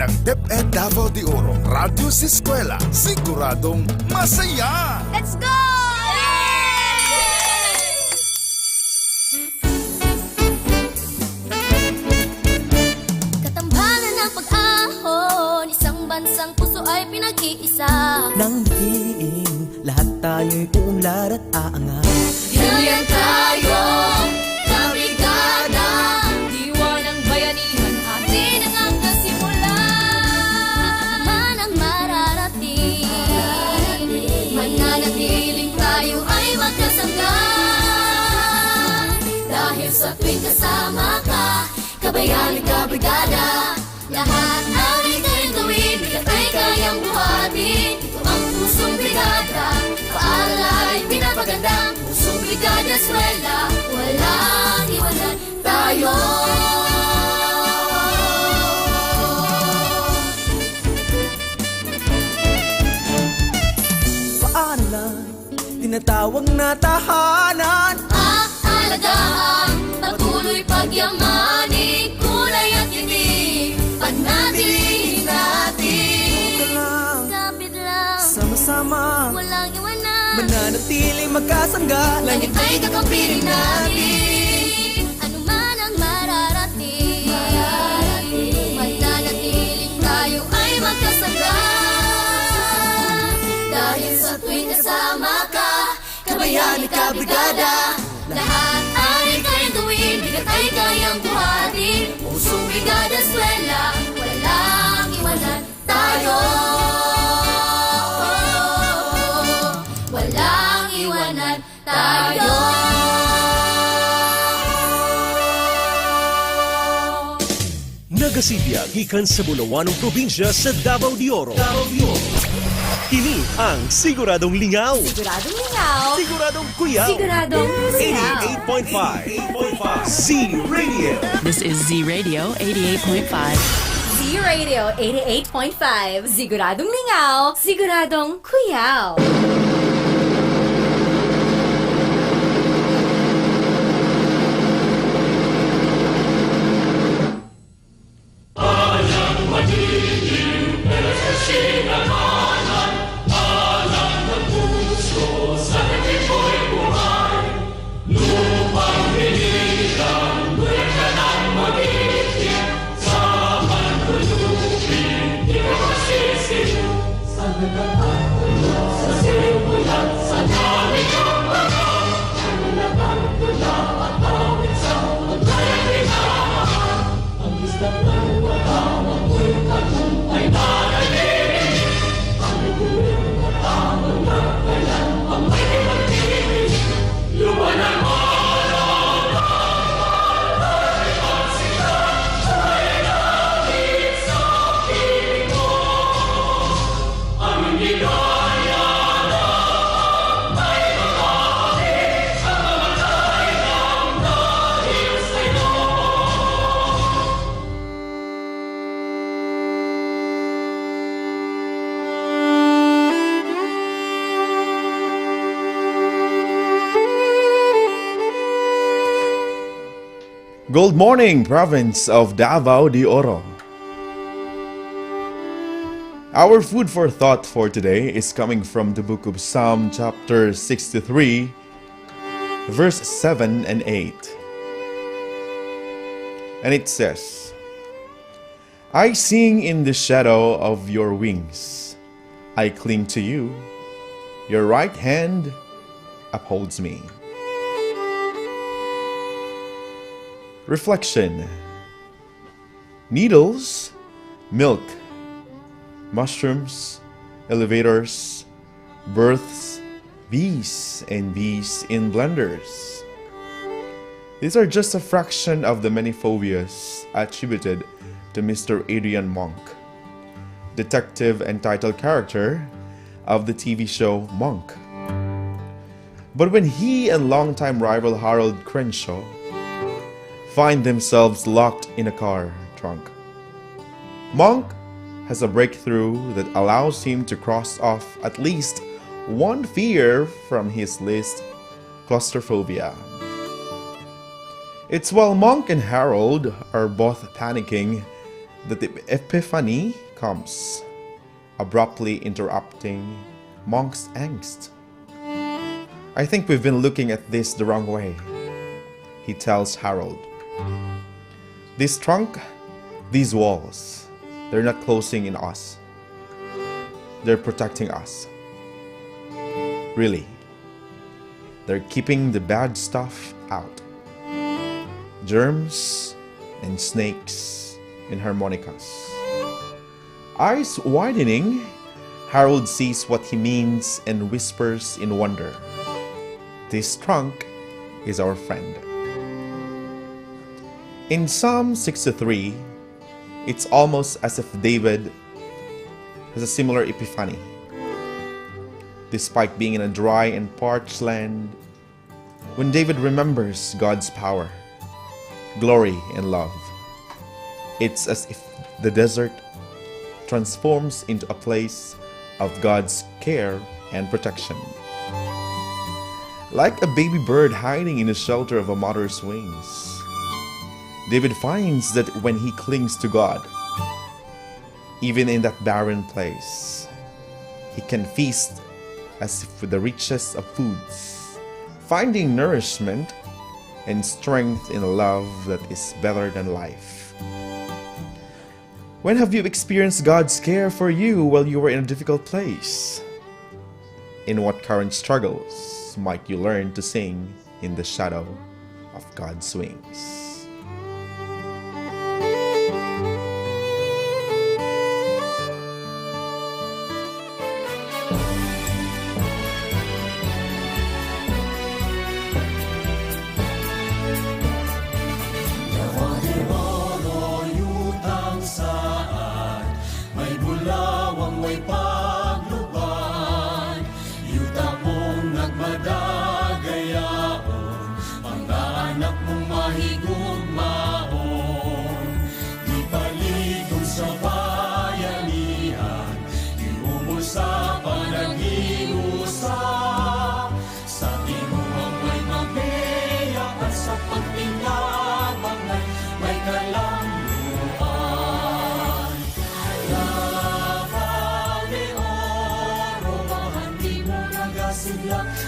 ng DepEd Davao de Oro, Radyo Z-Eskwela, siguradong masaya! Let's go! Katambalan ng pag-ahon, isang bansang puso ay pinag-iisa. Nang bitiin, lahat tayo'y uunlad at aangat. Ganyan tayo, kabrigada, diwa ng bayanihan, atin ang hanggang simula. Man ang mararating, mananatiling tayo ay magkasangga. Dahil sa tuwing kasama ka, kabayani kabrigada, lahat ang ikawin gawin, bigat ay kayang buhatin. Ito ang pusong brigada, paaral ay pinapaganda. Pusong brigada eskwela, walang iwanan tayo. Paaralan, tinatawag na tahanan. Aalagaan, patuloy pagyamanin, kulay at tinig, panatilihin natin. Ito lang, Kapit lang, sama-sama, walang iwanan, mananatiling magkasangga. langit ay kakampiling natin. Ano man ang mararating, mananatiling tayo ay magkasangga. Dahil sa tuwing kasama ka, kabayani kabrigada, lahat ay kayang gawin, bigat ay kayang buhatin. Pusong brigada eskwela, walang iwanan tayo. Walang iwanan tayo. Nagasilya gikan sa Bulawanong probinsya sa Davao de Oro. Kini ang Siguradong Lingaw. Siguradong lingaw. Siguradong Kuyaw. Siguradong kuyaw. 88.5 Z-Radio. This is Z Radio 88.5. Z-Radio 88.5. Siguradong lingaw. Siguradong kuyaw. Good morning, province of Davao de Oro. Our food for thought for today is coming from the book of Psalm chapter 63, verse 7 and 8. And it says, I sing in the shadow of your wings. I cling to you. Your right hand upholds me. Reflection. Needles, milk, mushrooms, elevators, births, bees, and bees in blenders. These are just a fraction of the many phobias attributed to Mr. Adrian Monk, detective and title character of the TV show Monk. But when he and longtime rival Harold Crenshaw find themselves locked in a car trunk, Monk has a breakthrough that allows him to cross off at least one fear from his list: claustrophobia. It's while Monk and Harold are both panicking that the epiphany comes, abruptly interrupting Monk's angst. I think we've been looking at this the wrong way, he tells Harold. This trunk, these walls, they're not closing in us. They're protecting us. Really. They're keeping the bad stuff out. Germs and snakes and harmonicas. Eyes widening, Harold sees what he means and whispers in wonder. This trunk is our friend. In Psalm 63, it's almost as if David has a similar epiphany. Despite being in a dry and parched land, when David remembers God's power, glory, and love, it's as if the desert transforms into a place of God's care and protection. Like a baby bird hiding in the shelter of a mother's wings, David finds that when he clings to God, even in that barren place, he can feast as if with the richest of foods, finding nourishment and strength in a love that is better than life. When have you experienced God's care for you while you were in a difficult place? In what current struggles might you learn to sing in the shadow of God's wings?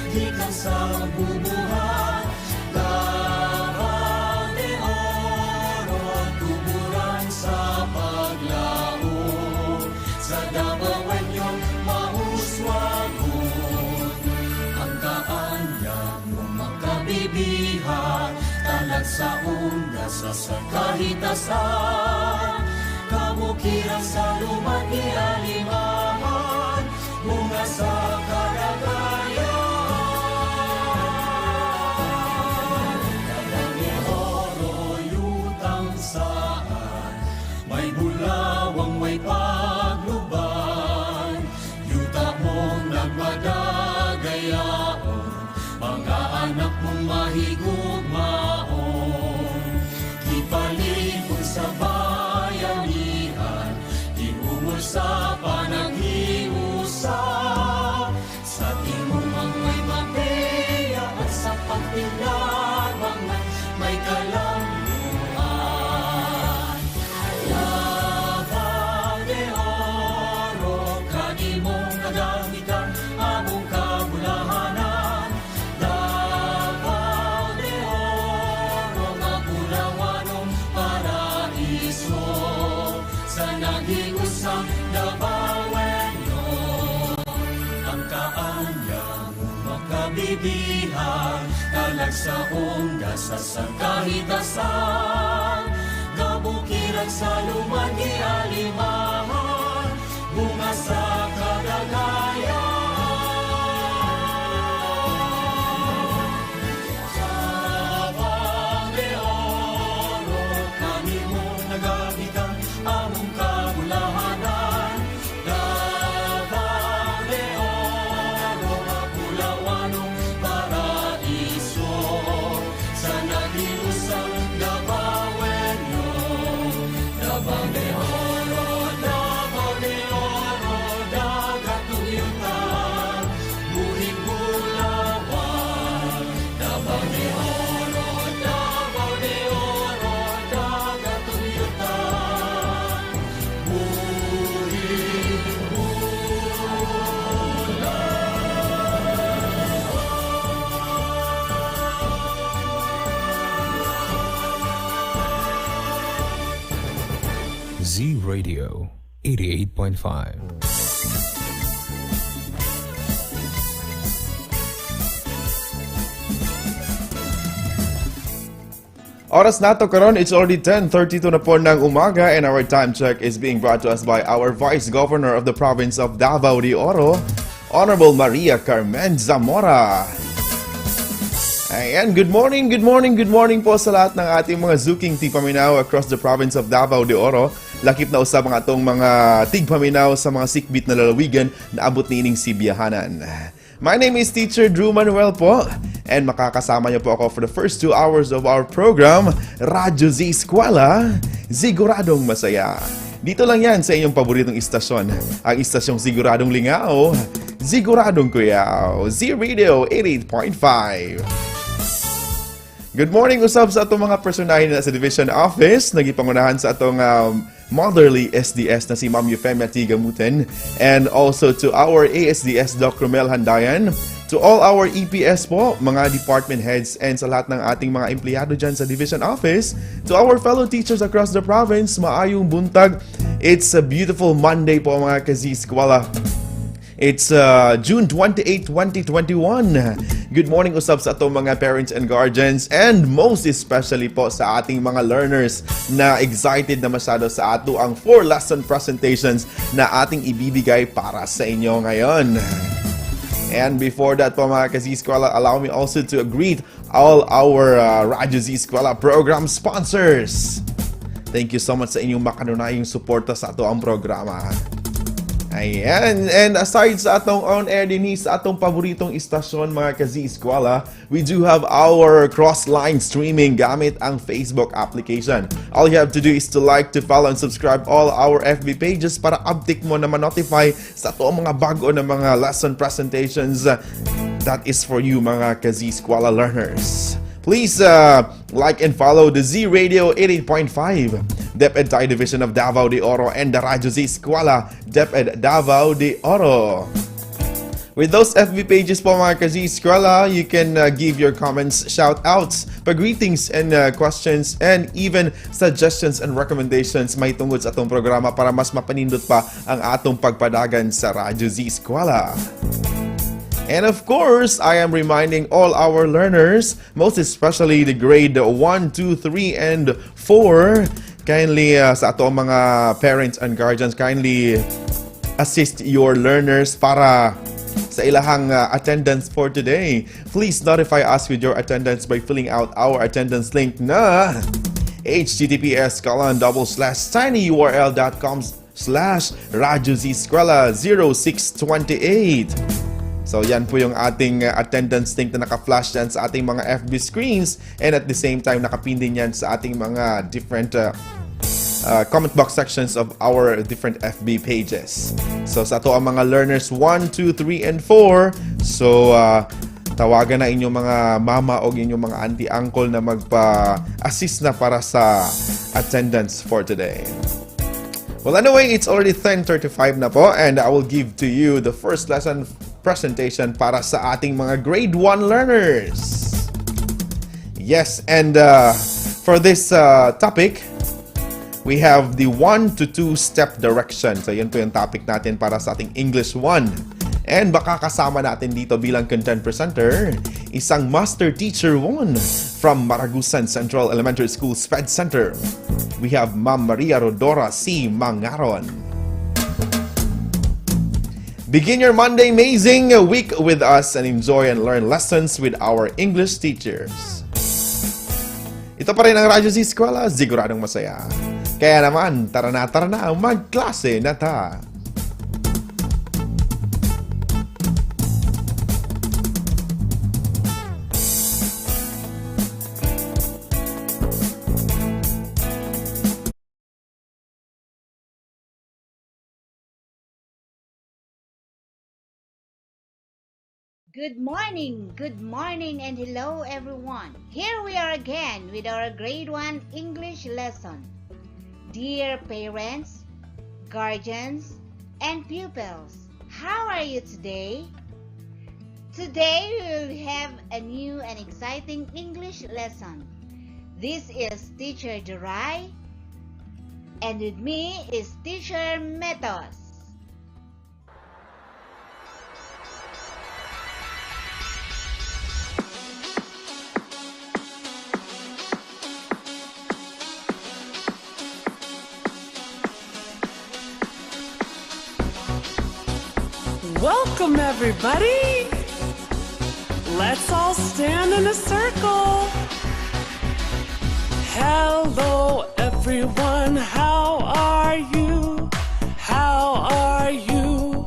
Di ka sa bubuhat, laban de oro, tuburan sa paglaon. Sa dabawan niyong mahuswagon, ang kaanyang mo makabibihan, talag sa undas sa kahitasan, kamukirang sa lumaki alimahan, bunga sa karagayan. May bulawang may pagluban, yuta mong nagmadagayaon, mga anak mong mahigugmaon. Kipalibon sa bayanihan, iumol sa panaghiusa, sa timumang may mapeya at sa pagpinabangan may kalambuan. Bibihan, talag sa ondas sa kahitasan, kabukiran sa lumagi alimahan, bunga sa kadagayan. Sabang de oro, kami mong nagabitan, among kabulahanan. Dabang de oro, Radio 88.5. Oras na to karon, it's already 10:32 na po ng umaga and our time check is being brought to us by our Vice Governor of the Province of Davao de Oro, Honorable Maria Carmen Zamora. Ayan, good morning po sa lahat ng ating mga Zuking Tigpaminaw across the province of Davao de Oro. Lakip na usab ang atong mga tigpaminaw sa mga sikbit na lalawigan na abot niining Sibiyahanan. My name is Teacher Drew Manuel po, and makakasama niyo po ako for the first 2 hours of our program, Radyo Z-Eskwela, Siguradong Masaya. Dito lang yan sa inyong paboritong istasyon, ang istasyong Siguradong Lingaw, Siguradong Kuyaw, Z-Radio 88.5. Good morning usab sa atong mga personahin na sa Division Office, nagipangunahan sa atong motherly SDS na si Ma'am Eufemia Tigamuten, and also to our ASDS Doc Romel Handayan, to all our EPS po, mga department heads, and sa lahat ng ating mga empleyado dyan sa Division Office, to our fellow teachers across the province, maayong buntag. It's a beautiful Monday po mga ka-Z-Eskwela. It's June 28, 2021. Good morning usab sa atong mga parents and guardians, and most especially po sa ating mga learners na excited na masyado sa ato ang 4 lesson presentations na ating ibibigay para sa inyo ngayon. And before that po mga ka-Z-Eskwela, allow me also to greet all our Radyo Z-Eskwela program sponsors. Thank you so much sa inyong makanunayang suporta sa ato ang programa. Ayan, and aside sa atong on-air din sa atong paboritong istasyon mga ka-Z-Eskwela, we do have our cross-line streaming gamit ang Facebook application. All you have to do is to like, to follow, and subscribe all our FB pages para update mo na ma-notify sa atong mga bago na mga lesson presentations. That is for you mga ka-Z-Eskwela learners. Please like and follow the Z Radio 88.5, DepEd Tayo Division of Davao de Oro, and the Radyo Z-Eskwela, DepEd Davao de Oro. With those FB pages po mga ka-Z-Eskwela, you can give your comments, shout-outs, pag-greetings and questions, and even suggestions and recommendations may tungod sa atong programa para mas mapanindot pa ang atong pagpadagan sa Radyo Z-Eskwela. And of course, I am reminding all our learners, most especially the grade 1, 2, 3, and 4, kindly sa ato mga parents and guardians, kindly assist your learners para sa ilahang attendance for today. Please notify us with your attendance by filling out our attendance link na https://radiozeskwela0628. So yan po yung ating attendance link na naka-flash dyan sa ating mga FB screens, and at the same time nakapin din yan sa ating mga different comment box sections of our different FB pages. So sa ato ang mga learners 1, 2, 3, and 4, so tawagan na inyong mga mama o inyong mga auntie, uncle na magpa-assist na para sa attendance for today. Well, anyway, it's already 10:35 na po, and I will give to you the first lesson presentation para sa ating mga grade 1 learners. Yes, and for this topic, we have the 1 to 2 step direction. So yan po yung topic natin para sa ating English 1. And baka kasama natin dito bilang content presenter, isang Master Teacher 1 from Maragusan Central Elementary School SPED Center. We have Ma'am Maria Rodora C. Mangaron. Begin your Monday amazing week with us and enjoy and learn lessons with our English teachers. Ito pa rin ang Radyo Z-Eskwela, siguradong masaya. Kaya naman, tara na, magklase na ta. Good morning, and hello everyone. Here we are again with our grade 1 English lesson. Dear parents, guardians, and pupils, how are you today? Today we will have a new and exciting English lesson. This is Teacher Durai And with me is Teacher Metos. Welcome, everybody! Let's all stand in a circle. Hello, everyone. How are you? How are you?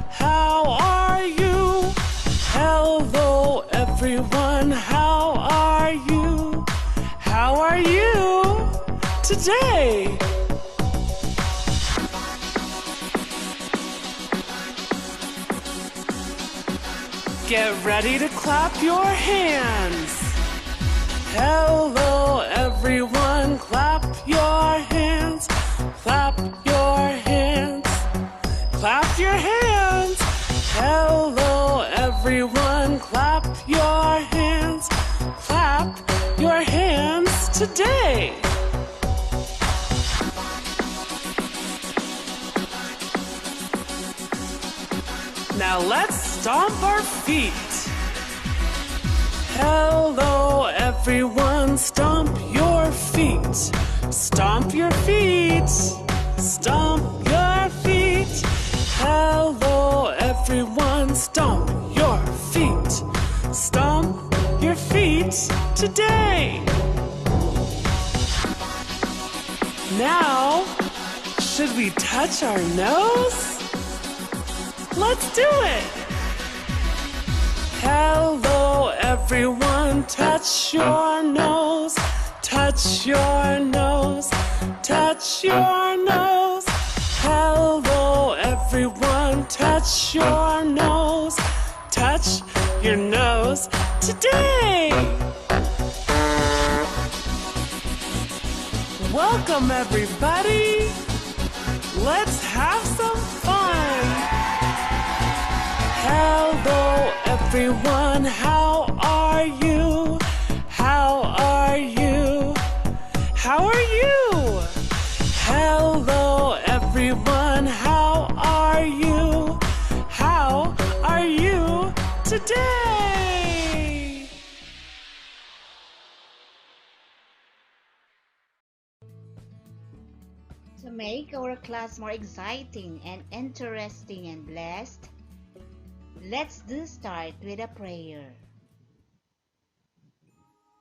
How are you? Hello, everyone. How are you? How are you today? Get ready to clap your hands. Hello, everyone. Clap your hands. Clap your hands. Clap your hands. Hello, everyone. Clap your hands. Clap your hands today. Now let's stomp our feet. Hello, everyone. Stomp your feet. Stomp your feet. Stomp your feet. Hello, everyone. Stomp your feet. Stomp your feet today. Now, should we touch our nose? Let's do it! Hello, everyone. Touch your nose. Touch your nose. Touch your nose. Hello, everyone. Touch your nose. Touch your nose today. Welcome, everybody. Let's have some fun. Hello, everyone. How are you? How are you? How are you? Hello, everyone. How are you? How are you today? To make our class more exciting and interesting and blessed, let's start with a prayer.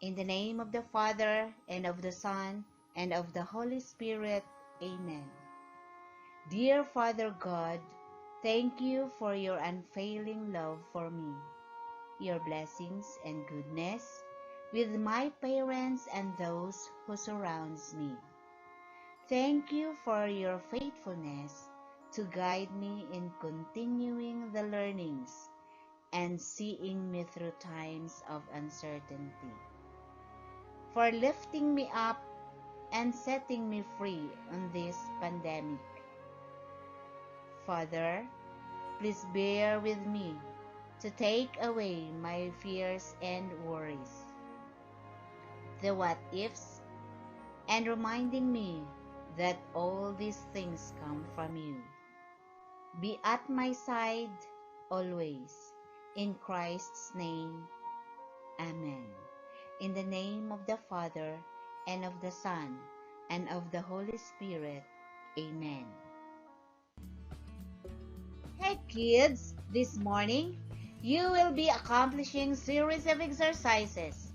In the name of the Father, and of the Son, and of the Holy Spirit, Amen. Dear Father God, thank you for your unfailing love for me, your blessings and goodness with my parents and those who surrounds me. Thank you for your faithfulness to guide me in continuing the learnings and seeing me through times of uncertainty, for lifting me up and setting me free on this pandemic. Father, please bear with me to take away my fears and worries, the what-ifs, and reminding me that all these things come from you. Be at my side always. In Christ's name, Amen. In the name of the Father, and of the Son, and of the Holy Spirit, Amen. Hey kids, this morning, you will be accomplishing series of exercises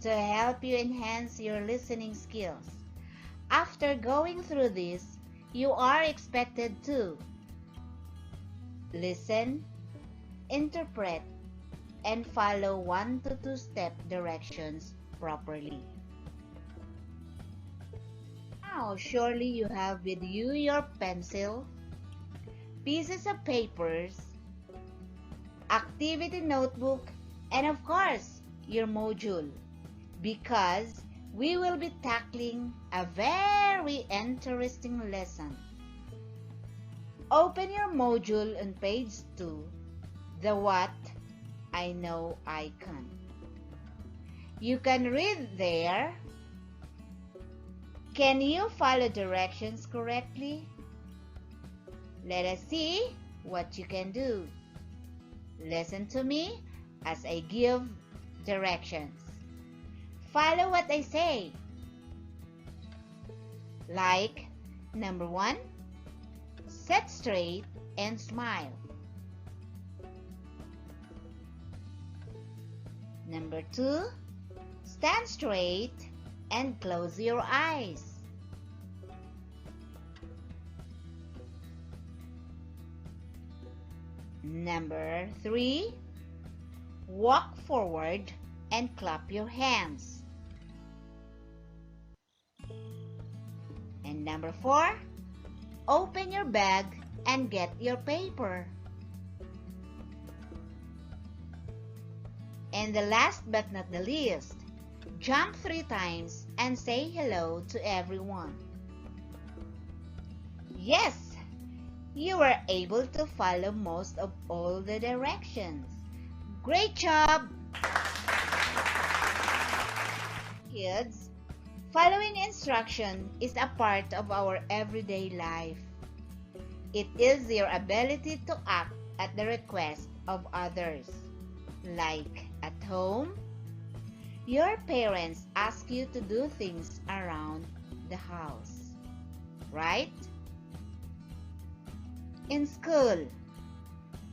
to help you enhance your listening skills. After going through this, you are expected to listen, interpret, and follow 1 to 2 step directions properly. Now, surely you have with you your pencil, pieces of papers, activity notebook, and of course, your module, because we will be tackling a very interesting lesson. Open your module on page 2, the What I Know icon. You can read there, Can you follow directions correctly? Let us see what you can do. Listen to me as I give directions. Follow what I say. Like number 1, sit straight and smile. Number 2, stand straight and close your eyes. Number 3, walk forward and clap your hands. And number 4, open your bag and get your paper. And the last but not the least, jump 3 times and say hello to everyone. Yes, you were able to follow most of all the directions. Great job! Kids, following instruction is a part of our everyday life. It is your ability to act at the request of others. Like at home, your parents ask you to do things around the house, right? In school,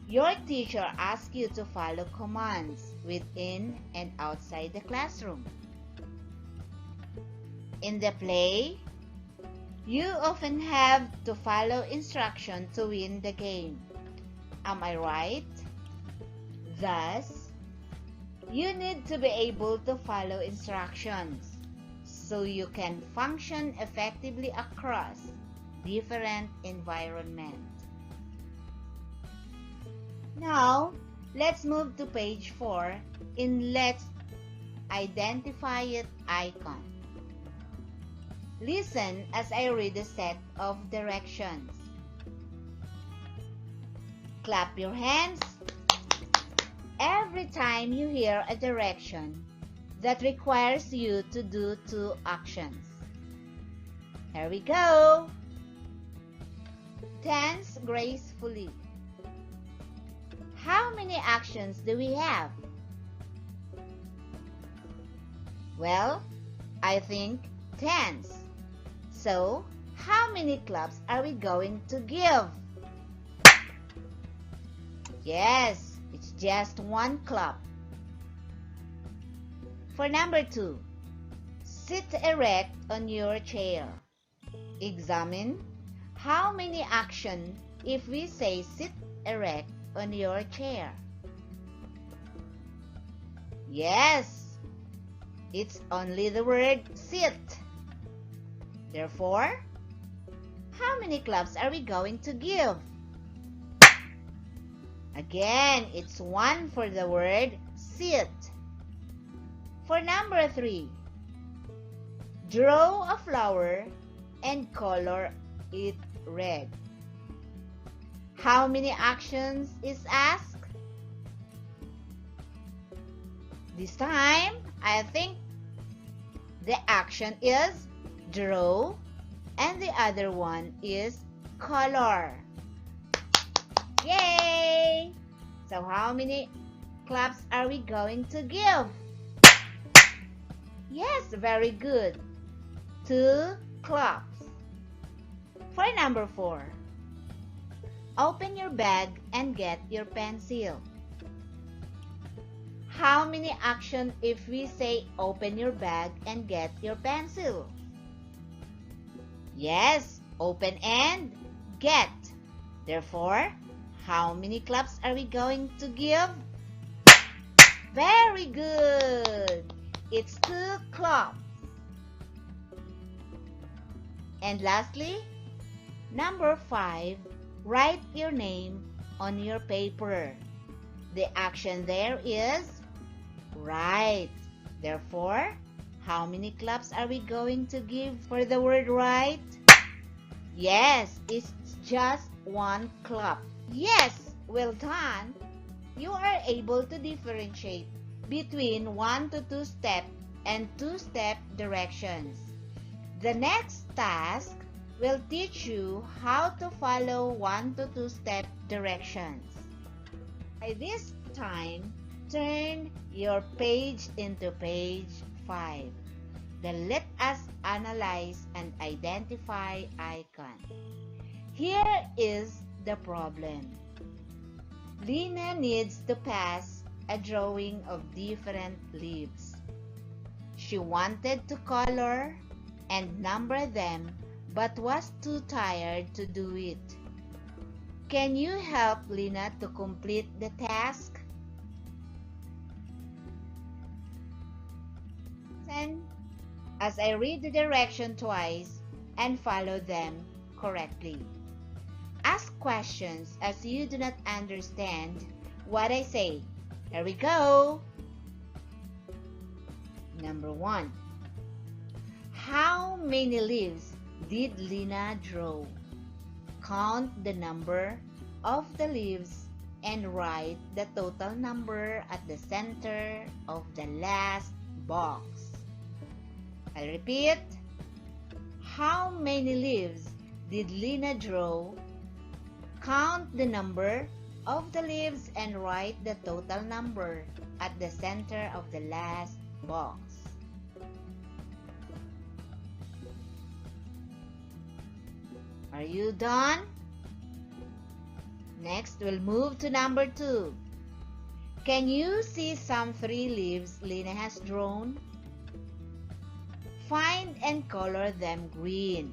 your teacher asks you to follow commands within and outside the classroom. In the play, you often have to follow instruction to win the game. Am I right? Thus, you need to be able to follow instructions so you can function effectively across different environments. Now, let's move to page 4 in Let's Identify It icon. Listen as I read a set of directions. Clap your hands every time you hear a direction that requires you to do 2 actions. Here we go. Dance gracefully. How many actions do we have? Well, I think dance. So, how many claps are we going to give? Yes, it's just 1 clap. For number 2, sit erect on your chair. Examine how many actions if we say sit erect on your chair. Yes, it's only the word sit. Therefore, how many claps are we going to give? Again, it's 1 for the word sit. For number 3, draw a flower and color it red. How many actions is asked? This time, I think the action is draw and the other one is color. Yay! So how many claps are we going to give? Yes, very good. 2 claps. For number 4, open your bag and get your pencil. How many actions if we say open your bag and get your pencil? Yes, open and get. Therefore, how many claps are we going to give? Very good. It's 2 claps. And lastly, number 5, write your name on your paper. The action there is write. Therefore, how many claps are we going to give for the word write? Yes, it's just 1 clap. Yes, well done. You are able to differentiate between 1 to 2 step and 2-step directions. The next task will teach you how to follow 1 to 2 step directions. By this time, turn your page into page 5. Then let us analyze and identify icon. Here is the problem. Lina needs to pass a drawing of different leaves. She wanted to color and number them but was too tired to do it. Can you help Lina to complete the task? Listen as I read the direction twice and follow them correctly. Ask questions as you do not understand what I say. Here we go. Number 1. How many leaves did Lina draw? Count the number of the leaves and write the total number at the center of the last box. I'll repeat. How many leaves did Lina draw? Count the number of the leaves and write the total number at the center of the last box. Are you done? Next, we'll move to number 2. Can you see some 3 leaves Lina has drawn? Find and color them green.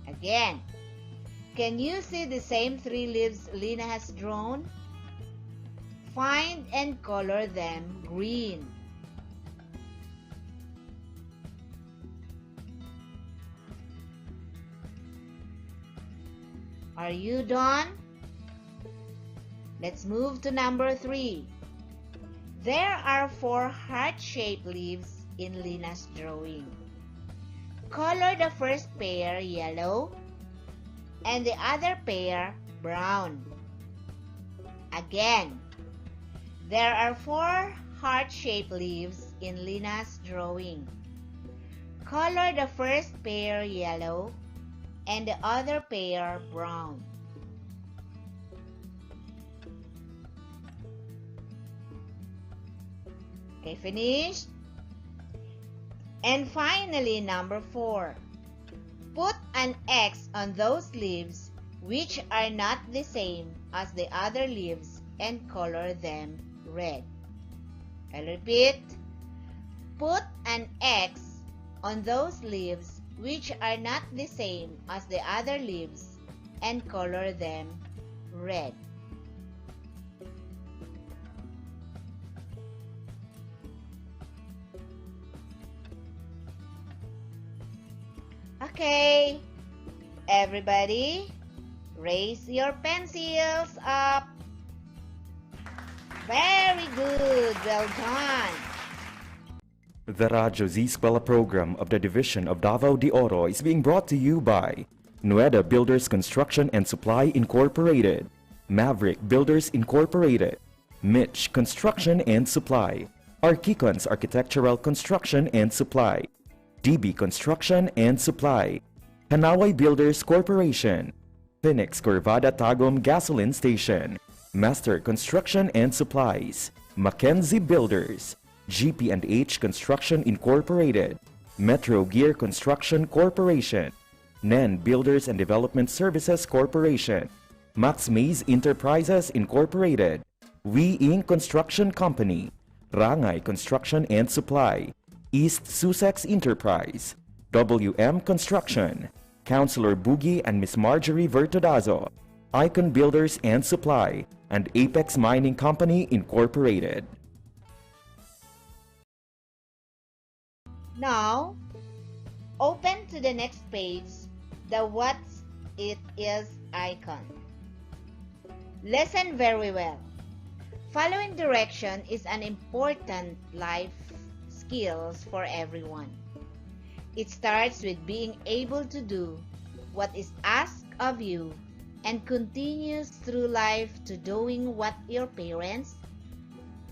Again, can you see the same 3 leaves Lina has drawn? Find and color them green. Are you done? Let's move to number 3. There are 4 heart-shaped leaves in Lina's drawing. Color the first pair yellow and the other pair brown. Again, there are 4 heart-shaped leaves in Lina's drawing. Color the first pair yellow and the other pair brown. Okay, finished? And finally, number 4. Put an X on those leaves which are not the same as the other leaves and color them red. I'll repeat. Put an X on those leaves which are not the same as the other leaves and color them red. Okay, everybody, raise your pencils up. Very good, well done. The Radyo Z-Eskwela program of the Division of Davao de Oro is being brought to you by Nueda Builders Construction and Supply Incorporated, Maverick Builders Incorporated, Mitch Construction and Supply, Archicons Architectural Construction and Supply, DB Construction and Supply, Hanaway Builders Corporation, Phoenix Corvada Tagum Gasoline Station, Master Construction and Supplies, Mackenzie Builders, GP&H Construction Incorporated, Metro Gear Construction Corporation, NEN Builders and Development Services Corporation, Max Mays Enterprises Incorporated, We Inc. Construction Company, Rangay Construction and Supply, East Sussex Enterprise, WM Construction, Councilor Boogie and Miss Marjorie Vertodazo, Icon Builders and Supply, and Apex Mining Company Incorporated. Now, open to the next page the what it is icon. Listen very well. Following direction is an important life skills for everyone. It starts with being able to do what is asked of you and continues through life to doing what your parents,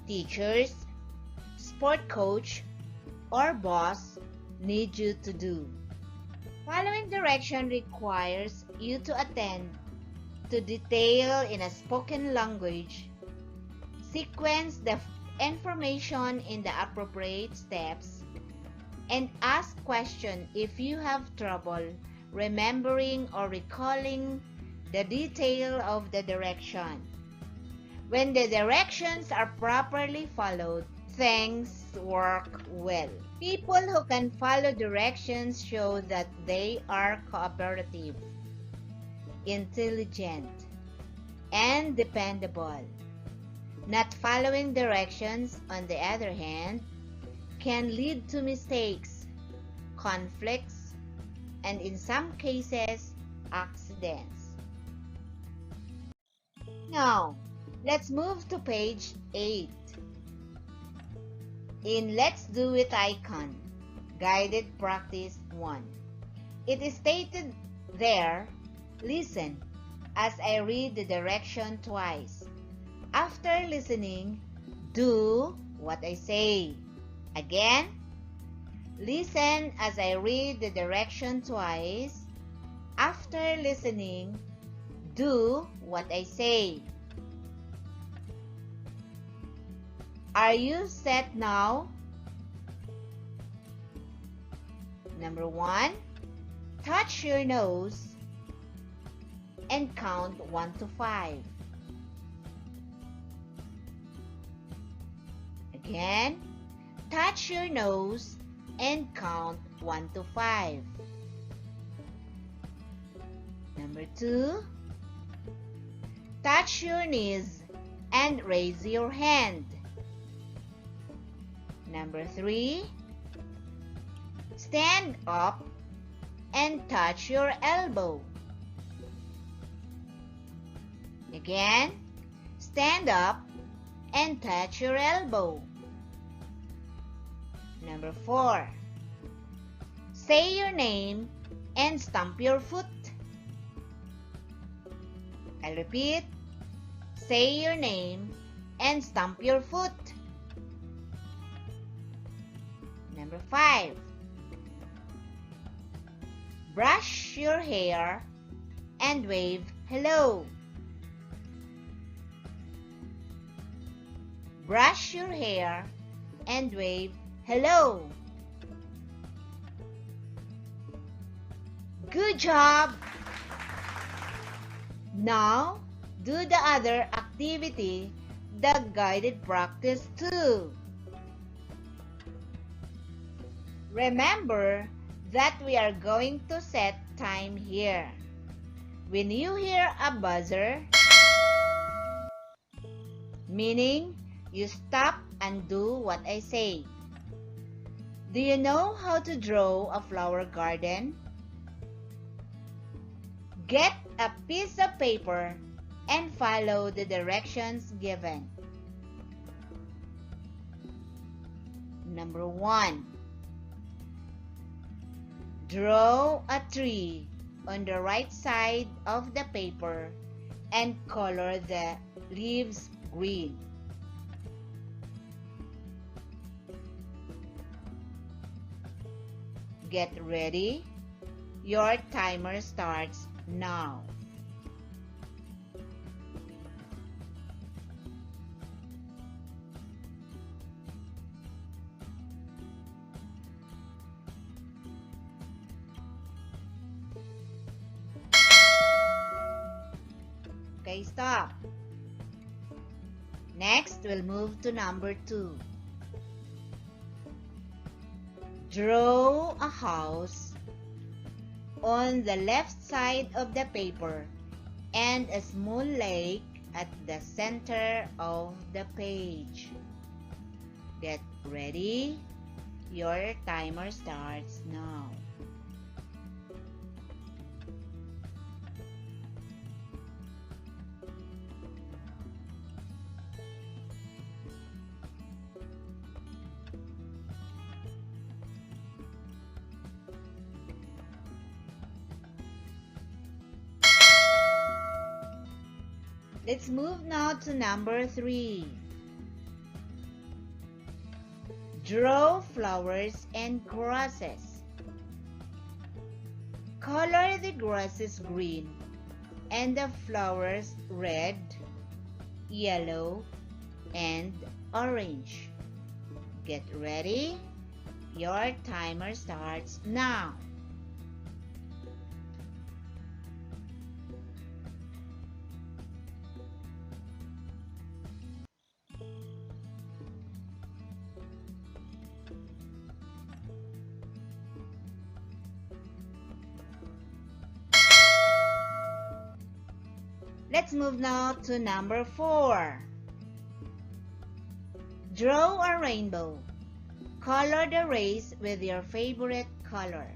teachers, sport coach, or boss need you to do. Following direction requires you to attend to detail in a spoken language, sequence the information in the appropriate steps, and ask questions if you have trouble remembering or recalling the detail of the direction. When the directions are properly followed, things work well. People who can follow directions show that they are cooperative, intelligent, and dependable. Not following directions, on the other hand, can lead to mistakes, conflicts, and in some cases, accidents. Now, let's move to page 8. In Let's Do It icon, Guided Practice 1. It is stated there, listen as I read the direction twice. After listening, do what I say. Again, listen as I read the direction twice. After listening, do what I say. Are you set now? Number 1, touch your nose and count 1 to 5. Again, touch your nose and count 1 to 5. Number 2, touch your knees and raise your hand. Number 3, stand up and touch your elbow. Again, stand up and touch your elbow. Number 4, say your name and stamp your foot. I'll repeat, say your name and stamp your foot. Number 5, brush your hair and wave hello. Brush your hair and wave hello. Good job! Now, do the other activity, the guided practice 2. Remember that we are going to set time here. When you hear a buzzer, meaning you stop and do what I say. Do you know how to draw a flower garden? Get a piece of paper and follow the directions given. Number 1, draw a tree on the right side of the paper and color the leaves green. Get ready. Your timer starts now. Okay, stop. Next, we'll move to number 2. Draw a house on the left side of the paper and a small lake at the center of the page. Get ready. Your timer starts now. Let's move now to number 3. Draw flowers and grasses. Color the grasses green and the flowers red, yellow, and orange. Get ready. Your timer starts now. Let's move now to number 4. Draw a rainbow. Color the rays with your favorite color.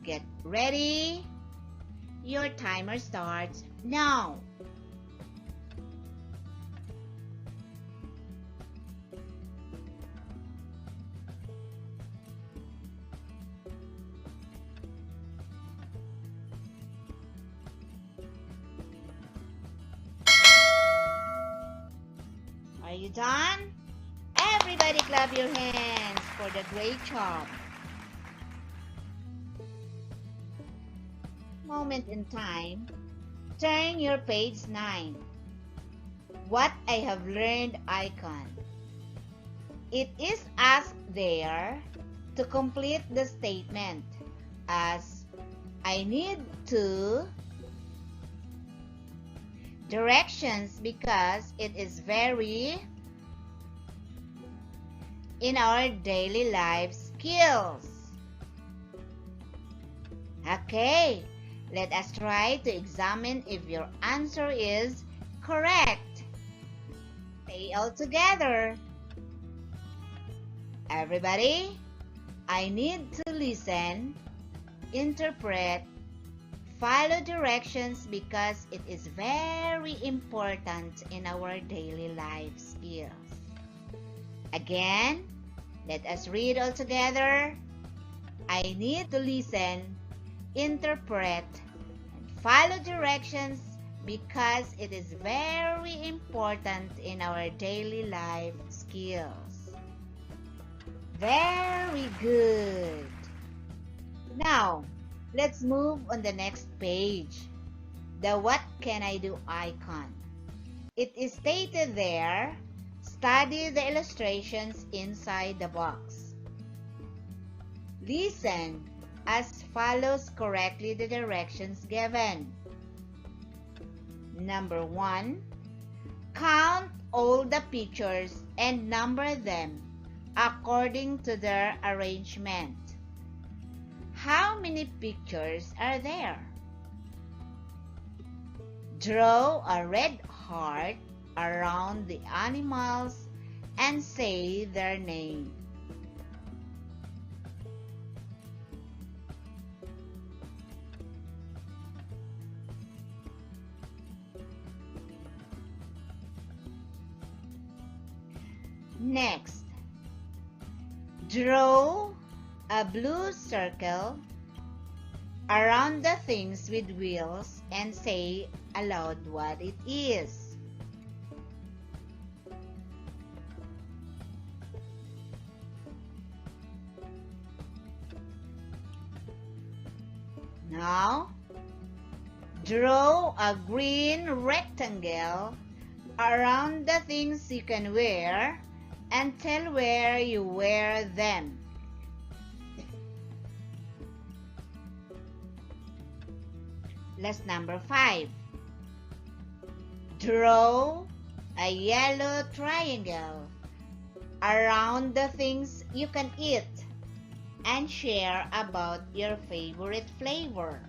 Get ready. Your timer starts now. Are you done? Everybody clap your hands for the great job. Moment in time. Turn your page 9. What I have learned icon. It is asked there to complete the statement as I need to directions because it is very in our daily life skills. Okay, let us try to examine if your answer is correct. Say all together. Everybody, I need to listen, interpret, follow directions because it is very important in our daily life skills. Again, let us read all together. I need to listen, interpret, and follow directions because it is very important in our daily life skills. Very good. Now, let's move on the next page. The what can I do icon. It is stated there, study the illustrations inside the box. Listen as follows correctly the directions given. Number 1, count all the pictures and number them according to their arrangement. How many pictures are there? Draw a red heart around the animals and say their name. Next, draw a blue circle around the things with wheels and say aloud what it is. Now, draw a green rectangle around the things you can wear and tell where you wear them. Last number 5. Draw a yellow triangle around the things you can eat and share about your favorite flavor.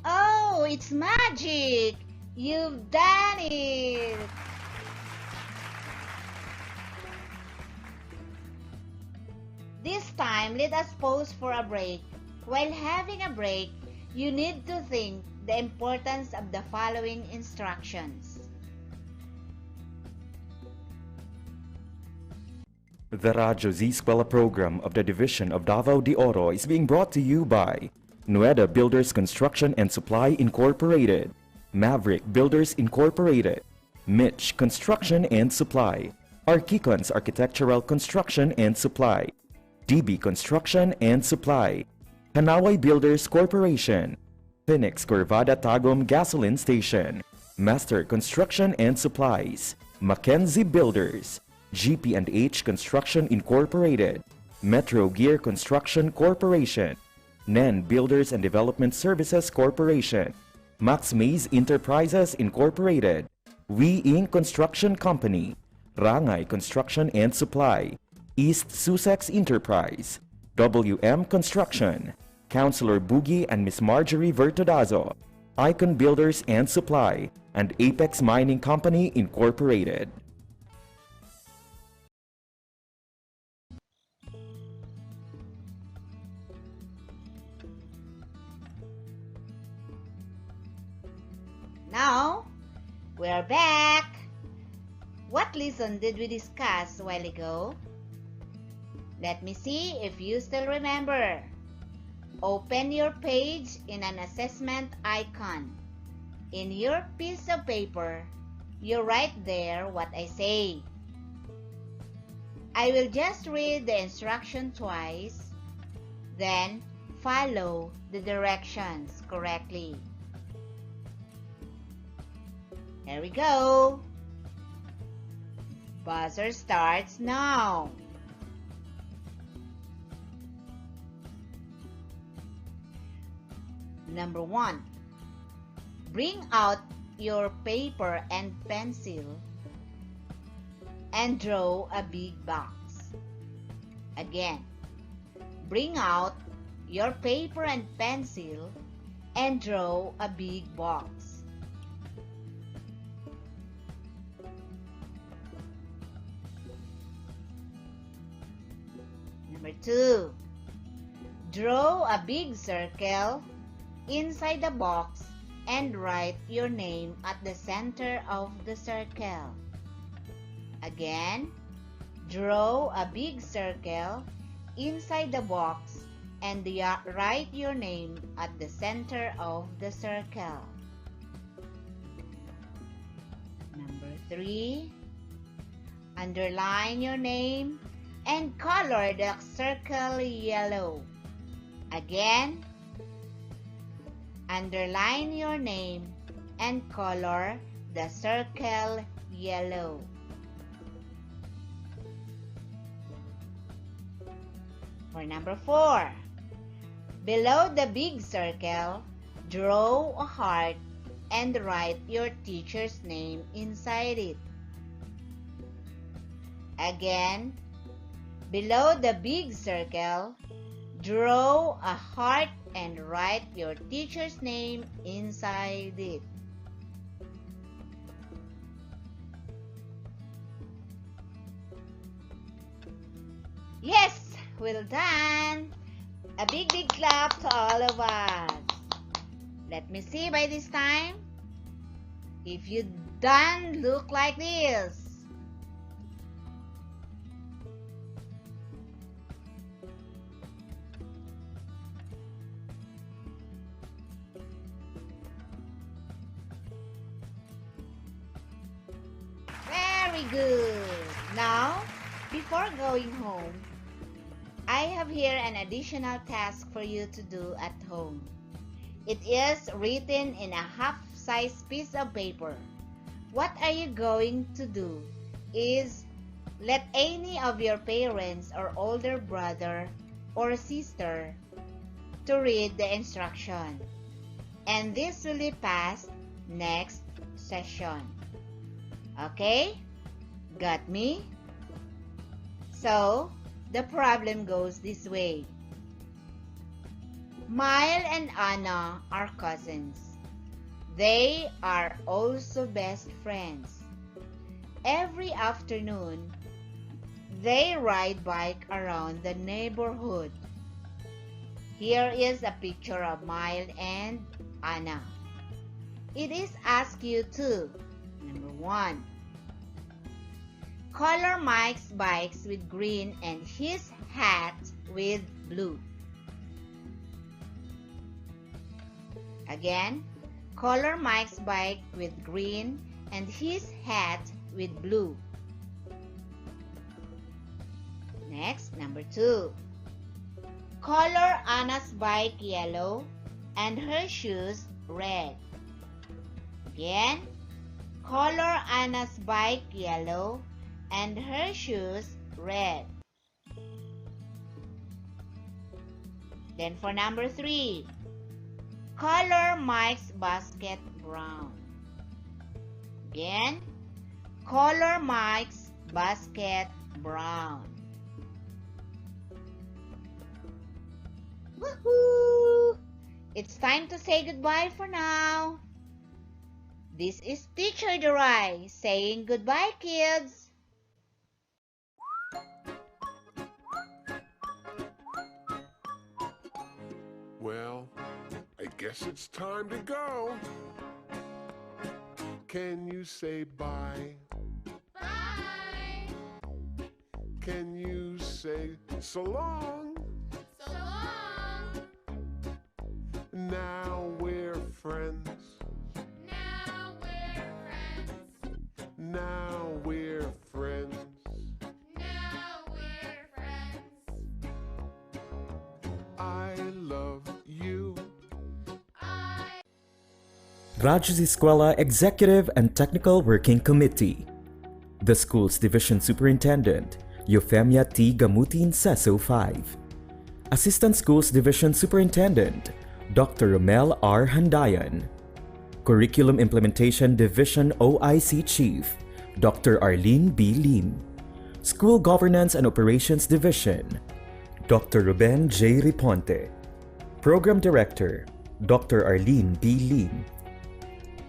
Oh, it's magic! You've done it! This time, let us pause for a break. While having a break, you need to think the importance of the following instructions. The Radyo Z-Eskwela program of the Division of Davao de Oro is being brought to you by Nueda Builders Construction and Supply Incorporated, Maverick Builders Incorporated, Mitch Construction and Supply, Archicons Architectural Construction and Supply, DB Construction and Supply, Hanaway Builders Corporation, Phoenix Corvada Tagum Gasoline Station, Master Construction and Supplies, Mackenzie Builders, GP&H Construction Incorporated, Metro Gear Construction Corporation, NEN Builders and Development Services Corporation, Max Mays Enterprises Incorporated, We Inc. Construction Company, Rangay Construction and Supply, East Sussex Enterprise, WM Construction, Councilor Boogie and Miss Marjorie Vertodazo, Icon Builders and Supply, and Apex Mining Company Incorporated. Now, we're back. What lesson did we discuss a while ago? Let me see if you still remember. Open your page in an assessment icon. In your piece of paper, you write there what I say. I will just read the instruction twice, then follow the directions correctly. Here we go. Buzzer starts now. Number 1. Bring out your paper and pencil and draw a big box. Again, bring out your paper and pencil and draw a big box. Number 2. Draw a big circle inside the box and write your name at the center of the circle. Again, draw a big circle inside the box and write your name at the center of the circle. Number 3. Underline your name and color the circle yellow. Again, underline your name and color the circle yellow. For number 4, below the big circle, draw a heart and write your teacher's name inside it. Again, below the big circle, draw a heart and write your teacher's name inside it. Yes, well done. A big clap to all of us. Let me see by this time. If you done look like this. Very good. Now, before going home, I have here an additional task for you to do at home. It is written in a half-size piece of paper. What are you going to do is let any of your parents or older brother or sister to read the instruction. And this will be passed next session. Okay? Got me? So, the problem goes this way. Mile and Anna are cousins. They are also best friends. Every afternoon, they ride bike around the neighborhood. Here is a picture of Mile and Anna. It is asked you to, number 1, color Mike's bikes with green and his hat with blue. Again, color Mike's bike with green and his hat with blue. Next, number 2. Color Anna's bike yellow and her shoes red. Again, color Anna's bike yellow and her shoes red. Then for number 3, color Mike's basket brown. Again, color Mike's basket brown. Woohoo! It's time to say goodbye for now. This is Teacher Durai saying goodbye, kids. Well, I guess it's time to go. Can you say bye? Bye. Can you say so long? So long. Now we're friends. Now we're friends. Now we're friends. Now we're friends. I love you. Radyo Z-Eskwela Executive and Technical Working Committee. The school's Division Superintendent, Eufemia T. Gamutin Seso 5. Assistant Schools Division Superintendent, Dr. Romel R. Handayan. Curriculum Implementation Division OIC Chief, Dr. Arlene B. Lim. School Governance and Operations Division, Dr. Ruben J. Riponte. Program Director, Dr. Arlene B. Lim.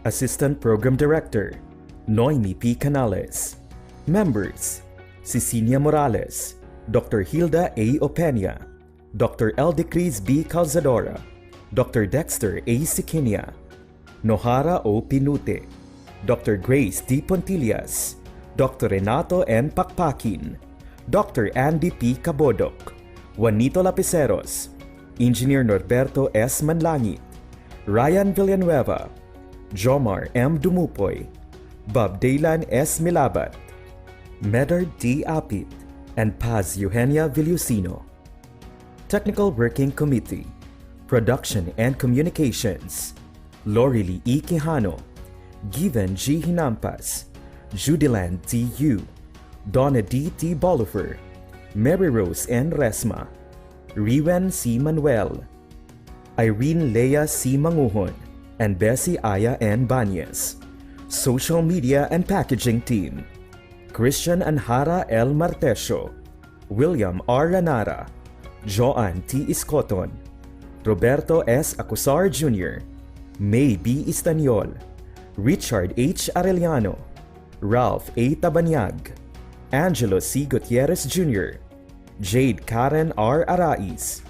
Assistant Program Director, Noemi P. Canales. Members, Cecilia Morales, Dr. Hilda A. Opeña, Dr. Eldecris B. Calzadora, Dr. Dexter A. Siquinia, Nohara O. Pinute, Dr. Grace D. Pontillas, Dr. Renato N. Pakpakin, Dr. Andy P. Cabodok, Juanito Lapiceros, Engineer Norberto S. Manlangit, Ryan Villanueva, Jomar M. Dumupoy, Bob Daylan S. Milabat, Medard D. Apit, and Paz Eugenia Villusino. Technical Working Committee, Production and Communications, Lorely E. Quijano, Given G. Hinampas, Judiland T. Yu, Donna D. T. Bolifer, Mary Rose N. Resma, Riwen C. Manuel, Irene Leia C. Manguhon, and Bessie Aya N. Banyes. Social Media and Packaging Team, Christian Anhara L. Martesio, William R. Lanara, Joan T. Iscoton, Roberto S. Acusar Jr., May B. Istaniol, Richard H. Arellano, Ralph A. Tabanyag, Angelo C. Gutierrez Jr., Jade Karen R. Arais,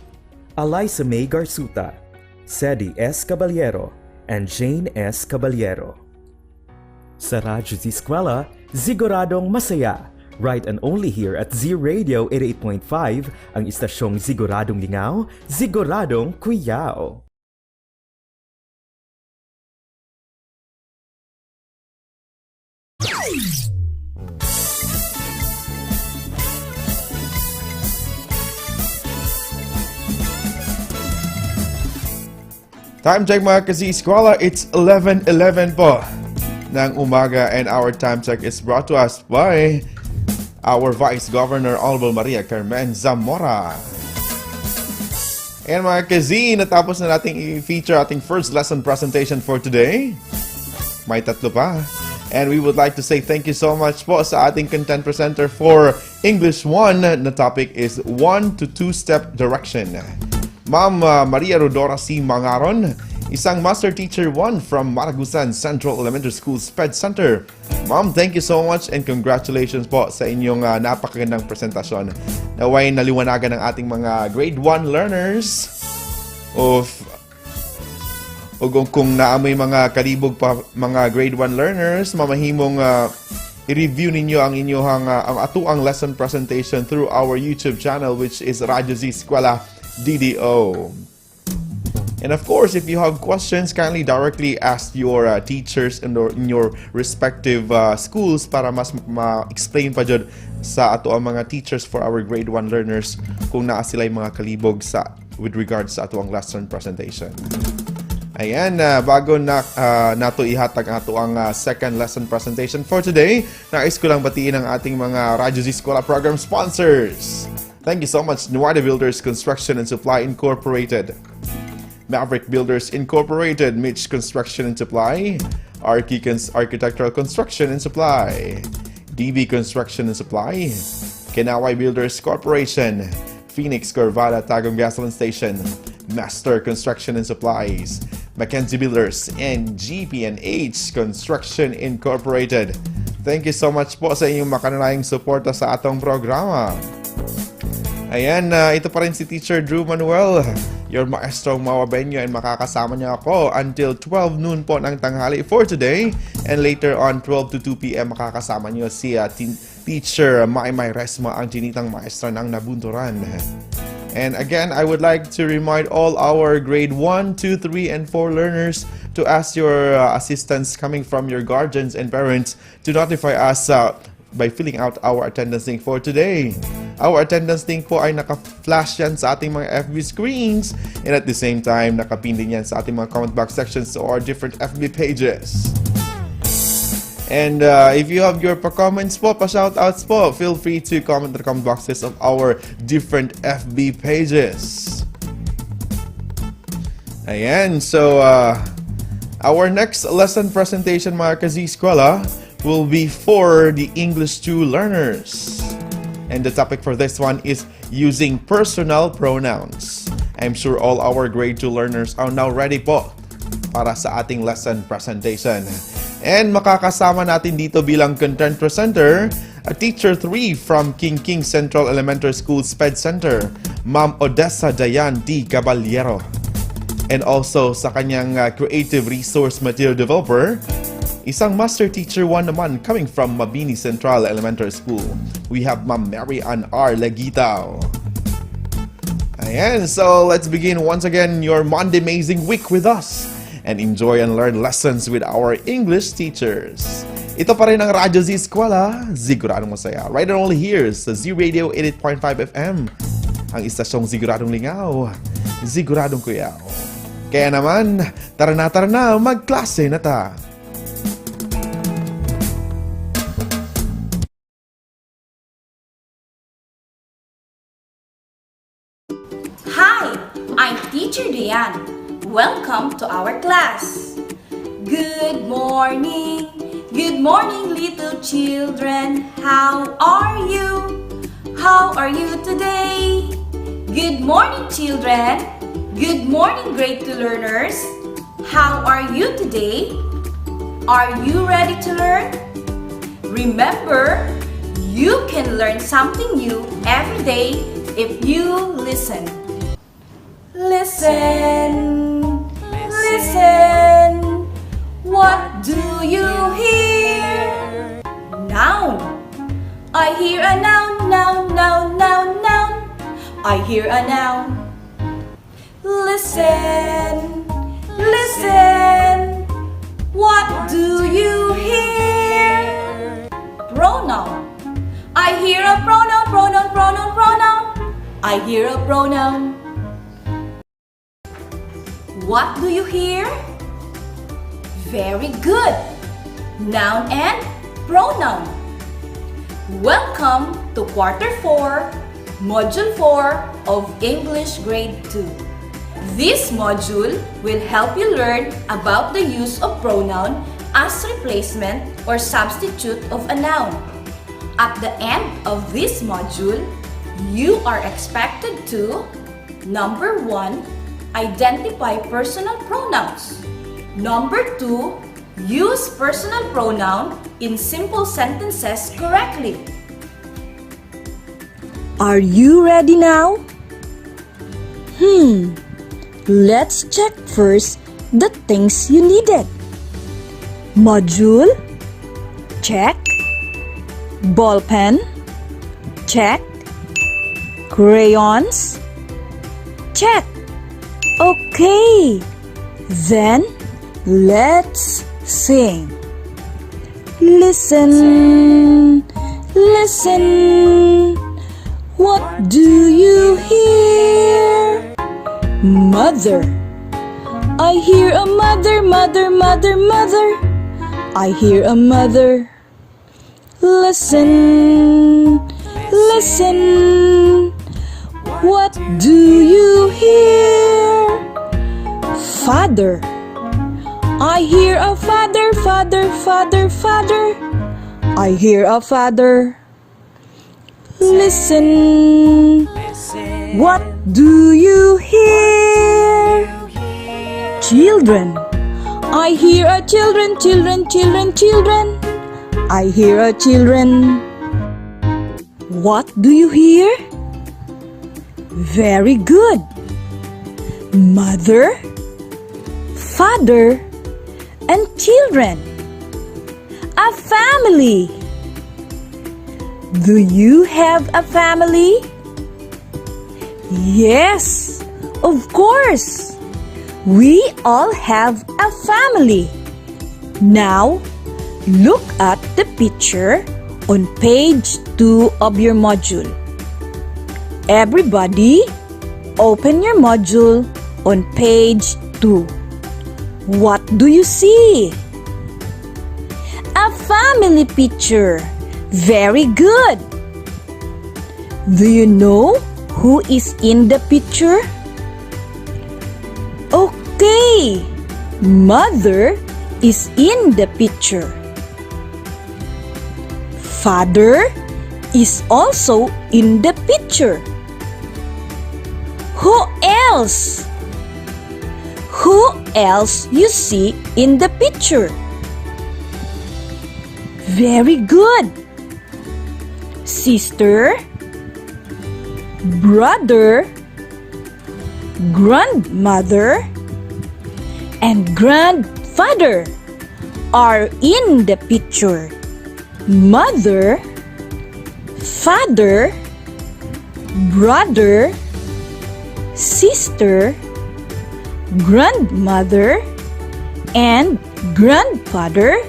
Eliza May Garsuta, Sedi S. Caballero, and Jane S. Caballero. Sa Radyo Z-Eskwela, siguradong masaya. Right and only here at Z Radio 88.5, ang istasyong siguradong lingaw, siguradong kuyaw. Time check mga ka-Z-Eskwela, it's 11:11 po ng umaga, and our time check is brought to us by our Vice Governor Honorable Maria Carmen Zamora. And mga ka-Z, natapos na nating i-feature ating first lesson presentation for today. May tatlo pa. And we would like to say thank you so much po sa ating content presenter for English 1. The topic is 1 to 2-step direction. Ma'am Maria Rodora C. Mangaron, isang Master Teacher 1 from Maragusan Central Elementary School SPED Center. Ma'am, thank you so much and congratulations po sa inyong napakagandang presentasyon. Naway naliwanagan ng ating mga grade 1 learners of kung naamoy mga kalibog pa mga grade 1 learners, mamahimong i-review ninyo ang inyong ang atuang lesson presentation through our YouTube channel, which is Radyo Z-Eskwela DDO. And of course, if you have questions, kindly directly ask your teachers in your respective schools para mas ma-explain pa dyan sa ato ang mga teachers for our grade 1 learners kung naa sila yung mga kalibog with regards sa ato ang lesson presentation. Ayan, bago nato ihatag ato ang second lesson presentation for today, nais ko lang batiin ang ating mga Radyo Z-Eskwela program sponsors. Thank you so much, Nuada Builders Construction and Supply Incorporated, Maverick Builders Incorporated, Mitch Construction and Supply, Arkikans Architectural Construction and Supply, DB Construction and Supply, Kenaway Builders Corporation, Phoenix Corvada Tagum Gasoline Station, Master Construction and Supplies, Mackenzie Builders, and GP&H Construction Incorporated. Thank you so much po sa inyong makanunayang suporta sa atong programa. Ayan, ito pa rin si Teacher Drew Manuel, your maestro Mawabenyo, and makakasama niya ako until 12 noon po ng tanghali for today. And later on, 12 to 2 p.m. makakasama niyo si Teacher Maymay Resma, ang tinitang maestra ng Nabunturan. And again, I would like to remind all our grade 1, 2, 3, and 4 learners to ask your assistance coming from your guardians and parents to notify us by filling out our attendance link for today. Our attendance link po ay naka-flash yan sa ating mga FB screens, and at the same time, nakapin din yan sa ating mga comment box sections or different FB pages. And if you have your comments po, pa-shoutouts po, feel free to comment in the comment boxes of our different FB pages. Ayan, so our next lesson presentation, mga ka-Z-Eskwela, will be for the English 2 learners. And the topic for this one is using personal pronouns. I'm sure all our grade 2 learners are now ready po para sa ating lesson presentation. And makakasama natin dito bilang content presenter, a teacher 3 from King Central Elementary School SPED Center, Ma'am Odessa Dayan D. Caballero. And also sa kanyang creative resource material developer, isang Master Teacher 1 naman coming from Mabini Central Elementary School. We have Ma'am Mary Ann R. Legitao. Ayan, so let's begin once again your Monday Amazing Week with us and enjoy and learn lessons with our English teachers. Ito pa rin ang Radyo Z-Eskwela, siguradong masaya. Right and only here sa Z Radio 88.5 FM. Ang istasyong siguradong lingaw, siguradong kuyaw. Kaya naman, tara na, magklase na ta. Hi, I'm Teacher Diane. Welcome to our class. Good morning, little children. How are you? How are you today? Good morning, children. Good morning, grade 2 learners. How are you today? Are you ready to learn? Remember, you can learn something new every day if you listen. Listen, listen. What do you hear? Noun. I hear a noun, noun, noun, noun, noun. I hear a noun. Listen, listen. What do you hear? Pronoun. I hear a pronoun, pronoun, pronoun, pronoun. I hear a pronoun. What do you hear? Very good. Noun and pronoun. Welcome to Quarter 4, Module 4 of English Grade 2. This module will help you learn about the use of pronoun as replacement or substitute of a noun. At the end of this module, you are expected to: number 1, identify personal pronouns. Number 2, use personal pronoun in simple sentences correctly. Are you ready now? Let's check first the things you needed. Module? Check. Ball pen? Check. Crayons? Check. Okay, then let's sing. Listen, listen. What do you hear? Mother. I hear a mother, mother, mother, mother. I hear a mother. Listen, listen. What do you hear? Father. I hear a father, father, father, father. I hear a father. Listen. What do you hear? Children. I hear a children, children, children, children. I hear a children. What do you hear? Very good. Mother, father, and children. A family. Do you have a family? Yes, of course. We all have a family. Now, look at the picture on page 2 of your module. Everybody, open your module on page 2. What do you see? A family picture. Very good. Do you know who is in the picture? Okay, mother is in the picture. Father is also in the picture. Who else? Who else you see in the picture? Very good. Sister, brother, grandmother, and grandfather are in the picture. Mother, father, brother, sister, grandmother, and grandfather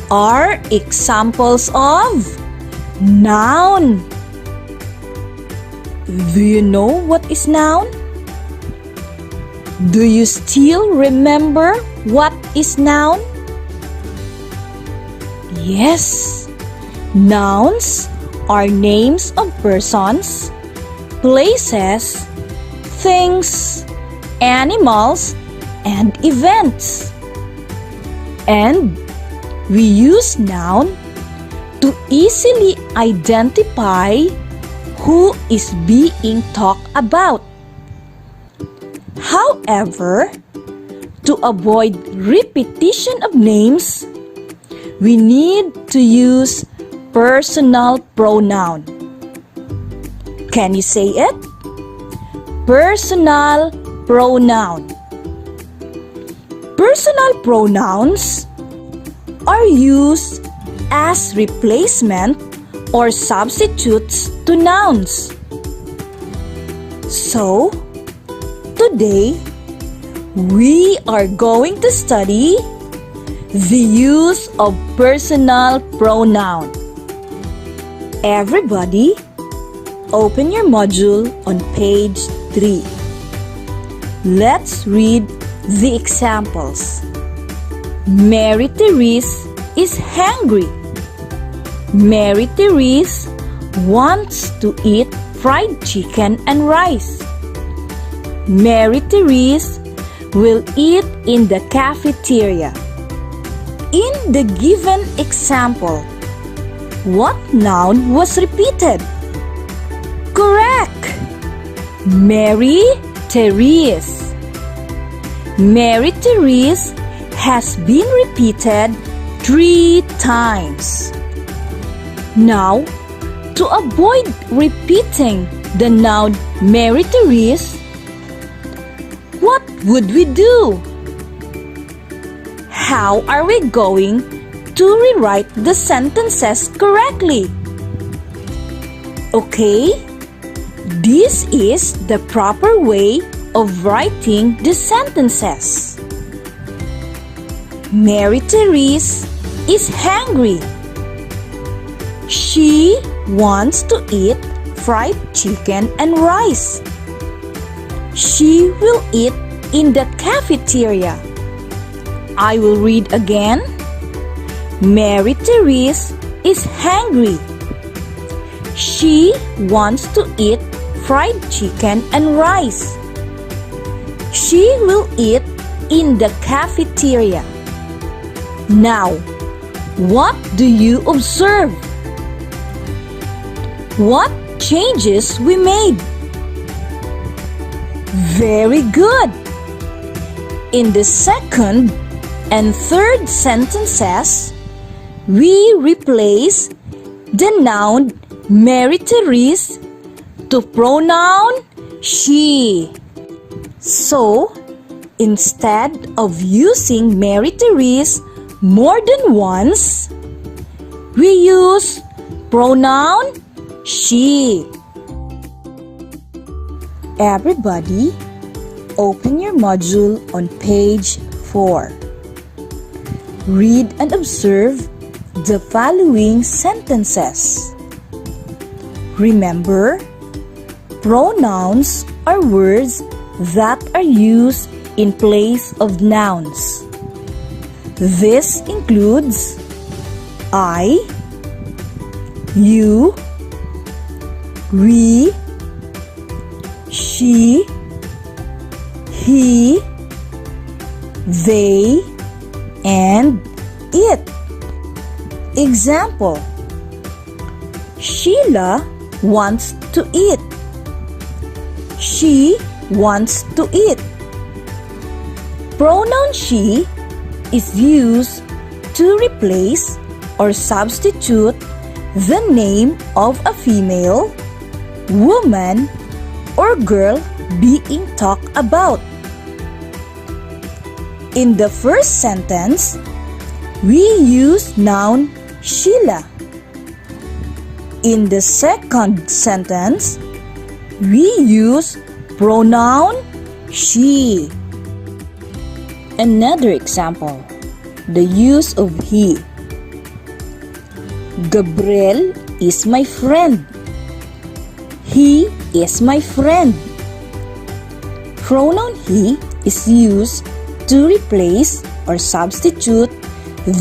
are examples of noun. Do you know what is noun? Do you still remember what is noun? Yes, nouns are names of persons, places, things, animals, and events. And we use noun to easily identify who is being talked about. However, to avoid repetition of names, we need to use personal pronoun. Can you say it? Personal pronoun. Personal pronouns are used as replacement or substitutes to nouns. So, today, we are going to study the use of personal pronoun. Everybody, open your module on page 3. Let's read the examples. Mary Therese is hungry. Mary Therese wants to eat fried chicken and rice. Mary Therese will eat in the cafeteria. In the given example, what noun was repeated? Correct! Mary Therese. Mary Therese has been repeated 3 times. Now, to avoid repeating the noun Mary Therese, what would we do? How are we going to rewrite the sentences correctly? Okay, this is the proper way of writing the sentences. Mary Therese is hungry. She wants to eat fried chicken and rice. She will eat in the cafeteria. I will read again. Mary Therese is hungry. She wants to eat fried chicken and rice. She will eat in the cafeteria. Now, what do you observe? What changes we made? Very good! In the second and third sentences, we replace the noun Mary Therese to pronoun she. So, instead of using Mary Therese more than once, we use pronoun she. Everybody, open your module on page 4. Read and observe the following sentences. Remember, pronouns are words that are used in place of nouns. This includes I, you, we, she, he, they, and it. Example: Sheila wants to eat. She wants to eat. Pronoun she is used to replace or substitute the name of a female, woman, or girl being talked about. In the first sentence, we use noun Sheila. In the second sentence, we use pronoun she. Another example, the use of he. Gabriel is my friend. He is my friend. Pronoun he is used to replace or substitute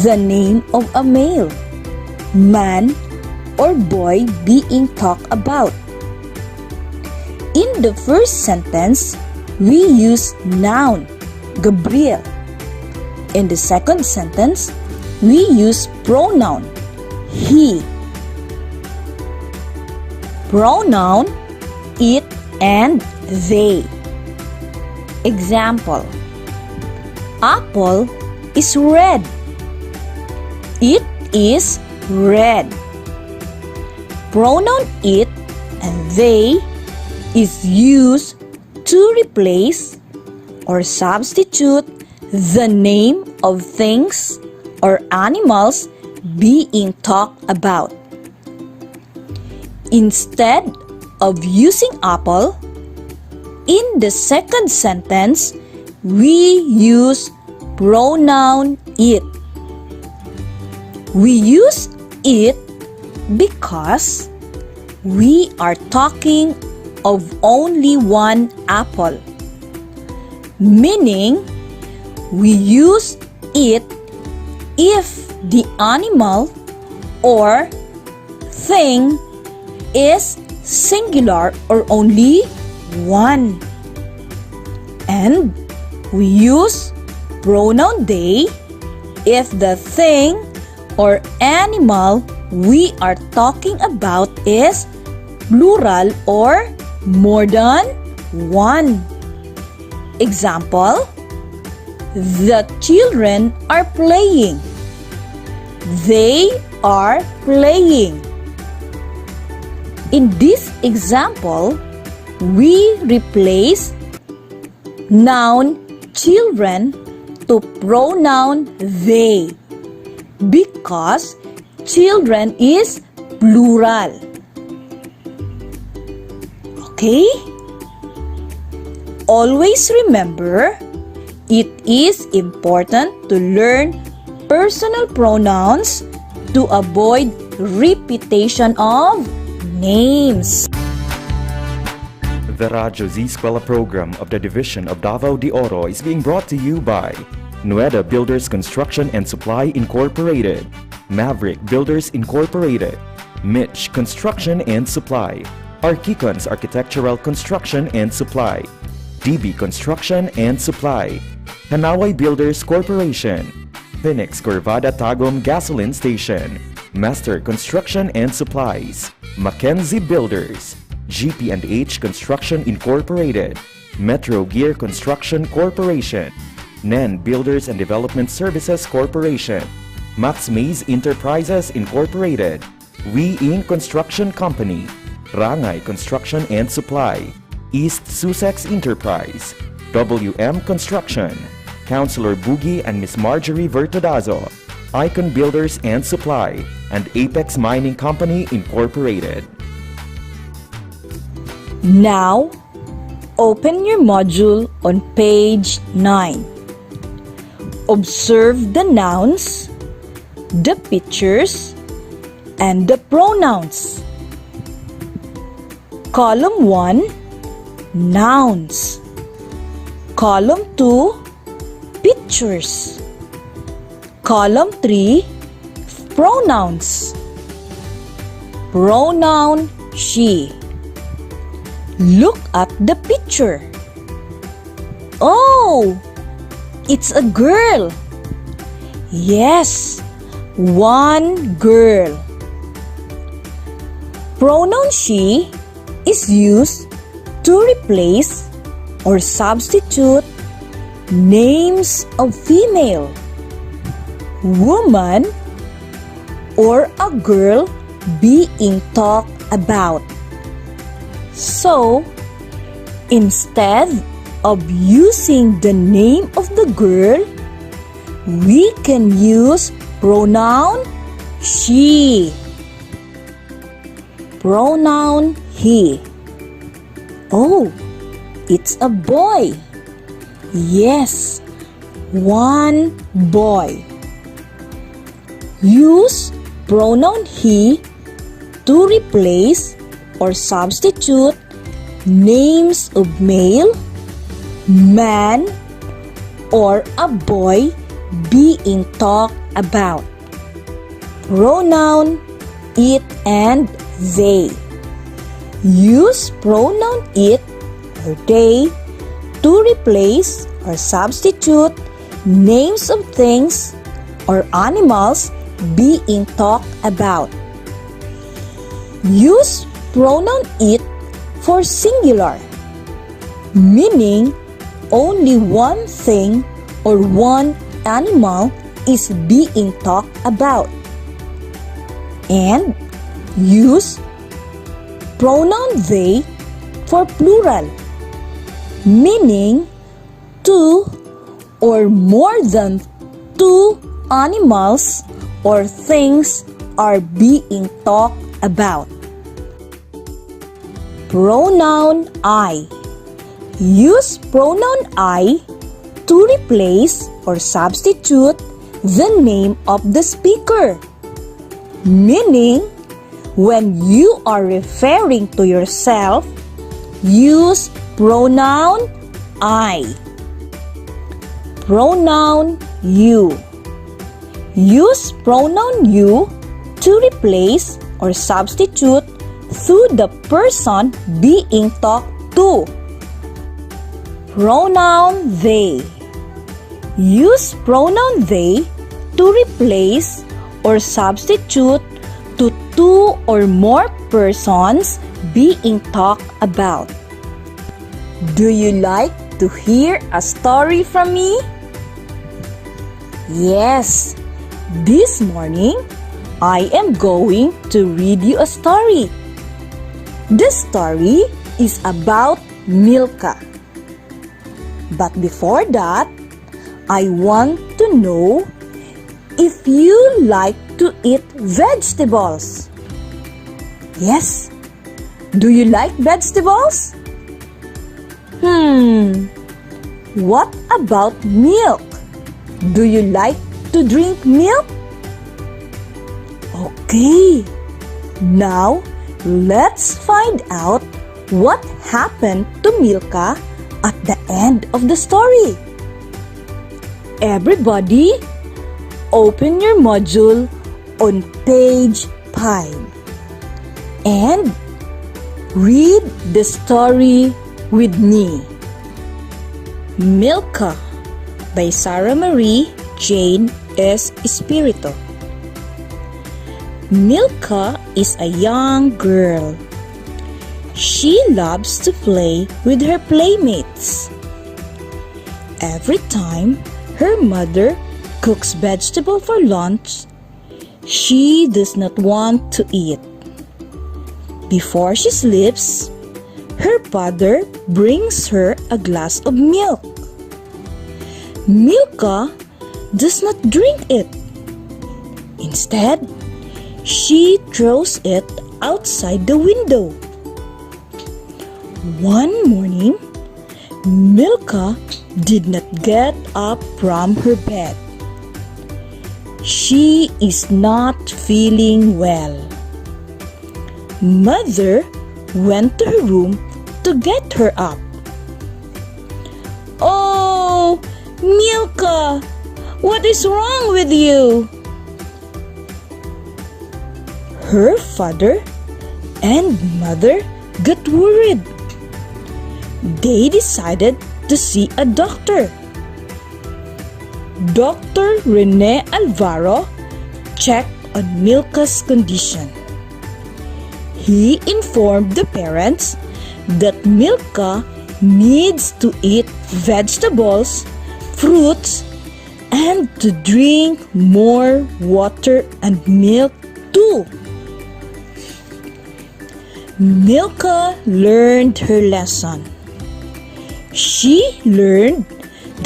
the name of a male, man, or boy being talked about. In the first sentence, we use noun Gabriel. In the second sentence, we use pronoun he. Pronoun it and they. Example: Apple is red. It is red. Pronoun it and they is used to replace or substitute the name of things or animals being talked about. Instead of using apple, in the second sentence, we use pronoun it. We use it because we are talking of only one apple, meaning we use it if the animal or thing is singular or only one. And we use pronoun they if the thing or animal we are talking about is plural or more than one. Example: the children are playing. They are playing. In this example, we replace noun children to pronoun they because children is plural. Okay? Always remember, it is important to learn personal pronouns to avoid repetition of names. The Radyo Z-Eskwela program of the Division of Davao de Oro is being brought to you by Nueda Builders Construction and Supply Incorporated, Maverick Builders Incorporated, Mitch Construction and Supply, Archicons Architectural Construction and Supply, DB Construction and Supply, Hanaway Builders Corporation, Phoenix Corvada Tagum Gasoline Station, Master Construction and Supplies, Mackenzie Builders, GP&H Construction Incorporated, Metro Gear Construction Corporation, NEN Builders and Development Services Corporation, Max Mays Enterprises Incorporated, We Inc. Construction Company, Rangay Construction and Supply, East Sussex Enterprise, WM Construction, Councilor Boogie and Miss Marjorie Vertodazo, Icon Builders and Supply, and Apex Mining Company Incorporated. Now, open your module on page 9. Observe the nouns, the pictures, and the pronouns. Column 1, Nouns. Column 2, Pictures. Column 3, Pronouns. Pronoun she. Look at the picture. Oh, it's a girl. Yes, one girl. Pronoun she is used to replace or substitute names of female, woman, or a girl being talked about. So, instead of using the name of the girl, we can use pronoun she, pronoun he. Oh, it's a boy. Yes, one boy. Use pronoun he to replace or substitute names of male, man, or a boy being talked about. Pronoun it and they. Use pronoun it or they to replace or substitute names of things or animals being talked about. Use pronoun it for singular, meaning only one thing or one animal is being talked about. And use pronoun they for plural, meaning two or more than two animals or things are being talked about. Pronoun I. Use pronoun I to replace or substitute the name of the speaker, meaning when you are referring to yourself, use pronoun I. Pronoun you. Use pronoun you to replace or substitute to the person being talked to. Pronoun they. Use pronoun they to replace or substitute to two or more persons being talked about. Do you like to hear a story from me? Yes, this morning I am going to read you a story. The story is about Milka. But before that, I want to know if you like to eat vegetables. Yes, do you like vegetables? What about milk? Do you like to drink milk? Okay, now let's find out what happened to Milka at the end of the story. Everybody, open your module on page 5 and read the story with me. Milka by Sarah Marie Jane S. Espirito. Milka is a young girl. She loves to play with her playmates. Every time her mother cooks vegetable for lunch, she does not want to eat. Before she sleeps, her father brings her a glass of milk. Milka does not drink it. Instead, she throws it outside the window. One morning, Milka did not get up from her bed. She is not feeling well. Mother went to her room to get her up. "Oh, Milka, what is wrong with you?" Her father and mother got worried. They decided to see a doctor. Dr. Rene Alvaro checked on Milka's condition. He informed the parents that Milka needs to eat vegetables, fruits, and to drink more water and milk too. Milka learned her lesson. She learned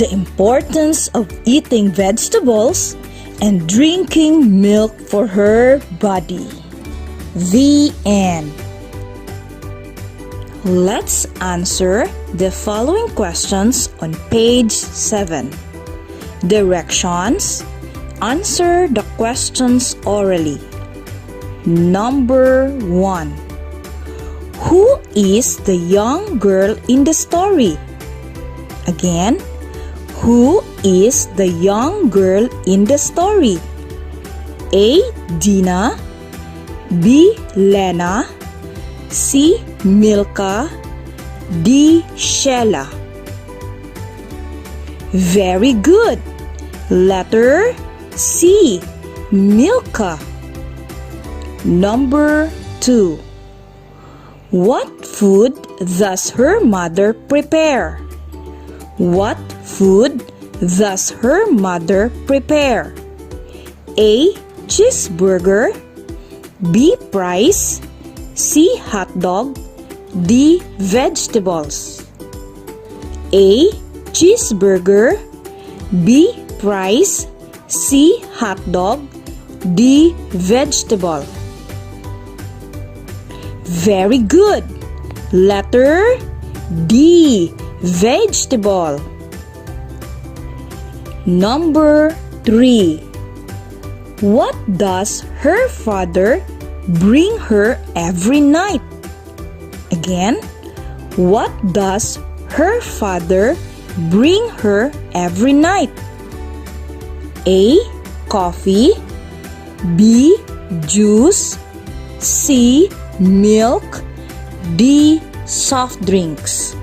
the importance of eating vegetables and drinking milk for her body. The end. Let's answer the following questions on page 7. Directions. Answer the questions orally. Number 1. Who is the young girl in the story? Again, who is the young girl in the story? A. Dina, B. Lena, C. Milka, D. Sheila. Very good. Letter C. Milka. Number 2. What food does her mother prepare? What food does her mother prepare? A. Cheeseburger, B. Fries, C. Hot dog, D. Vegetables. A. Cheeseburger, B. Fries, C. Hot dog, D. Vegetable. Very good. Letter D. Vegetable. Number 3. What does her father bring her every night? Again, what does her father bring her every night? A. Coffee, B. Juice, C. Milk, D. Soft drinks.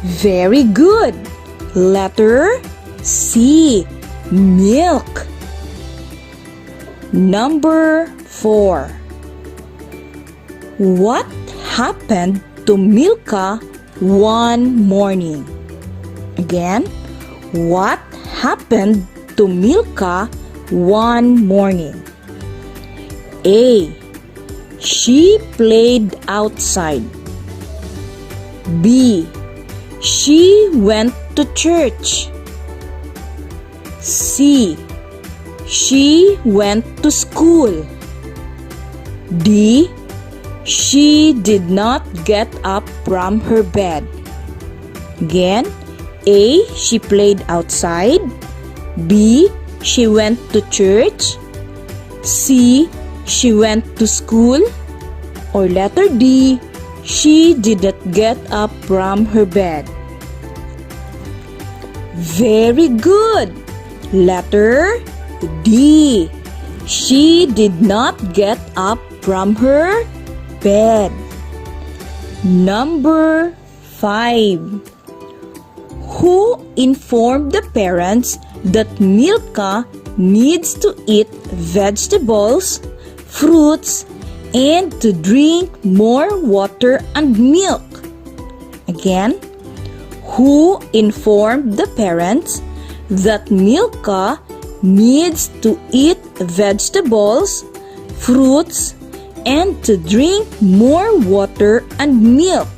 Very good. Letter C. Milk. Number 4. What happened to Milka one morning? Again, what happened to Milka one morning? A. She played outside. B. She went to church. C. She went to school. D. She did not get up from her bed. Again, A. She played outside. B. She went to church. C. She went to school. Or letter D. She didn't get up from her bed. Very good. Letter D. She did not get up from her bed. Number 5. Who informed the parents that Milka needs to eat vegetables, fruits, and to drink more water and milk? Again, who informed the parents that Milka needs to eat vegetables, fruits, and to drink more water and milk?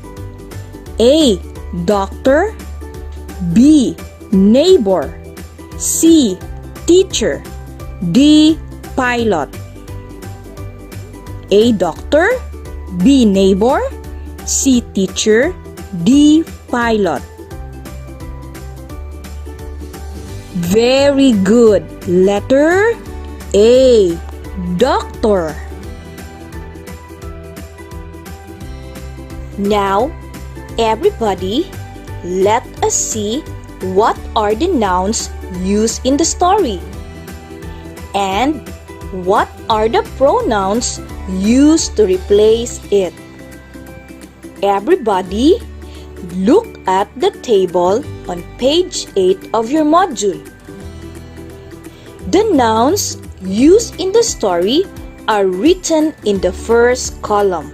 A. Doctor. B. Neighbor. C. Teacher. D. Pilot. A. Doctor. B. Neighbor. C. Teacher. D. Pilot. Very good. Letter A. Doctor. Now, everybody, let us see what are the nouns used in the story and what are the pronouns used to replace it. Everybody, look at the table on page 8 of your module. The nouns used in the story are written in the first column,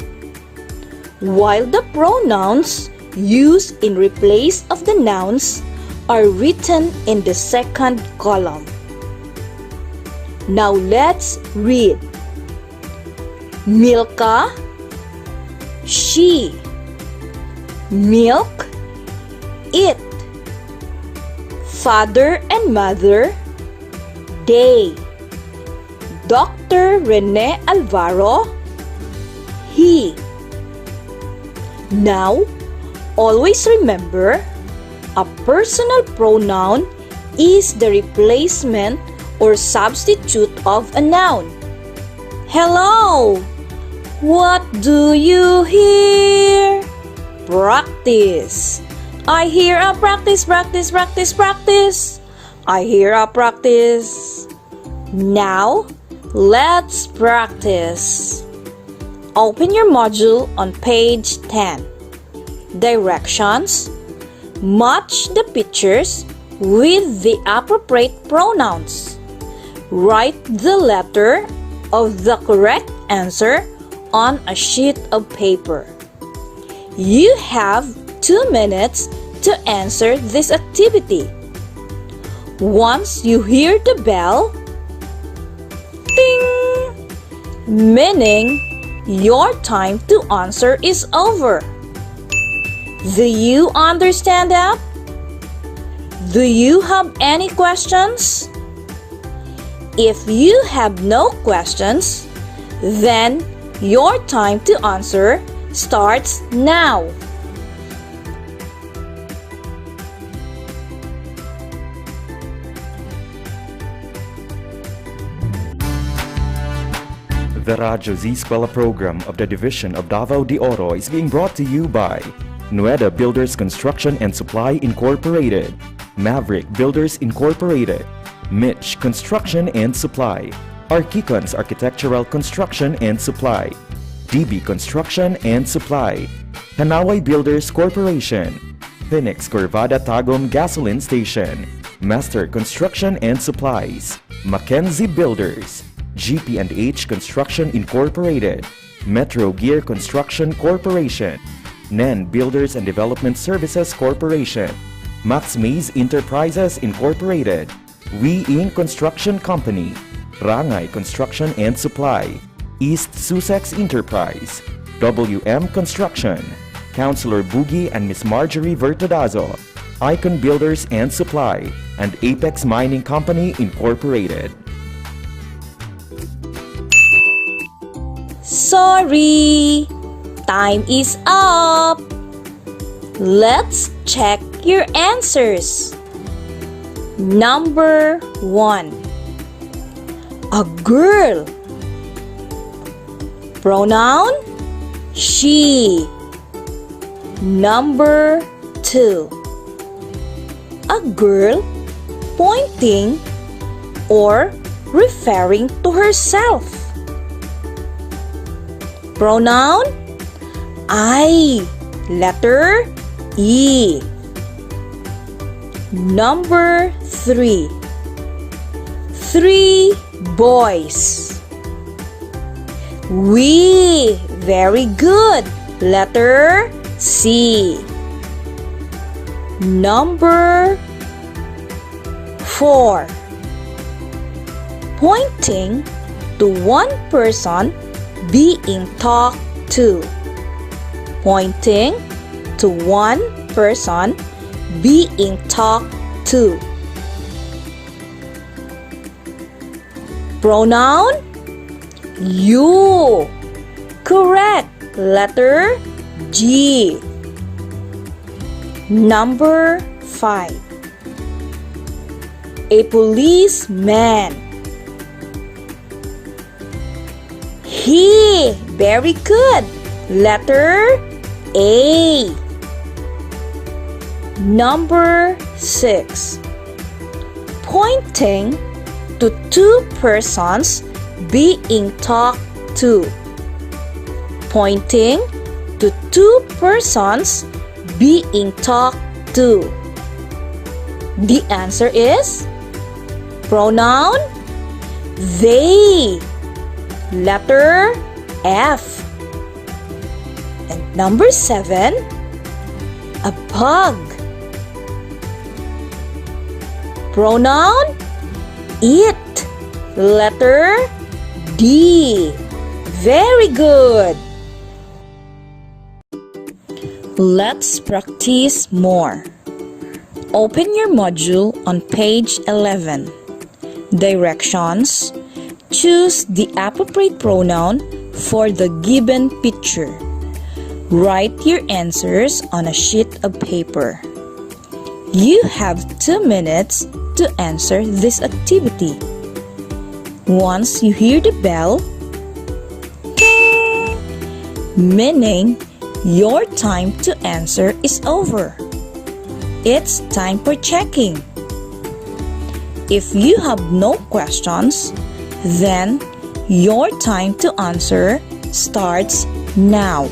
while the pronouns used in replace of the nouns are written in the second column. Now let's read. Milka, she. Milk, it. Father and mother, they. Dr. Rene Alvaro, he. Now, always remember, a personal pronoun is the replacement or substitute of a noun. Hello! What do you hear? Practice. I hear a practice, practice, practice, practice. I hear a practice. Now, let's practice. Open your module on page 10. Directions. Match the pictures with the appropriate pronouns. Write the letter of the correct answer on a sheet of paper. You have 2 minutes to answer this activity. Once you hear the bell, ding, meaning your time to answer is over. Do you understand that? Do you have any questions? If you have no questions, then your time to answer starts now. The Radyo Z-Eskwela program of the Division of Davao de Oro is being brought to you by Nueda Builders Construction and Supply Incorporated, Maverick Builders Incorporated, Mitch Construction and Supply, Archicons Architectural Construction and Supply, DB Construction and Supply, Hanaway Builders Corporation, Phoenix Corvada Tagum Gasoline Station, Master Construction and Supplies, Mackenzie Builders, GP&H Construction Incorporated, Metro Gear Construction Corporation, NEN Builders and Development Services Corporation, Max Mays Enterprises Incorporated, We Inc. Construction Company, Rangay Construction and Supply, East Sussex Enterprise, WM Construction, Councilor Boogie and Miss Marjorie Vertodazo, Icon Builders and Supply, and Apex Mining Company Incorporated. Sorry! time is up! Let's check your answers. Number 1. A girl. Pronoun she. Number 2. A girl pointing or referring to herself. Pronoun I. Letter E. Number 3. 3 boys. We. Very good. Letter C. Number 4. Pointing to one person being talked to. Pointing to one person being talked to. Pronoun you. Correct. Letter G. Number 5. A policeman. He. Very good. Letter A. Number 6. Pointing to two persons being talked to. Pointing to two persons being talked to. The answer is pronoun they. Letter F. And number 7, a bug. Pronoun it. Letter D. Very good. Let's practice more. Open your module on page 11. Directions. Choose the appropriate pronoun for the given picture. Write your answers on a sheet of paper. You have 2 minutes to answer this activity. Once you hear the bell, meaning your time to answer is over. It's time for checking. If you have no questions, then your time to answer starts now.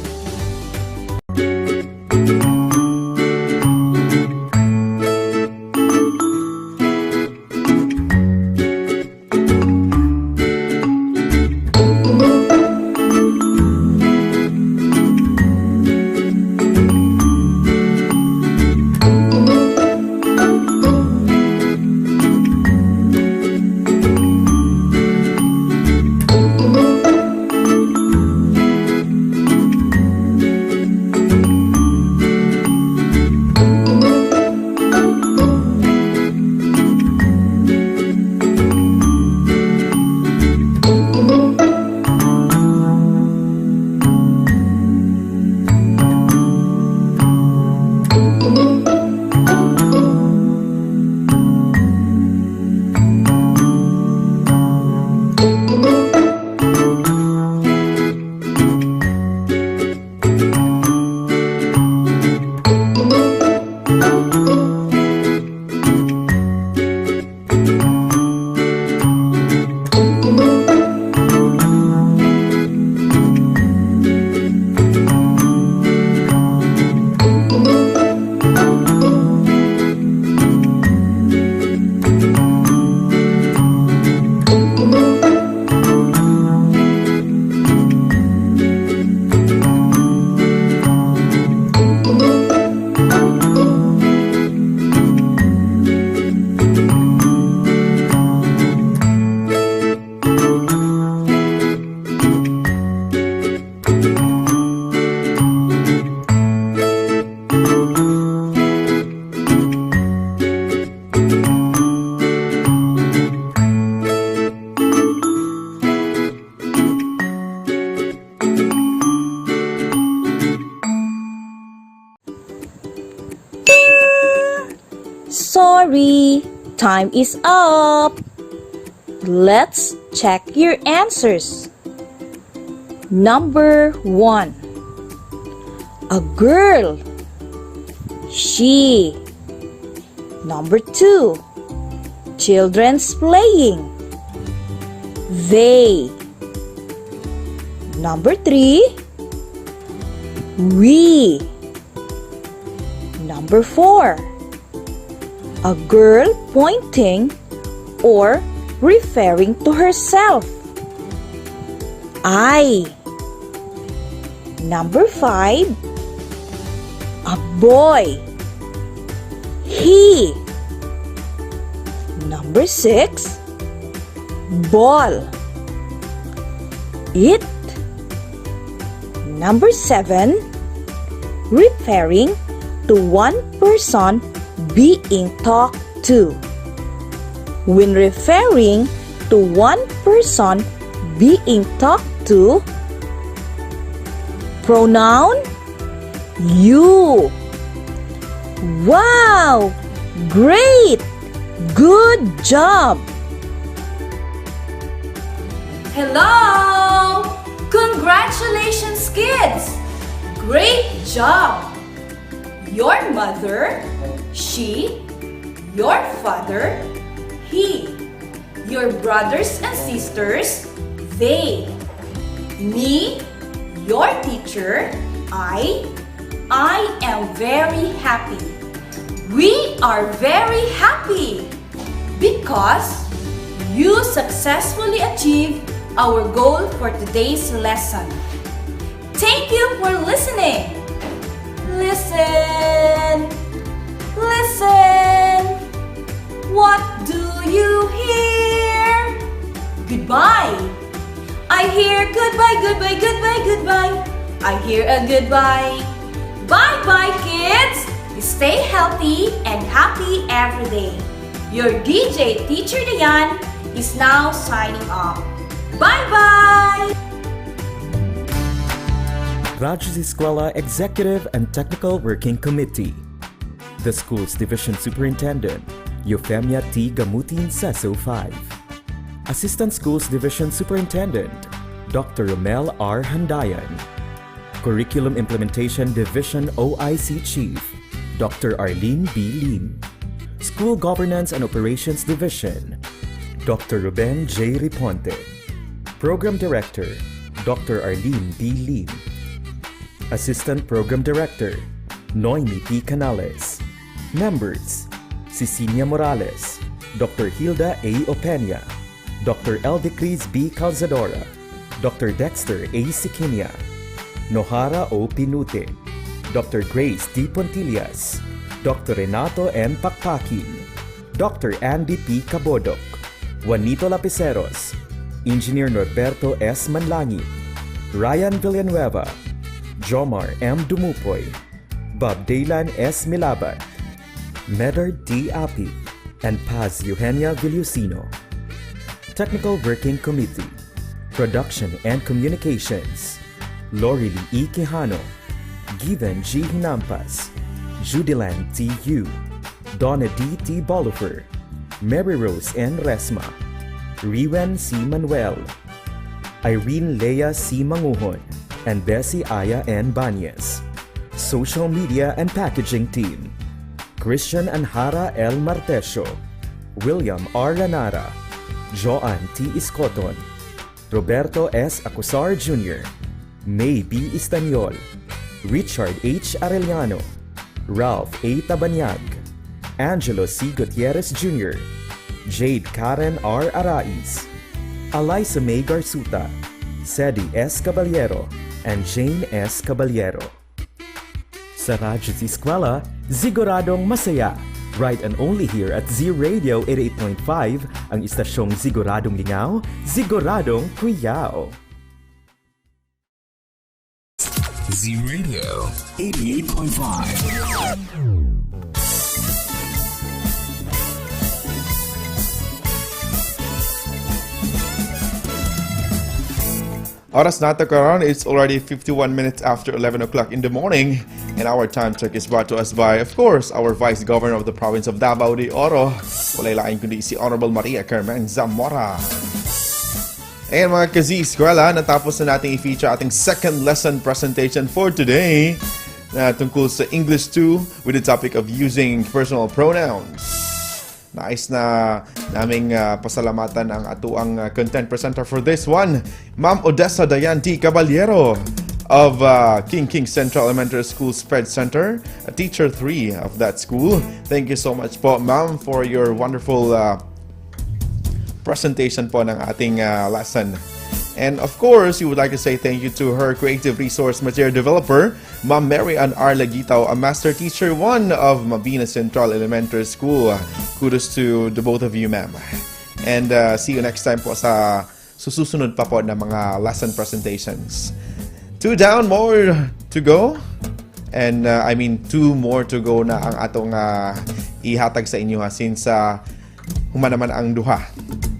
time is up. Let's check your answers. Number 1. A girl. She. Number 2. Children's playing. They. Number 3. We. Number 4. A girl pointing or referring to herself. I. Number 5. A boy. He. Number 6. Ball. It. Number 7. Referring to one person being talked to. When referring to one person being talked to, pronoun you. Wow! Great! Good job! Hello! Congratulations, kids! Great job! Your mother, she, your father, he, your brothers and sisters, they, me, your teacher, I am very happy. We are very happy because you successfully achieved our goal for today's lesson. Thank you for listening. Listen. Listen. What do you hear? Goodbye. I hear goodbye, goodbye, goodbye, goodbye. I hear a goodbye. Bye-bye, kids. Stay healthy and happy every day. Your DJ Teacher Diane is now signing off. Bye-bye! Radyo Z-Eskwela Executive and Technical Working Committee. The school's Division Superintendent, Eufemia T. Gamutin, Seso 5. Assistant Schools Division Superintendent, Dr. Romel R. Handayan. Curriculum Implementation Division OIC Chief, Dr. Arlene B. Lim. School Governance and Operations Division, Dr. Ruben J. Riponte. Program Director, Dr. Arlene B. Lim. Assistant Program Director, Noemi P. Canales. Members, Cecilia Morales, Dr. Hilda A. Opeña, Dr. Eldecris B. Calzadora, Dr. Dexter A. Siquinia, Nohara O. Pinute, Dr. Grace D. Pontillas, Dr. Renato N. Pakpakin, Dr. Andy P. Cabodok, Juanito Lapiceros, Engineer Norberto S. Manlangi, Ryan Villanueva, Jomar M. Dumupoy, Bob Daylan S. Milabat, Medard D. Api, and Paz Eugenia Villusino. Technical Working Committee, Production and Communications, Lori Lee E. Quijano, Given G. Hinampas, Judilan T. Yu, Donna D. T. Bolifer, Mary Rose N. Resma, Riwen C. Manuel, Irene Lea C. Manguhon, and Bessie Aya N. Banyes. Social Media and Packaging Team, Christian Anhara L. Martesio, William R. Lanara, Joan T. Iscoton, Roberto S. Acusar Jr., May B. Istanyol, Richard H. Arellano, Ralph A. Tabanyag, Angelo C. Gutierrez Jr., Jade Karen R. Arais, Eliza May Garsuta, Sedi S. Caballero, and Jane S. Caballero. Sa Radyo Z-Eskwela, siguradong masaya. Right and only here at Z Radio 88.5, ang istasyong siguradong lingaw, siguradong kuyaw. Z Radio 88.5. Oras nato karon, it's already 51 minutes after 11 o'clock in the morning. And our time check is brought to us by, of course, our Vice Governor of the province of Davao de Oro. Walay lain kundi si Honorable Maria Carmen Zamora. Ayan mga ka-Z-Eskwela, natapos na natin i-feature ating second lesson presentation for today na tungkol sa English 2 with the topic of using personal pronouns. Nais na naming pasalamatan ang atuang content presenter for this one, Ma'am Odessa Dayan T. Caballero of King Central Elementary School Spread Center, a teacher 3 of that school. Thank you so much po, Ma'am, for your wonderful presentation po ng ating lesson. And of course, we would like to say thank you to her creative resource material developer, Ma'am Mary Ann R. Lagitaw, a master teacher 1 of Mabini Central Elementary School. Kudos to the both of you, ma'am. And see you next time po sa susunod pa po na mga lesson presentations. 2 down, more to go. And 2 more to go na ang atong ihatag sa inyo since humanaman ang duha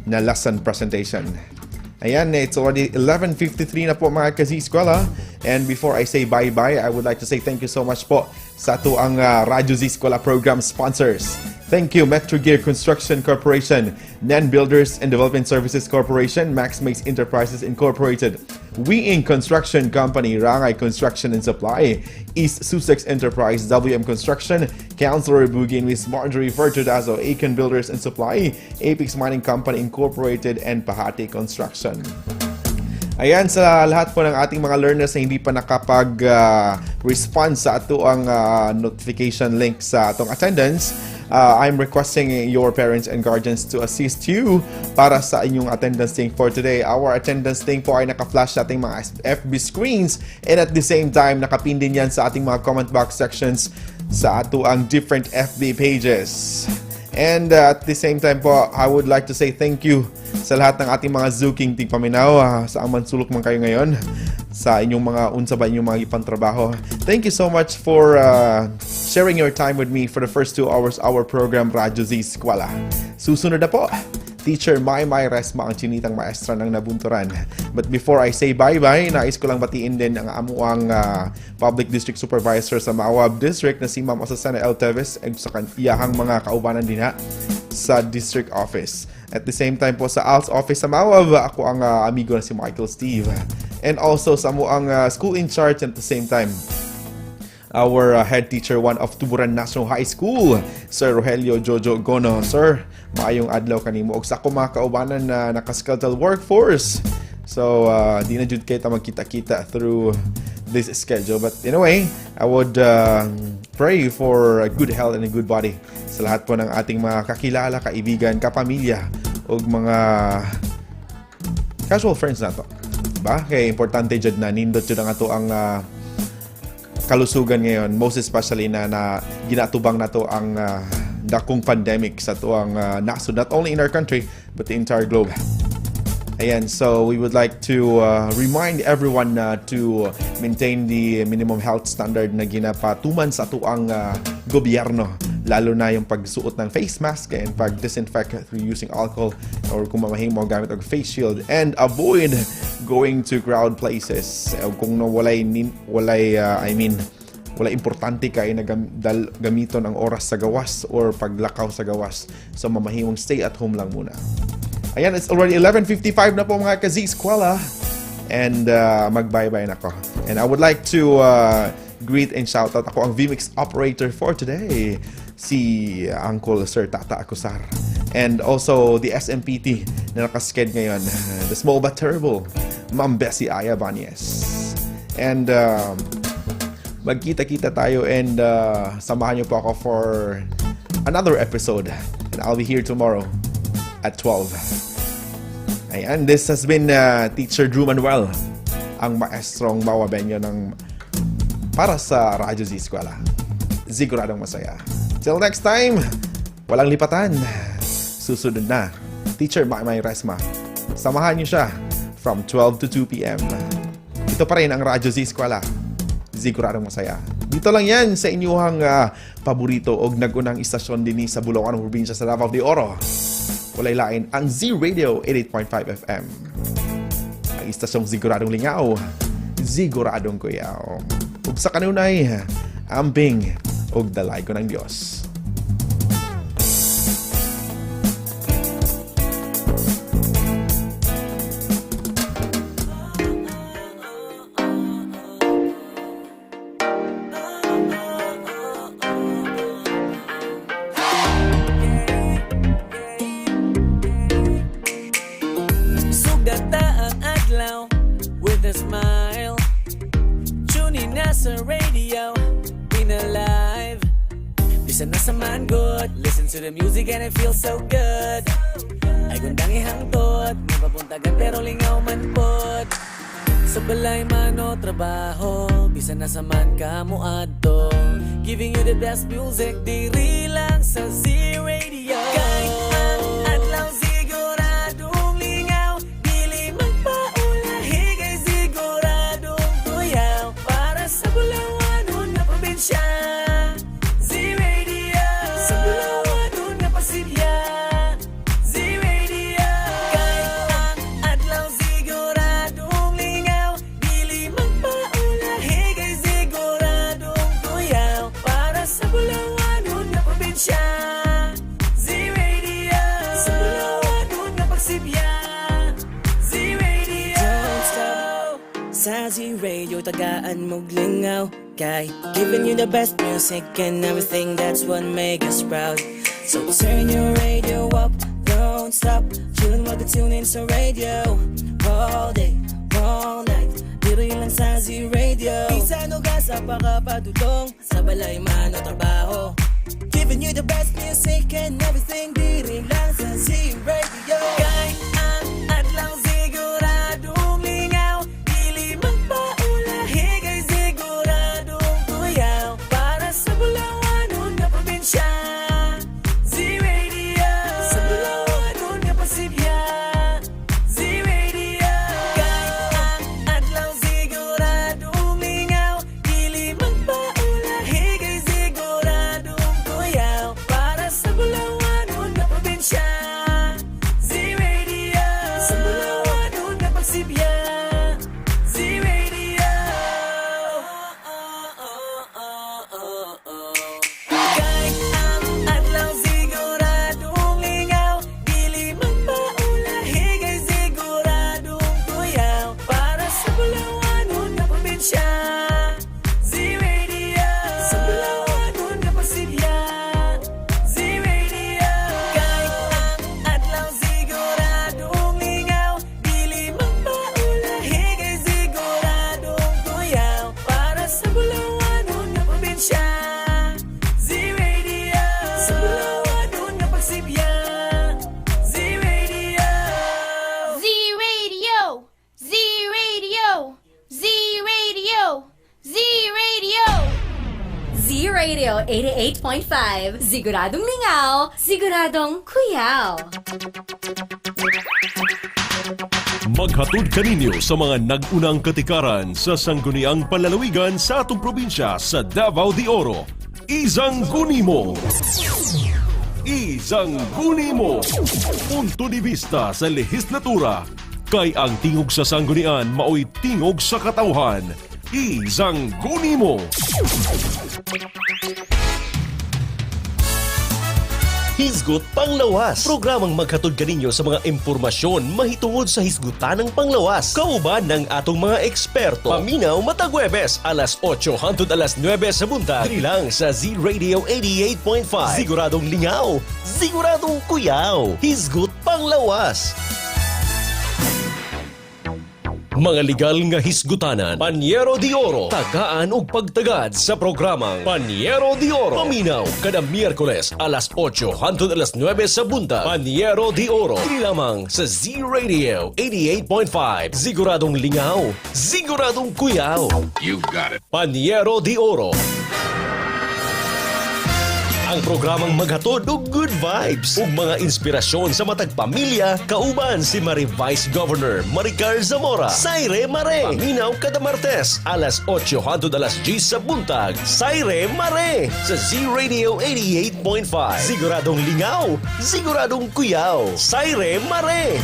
na lesson presentation. Ayan, it's already 11:53 na po mga ka-Z-Eskwela. And before I say bye-bye, I would like to say thank you so much po sa ato ang Radyo Z-Eskwela program sponsors. Thank you, Metro Gear Construction Corporation, NEN Builders and Development Services Corporation, Max Makes Enterprises Incorporated, We Inc. Construction Company, Rangay Construction and Supply, East Sussex Enterprise, WM Construction, Counselor Bugin, Miss Marjorie Fertudazo, Aiken Builders and Supply, Apex Mining Company Incorporated, and Pahati Construction. Ayan, sa lahat po ng ating mga learners na hindi pa nakapag-respond sa ato ang notification link sa atong attendance, I'm requesting your parents and guardians to assist you para sa inyong attendance link for today. Our attendance link po ay naka-flash sa ating mga FB screens, and at the same time, nakapin din yan sa ating mga comment box sections sa ato ang different FB pages. And at the same time po, I would like to say thank you sa lahat ng ating mga Zooking tigpaminaw sa aman sulok man kayo ngayon sa inyong mga unsa ba inyong mga ipantrabaho. Thank you so much for sharing your time with me for the first 2 hours our program Radyo Z-Eskwela. Susunod na po, Teacher Maymay Resma ang chinitang maestra ng nabunturan. But before I say bye-bye, nais ko lang batiin din ang amuang Public District Supervisor sa Mawab District na si Ma'am Asusana L. Teves at sa iyahang mga kaubanan din sa District Office. At the same time po sa ALS Office sa Mawab, ako ang amigo na si Michael Steve. And also sa amuang school in charge at the same time, our head teacher 1 of Tuburan National High School, Sir Rogelio Jojo Gono. Sir, maayong adlaw kanimo og sa ako mga kaubanan na naka-skeletal workforce. So, di na jud kita magkita-kita through this schedule. But anyway, I would pray for a good health and a good body sa lahat po ng ating mga kakilala, kaibigan, kapamilya og mga casual friends nato. Diba? Kaya importante jud na nindot jud ang ato ang kalusugan ngayon, most especially na ginatubang na to ang dakong pandemic sa to ang nasod, not only in our country but the entire globe. Ayan, so we would like to remind everyone to maintain the minimum health standard na ginapatuman sa to ang gobyerno, lalo na yung pagsuot ng face mask and pag-disinfect through using alcohol or kung mamahimo gamit og face shield, and avoid going to crowd places. Kung walay importante kay na gamiton ang oras sa gawas or paglakaw sa gawas, so mamahimong stay at home lang muna. Ayan, it's already 11:55 na po mga ka-Z-Eskwela, and mag-bye-bye na ko. And I would like to greet and shout out ako ang VMix operator for today, si Uncle Sir Tata Acosar. And also the SMPT na nakasked ngayon, the small but terrible Ma'am Bessie Aya Banyes. And magkita-kita tayo, and samahan niyo po ako for another episode. And I'll be here tomorrow at 12. Ayan, this has been Teacher Drew Manuel, ang maestrong mawabenyo ng para sa Radyo Z-Eskwela. Siguradong masaya. Till next time, walang lipatan. Susunod na, Teacher Maymay Resma. Samahan niyo siya from 12 to 2 p.m. Ito pa rin ang Radyo Z-Eskwela. Siguradong masaya. Dito lang yan sa inyong paborito o nagunang istasyon din sa Bulacan, probinsya sa Davao de Oro. Walay lain ang Z Radio 88.5 FM. istasyong Siguradong Lingaw, Siguradong Kuyaw. Ug sa kanunay, ambing ug dalay ko ng Dios. Sugata ang adlaw with a smile. Tuning na sa radio, been alive. Bisan na sa man good, listen to the music and it feels so good. Ay gundang ihangtot, di papuntagan pero lingaw man pod. Sa balay man o trabaho, bisan na sa man ka mo adto. Giving you the best music, diri lang sa Z-Radio. Kay ang adlaw siguradong lingaw, dili magpaulahi kay siguradong tuyaw. Para sa Bulawanon na probinsya, Z-Radio. Sa Bulawanon na Pasibya, Z-Radio. Kay ang adlaw siguradong lingaw, dili magpaulahi kay siguradong tuyaw. Para sa Bulawanon na probinsya, Z-Radio. Sa Bulawanon na Pasibya, Z-Radio. Don't stop. Sa Z-Radio, tagaan mong lingaw. Kay giving you the best music and everything, that's what make us proud. So turn your radio up, don't stop. Chillin' while the tune in sa radio. All day, all night, diri lang sa Z-Radio. Bisan o ka sa pakapadulong, sa balay man o trabaho. Giving you the best music and everything, diri lang sa Z-Radio. Kay ang adlaw siguradong lingaw, dili magpaulahi kay siguradong tuyaw. Para sa Bulawanon na probinsya, Z-Radio. Sa Bulawanon na Pasibya, Z-Radio. Kay ang adlaw siguradong lingaw, dili magpaulahi kay siguradong tuyaw. Para sa Bulawanon na probinsya, Z-Radio. Sa Bulawanon na Pasibya, Z-Radio. Kay ang adlaw siguradong lingaw, dili magpaulahi kay siguradong tuyaw. Para sa Bulawanon na probinsya, Z-Radio. Sa Bulawanon na Pasibya, Z-Radio. Kay ang adlaw siguradong lingaw, dili magpaulahi kay siguradong tuyaw. Para sa Bulawanon na probinsya, Z-Radio. Sa Bulawanon na Pasibya, Z-Radio. Z-Radio! Z-Radio! Z-Radio! Z-Radio! Z-Radio 88.5, siguradong lingaw, siguradong kuyaw. Maghatod kaninyo sa mga nag-unang katikaran sa sangguniang panlalawigan sa atong probinsya sa Davao de Oro. Izangguni mo! Izangguni mo! Punto de vista sa lehislatura. Kay ang tingog sa sanggunian mao'y tingog sa katawhan. Izangguni mo! Hisgot Panglawas. Programang maghatod kaninyo sa mga impormasyon mahitungod sa hisgutan ng panglawas. Kauban ng atong mga eksperto. Paminaw matag Huwebes, alas 8 hangtod alas 9 sa buntag. Diri lang sa Z-Radio 88.5. Siguradong lingaw, siguradong kuyaw. Hisgot Panglawas. Mga legal nga hisgutanan, Panyero de Oro, tagaan og pagtagad sa programang Panyero de Oro. Paminaw kada Miyerkules alas 8 hangtod alas 9 sa buntag. Panyero de Oro, dili lamang sa Z-Radio 88.5. Siguradong lingaw, siguradong kuyaw. You got it. Panyero de Oro. Ang programang maghatod og good vibes ug mga inspirasyon sa matag pamilya, kauban si Mari Vice Governor Maricar Zamora. Saire Mare, paminaw kada Martes alas 8 hangtod alas 10 sa buntag. Saire Mare sa Z-Radio 88.5. Siguradong lingaw, siguradong kuyaw. Saire Mare.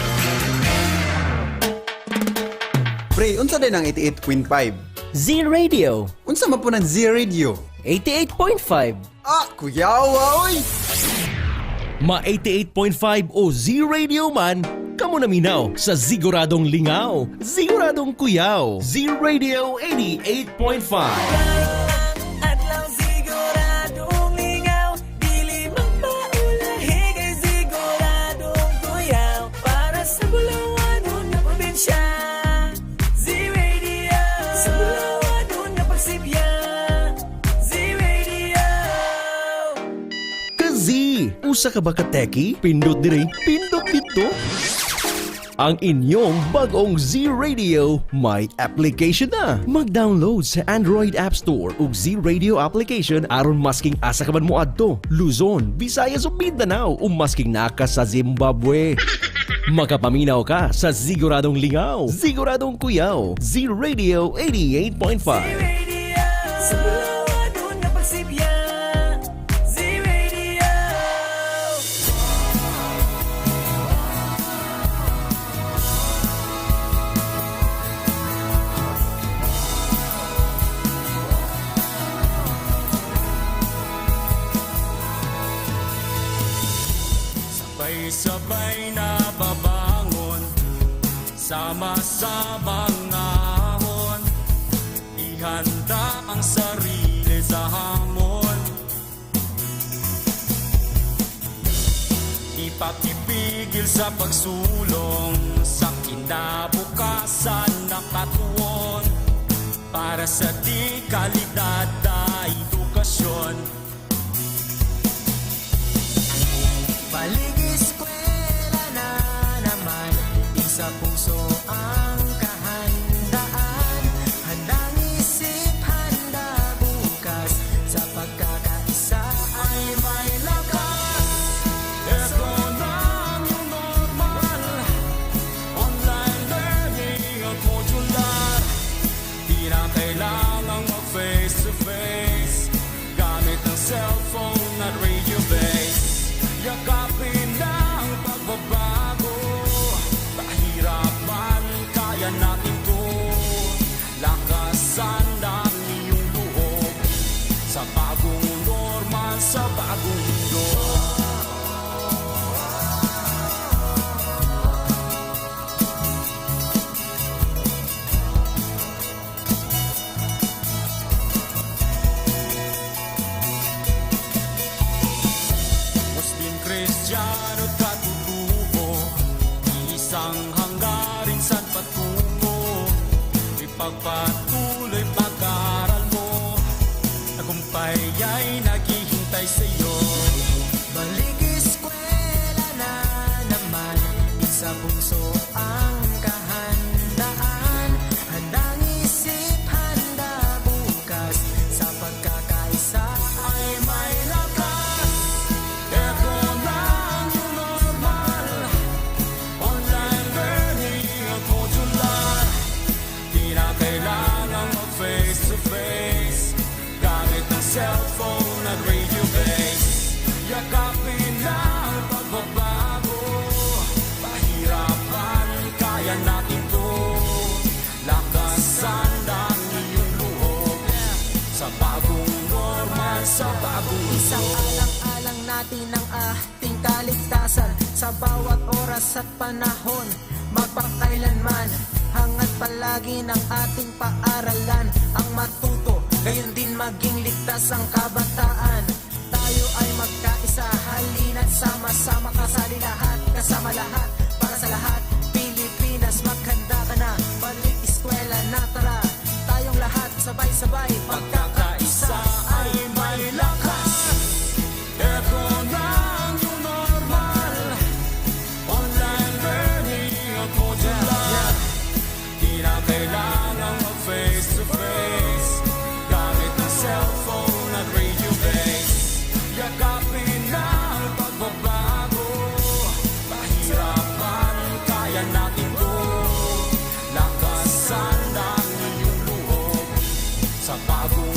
Pre, unsa din ang 88.5? Z-Radio. Unsa man po ng Z-Radio? 88.5. Ah, kuyawa, oy! Ma 88.5 o Z-Radio man, kamo naminaw sa Ziguradong Lingaw, Ziguradong Kuyaw, Z-Radio 88.5. Adlaw siguradong lingaw, dili magpaulahi kay siguradong kuyaw, para sa bulawan na probinsya. Z-Radio, sa bulawan na pagsibya. Z-Radio. Z, usa ka ba ka teki? Pindot dire, pindot dito. Ang inyong bagong Z-Radio may application na. Mag-download sa Android App Store ug Z-Radio application aron masking asa ka man moadto, Luzon, Visayas ug Mindanao o masking naka sa Zimbabwe. Makapaminaw ka sa Ziguradong Lingaw, Ziguradong Kuyaw, Z-Radio 88.5. Sa bulawan na pagsibya. Z-Radio. Sabay-sabay na babangon, sama-samang ahon, ihanda ang sarili sa hamon. Ipakipigil sa pagsulong, sa kinabukasan na katuon, para sa di kalidad na edukasyon. Eskwela na naman, isa puso ang kahandaan, handang isip, handa bukas, sa pagkakaisa ay may lakas. Ito na ang new normal, online learning at modular. Di na kailangang mag-face to face, gamit ang cellphone at radio base. Yakapin na ang pagbabago, pahirapan, kaya natin to. Lakasan ang iyong loob, sa bagong normal, sa bagong mundo. Kristiyano katutubo, isang hanggarin san patungo, ipagpatuloy pag-aaral mo, tagumpay ay naghihintay sa'yo. Balik eskwela na naman, isa puso ang kahandaan, handang isip, handa bukas, sa pagkakaisa ay may lakas. Ito na ang new normal, online learning at modular. Di na kailangang mag-face to face, gamit ang cellphone at radio base. Yakapin na ang pagbabago, pahirapan, kaya natin to. Lakasan ang iyong loob, sa bagong normal, sa bagong Isang alang-alang natin ang ating kaligtasan, sa bawat oras at panahon, magpakailanman. Hangad palagi ng ating paaralan, ang matuto, gayon din maging ligtas ang kabataan. Tayo ay magkaisa, halina't sama-sama, kasali lahat, kasama lahat, para sa lahat. Pilipinas, maghanda ka na, balik eskwela na, tara. Tayong lahat, sabay-sabay, pagkakaisa ay may lakas. Ito na ang new normal, online learning at modular. Di na kailangang mag-face to face, gamit ang cellphone at radio base. Yakapin na ang pagbabago, pahirapan, kaya natin to. Lakasan ang iyong loob, sa bagong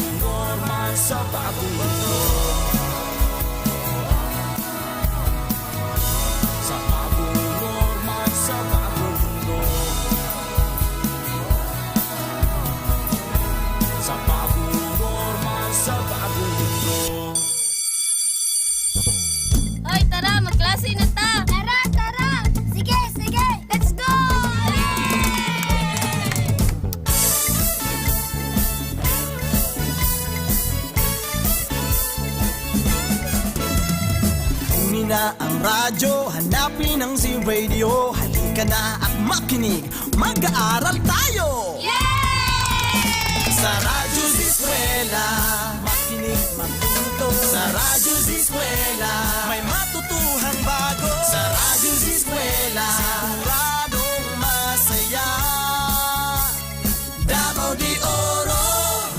radyo, hanapin ang Z-Radio. Halika na at makinig, mag-aaral tayo! Sa Radyo Z-Eskwela, makinig, matuto. Sa Radyo Z-Eskwela, may matutuhang bago. Sa Radyo Z-Eskwela, siguradong masaya. Davao de Oro,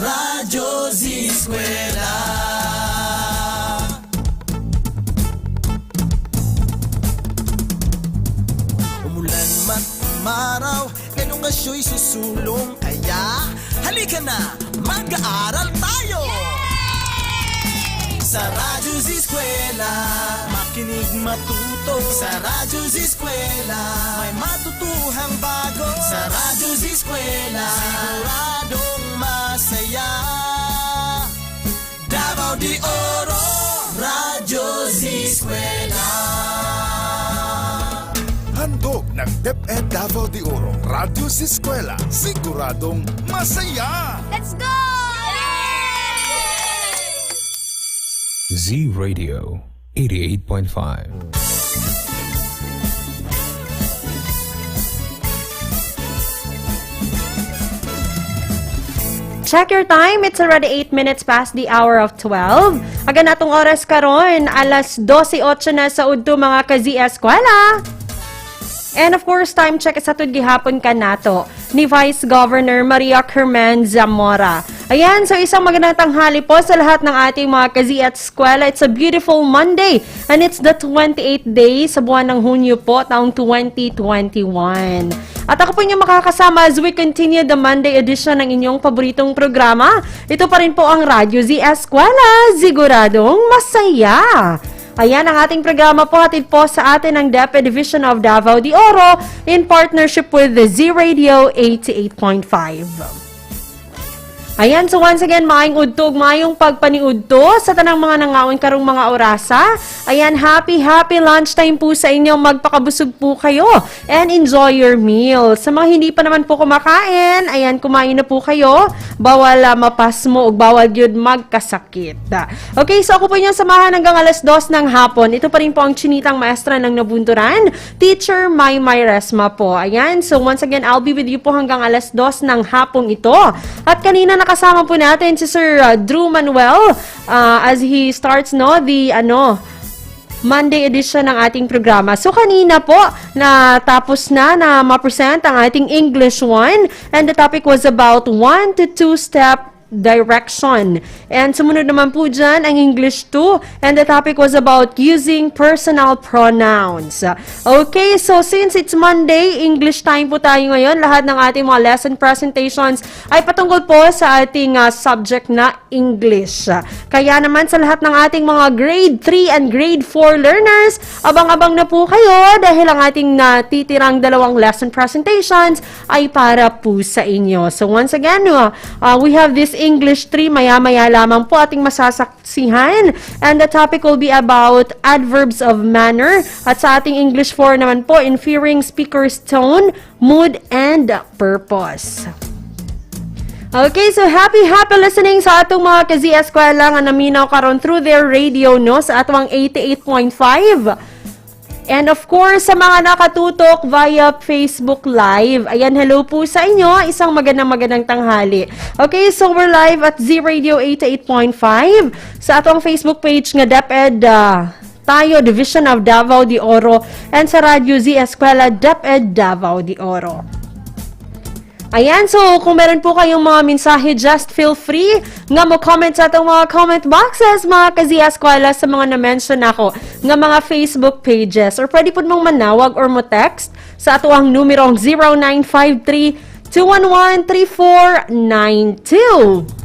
Radyo Z-Eskwela. Umulan man umaraw, edukasyo'y susulong. Kaya halika na, mag-aaral tayo! Sa Radyo Z-Eskwela, makinig matuto. Sa Radyo Z-Eskwela, may matutuhang bago. Sa Radyo Z-Eskwela, siguradong masaya. Davao de Oro, Radyo Z-Eskwela. Handog ng DepEd Davao de Oro, Radyo Z-Eskwela, siguradong masaya! Let's go! Z-Radio 88.5. Check your time. It's already 8 minutes past the hour of 12. Aga natong oras karon, alas 12:08 na sa udto mga ka-Z-Eskwela. And of course, time check sa tud gihapon ka nato ni Vice Governor Maria Carmen Zamora. Ayan, so isang magandang tanghali po sa lahat ng ating mga ka-Z-Eskwela. It's a beautiful Monday and it's the 28th day sa buwan ng Hunyo po, taong 2021. At ako po inyong makakasama as we continue the Monday edition ng inyong paboritong programa. Ito pa rin po ang Radyo Z-Eskwela, siguradong masaya. Ayan ang ating programa po, hatid po sa atin ng DepEd Division of Davao de Oro in partnership with the Z-Radio 88.5. Ayan, so once again, maayong udtog, maayong pagpaniudto sa tanang mga nangawin karong mga orasa. Ayan, happy lunchtime po sa inyo. Magpakabusog po kayo and enjoy your meal. Sa mga hindi pa naman po kumakain, ayan, kumain na po kayo. Bawal mapasmo o bawal yun magkasakit. Okay, so ako po inyong samahan hanggang alas 2 ng hapon. Ito pa rin po ang chinitang maestra ng Nabunturan, Teacher Maymay Resma po. Ayan, so once again, I'll be with you po hanggang alas 2 ng hapong ito. At kanina nakasama po natin si Sir Drew Manuel as he starts the Monday edition ng ating programa. So kanina po natapos na ma-present ang ating English 1 and the topic was about 1 to 2 step direction. And sumunod naman po dyan ang English 2 and the topic was about using personal pronouns. Okay, so since it's Monday, English time po tayo ngayon. Lahat ng ating mga lesson presentations ay patungkol po sa ating subject na English. Kaya naman sa lahat ng ating mga grade 3 and grade 4 learners, abang-abang na po kayo dahil ang ating natitirang dalawang lesson presentations ay para po sa inyo. So once again, we have this English 3, maya-maya lamang po ating masasaksihan. And the topic will be about adverbs of manner. At sa ating English 4 naman po, inferring speaker's tone, mood, and purpose. Okay, so happy listening sa atong mga ka-Z-Eskwela nga naminaw karon through their radio sa atong 88.5. And of course, sa mga nakatutok via Facebook Live, ayan, hello po sa inyo. Isang magandang tanghali. Okay, so we're live at Z-Radio 88.5 sa atong Facebook page nga DepEd tayo, Division of Davao de Oro, and sa Radyo Z-Eskwela, DepEd Davao de Oro. Ayan, so kung meron po kayong mga mensahe, just feel free nga mo comment sa atong mga comment boxes, mga ka-Z-Eskwela, sa mga na-mention ako nga mga Facebook pages. Or pwede po mong manawag or mo text sa ato ang numerong 0953-211-3492.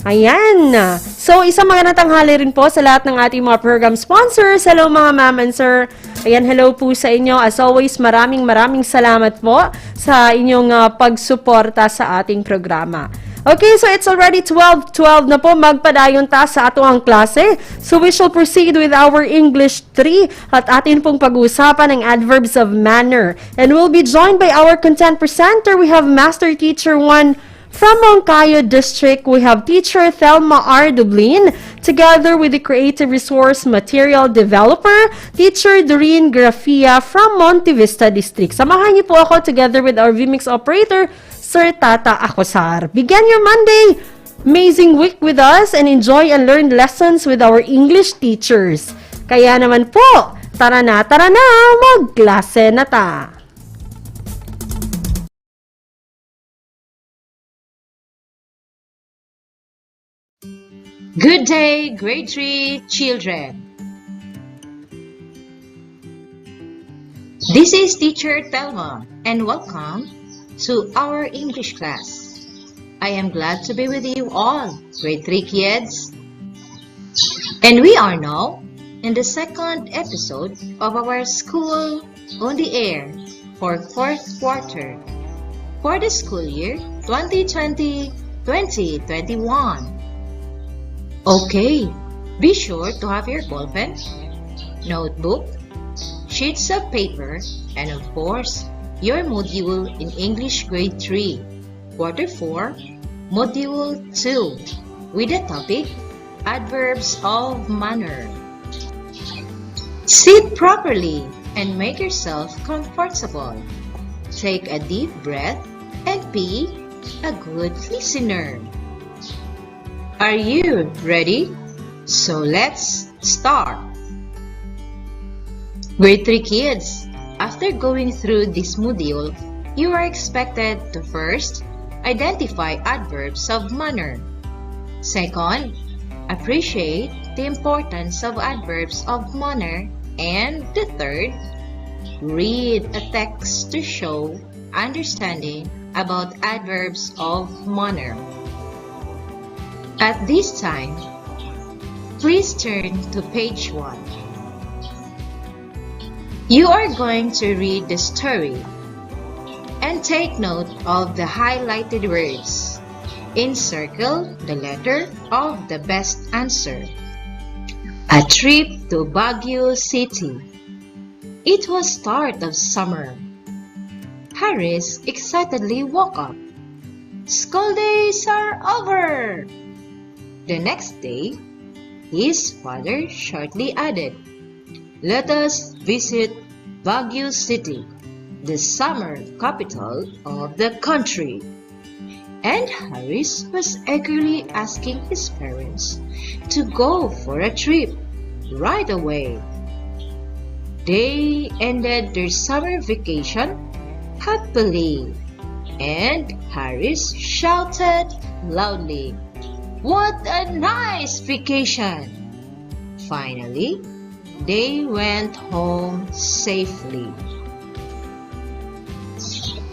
Ayan. So, isang magandang tanghali rin po sa lahat ng ating mga program sponsors. Hello mga ma'am and sir. Ayan, hello po sa inyo. As always, maraming salamat po sa inyong pagsuporta sa ating programa. Okay, so it's already 12:12 na po, magpadayon ta sa ato ang klase. So we shall proceed with our English 3 at atin pong pag-uusapan ang adverbs of manner. And we'll be joined by our content presenter. We have Master Teacher 1 From Moncayo District, we have teacher Thelma R. Dublin, together with the Creative Resource Material Developer, teacher Doreen Grafia from Monte Vista District. Samahan niyo po ako together with our VMix operator, Sir Tata Akosar. Begin your Monday amazing week with us and enjoy and learn lessons with our English teachers. Kaya naman po, tara na, magklase na ta! Good day, grade 3 children. This is teacher Thelma and welcome to our English class. I am glad to be with you all, grade 3 kids. And we are now in the second episode of our School on the Air for fourth quarter for the school year 2020-2021. Okay, be sure to have your ballpen, notebook, sheets of paper, and of course, your module in English Grade 3, Quarter 4, Module 2, with the topic, Adverbs of Manner. Sit properly and make yourself comfortable. Take a deep breath and be a good listener. Are you ready? So let's start. Grade 3 kids, after going through this module, you are expected to first identify adverbs of manner. Second, appreciate the importance of adverbs of manner. And the third, read a text to show understanding about adverbs of manner. At this time, please turn to page 1. You are going to read the story and take note of the highlighted words. Encircle the letter of the best answer. A trip to Baguio City. It was start of summer. Harris excitedly woke up. School days are over! The next day, his father shortly added, "Let us visit Baguio City, the summer capital of the country." And Harris was eagerly asking his parents to go for a trip right away. They ended their summer vacation happily, and Harris shouted loudly, "What a nice vacation!" Finally, they went home safely.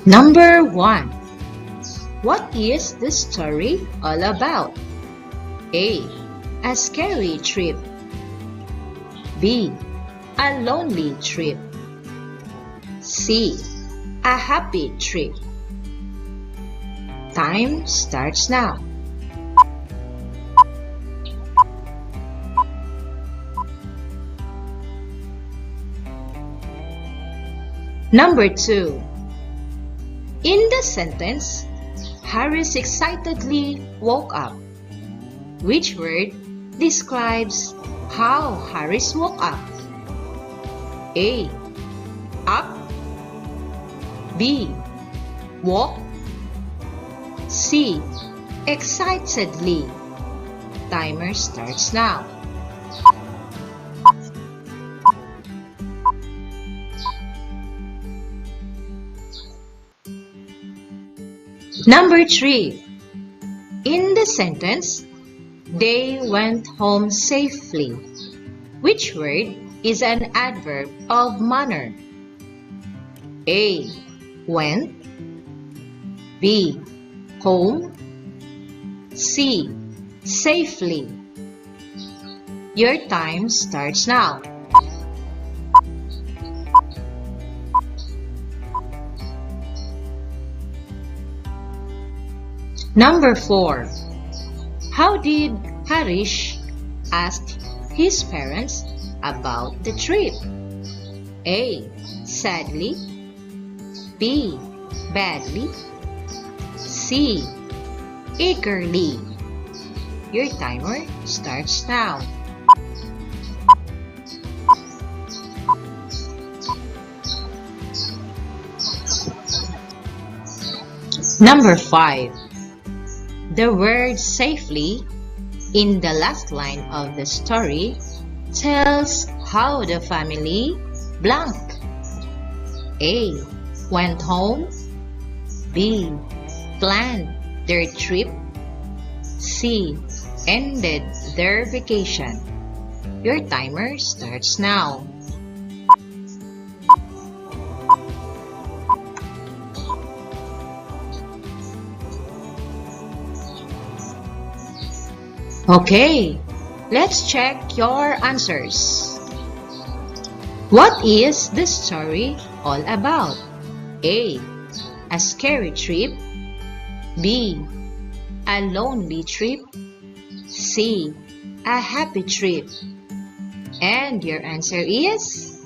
Number 1. What is the story all about? A. A scary trip. B. A lonely trip. C. A happy trip. Time starts now. Number 2. In the sentence, Harris excitedly woke up. Which word describes how Harris woke up? A. Up. B. Woke. C. Excitedly. Timer starts now. Number 3. In the sentence, they went home safely. Which word is an adverb of manner? A. Went. B. Home. C. Safely. Your time starts now. Number 4. How did Harish ask his parents about the trip? A. Sadly. B. Badly. C. eagerly. Your timer starts now. Number 5. The word safely in the last line of the story tells how the family blank. A. Went home. B. Planned their trip. C. Ended their vacation. Your timer starts now. Okay, let's check your answers. What is the story all about? A. A scary trip. B. A lonely trip. C. A happy trip. And your answer is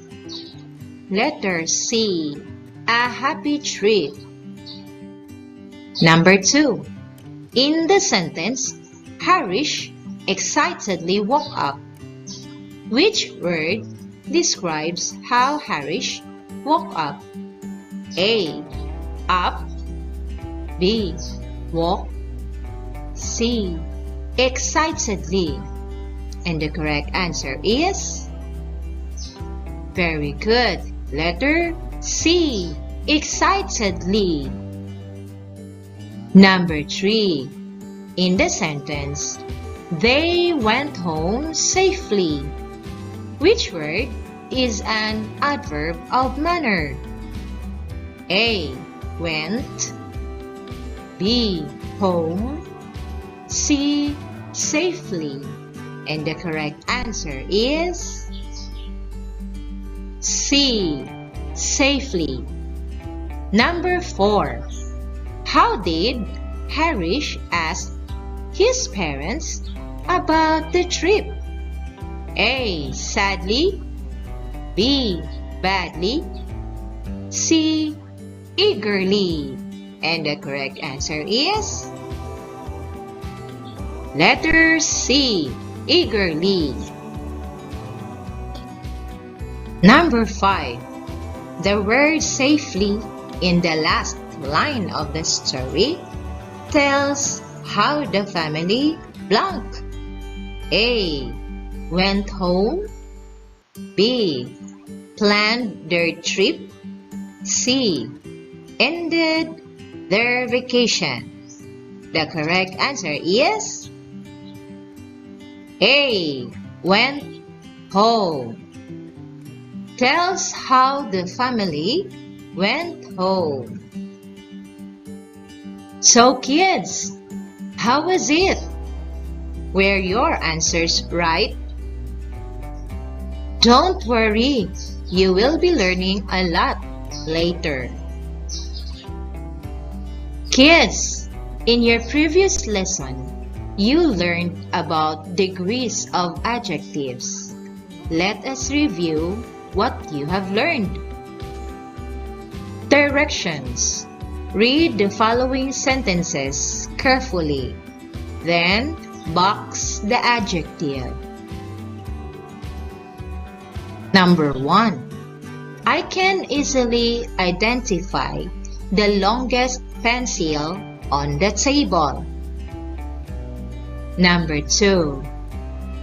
letter C. A happy trip. Number 2. In the sentence, Harish excitedly woke up. Which word describes how Harish woke up? A. Up. B. Woke. C. Excitedly. And the correct answer is very good. Letter C. Excitedly. Number 3. In the sentence, they went home safely. Which word is an adverb of manner? A. Went. B. Home. C. Safely. And the correct answer is C. Safely. Number 4. How did Harish ask his parents about the trip? A. Sadly. B. Badly. C. Eagerly. And the correct answer is letter C. Eagerly. Number 5. The word safely in the last line of the story tells how the family blank. A. Went home. B. Planned their trip. C. Ended their vacation. The correct answer is A. Went home. Tells how the family went home. So kids, how was it? Were your answers right? Don't worry, you will be learning a lot later. Kids, in your previous lesson, you learned about degrees of adjectives. Let us review what you have learned. Directions. Read the following sentences carefully. Then, box the adjective. Number 1. I can easily identify the longest pencil on the table. Number 2.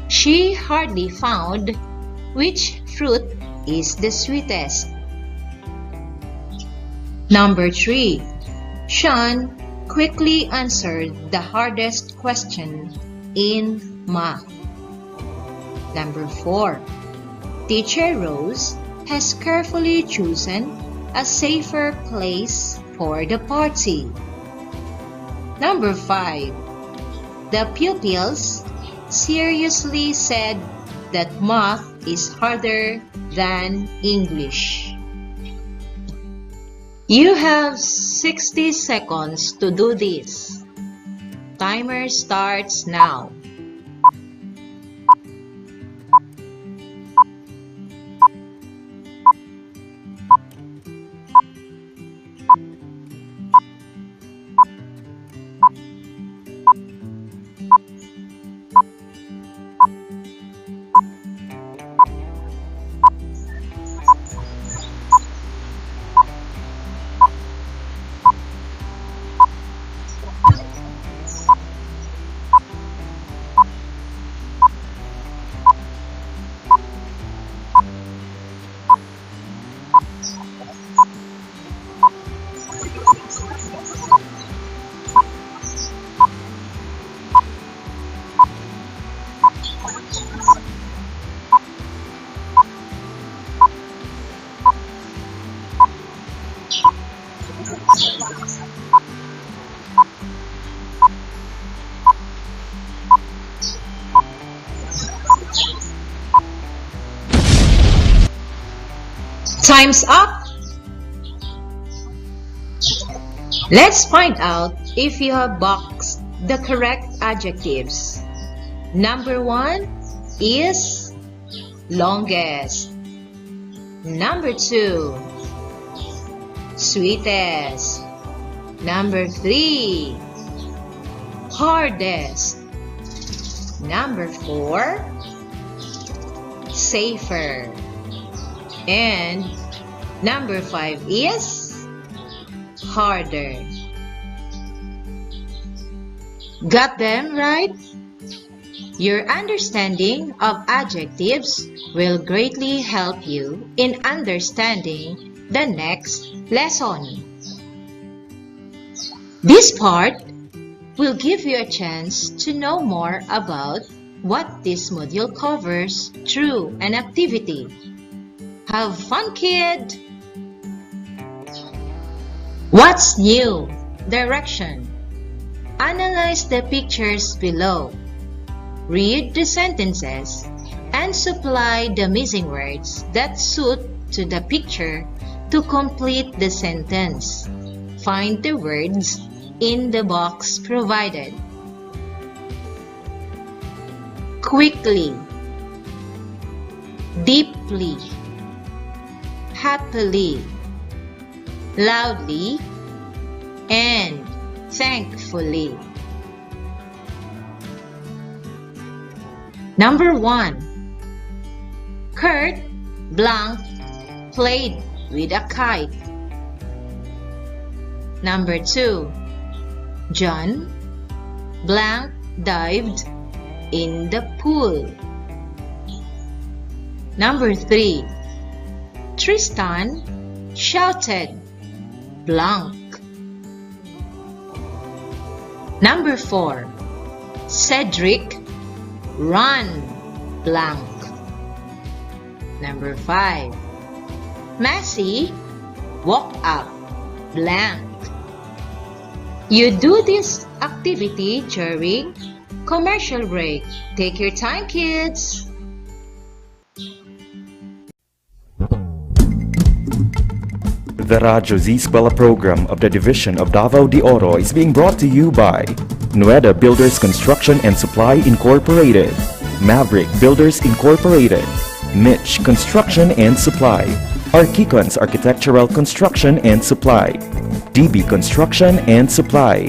She hardly found which fruit is the sweetest. Number 3. Sean quickly answered the hardest question in math. Number 4. Teacher Rose has carefully chosen a safer place for the party. Number 5. The pupils seriously said that math is harder than English. You have 60 seconds to do this. Timer starts now. Time's up! Let's find out if you have boxed the correct adjectives. Number 1 is longest. Number 2, sweetest. Number 3, hardest. Number 4, safer. And number 5 is harder. Got them right? Your understanding of adjectives will greatly help you in understanding the next lesson. This part will give you a chance to know more about what this module covers through an activity. Have fun, kid! What's new? Direction. Analyze the pictures below. Read the sentences and supply the missing words that suit to the picture to complete the sentence. Find the words in the box provided. Quickly, deeply, happily, loudly, and thankfully. Number 1. Kurt blank played with a kite. Number 2. John blank dived in the pool. Number 3. Tristan shouted blank. Number 4. Cedric run blank. Number 5. Massey walk up blank. You do this activity during commercial break. Take your time, kids. The Radyo Z-Eskwela program of the Division of Davao de Oro is being brought to you by Nueda Builders Construction and Supply Incorporated, Maverick Builders Incorporated, Mitch Construction and Supply, Archicons Architectural Construction and Supply, DB Construction and Supply,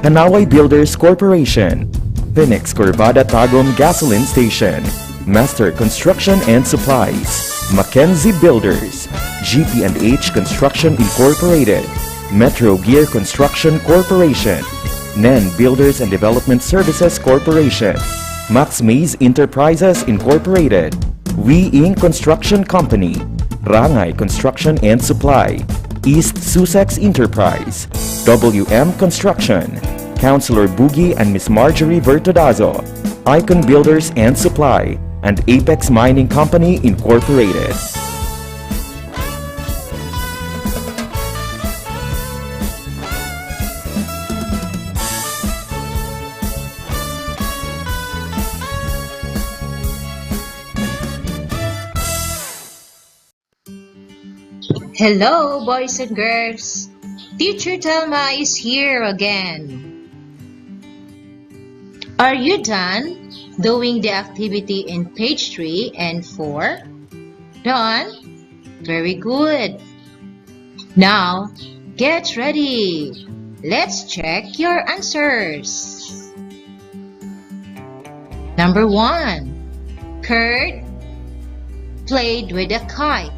Hanaway Builders Corporation, Phoenix Corvada Tagum Gasoline Station, Master Construction and Supplies, Mackenzie Builders, GP&H Construction Incorporated, Metro Gear Construction Corporation, NEN Builders and Development Services Corporation, Max Mays Enterprises Incorporated, We Inc. Construction Company, Rangay Construction and Supply, East Sussex Enterprise, WM Construction, Councilor Boogie and Miss Marjorie Vertodazo, Icon Builders and Supply, and Apex Mining Company Incorporated. Hello, boys and girls. Teacher Telma is here again. Are you done doing the activity in page 3 and 4? Done? Very good. Now, get ready. Let's check your answers. Number 1. Kurt played with a kite.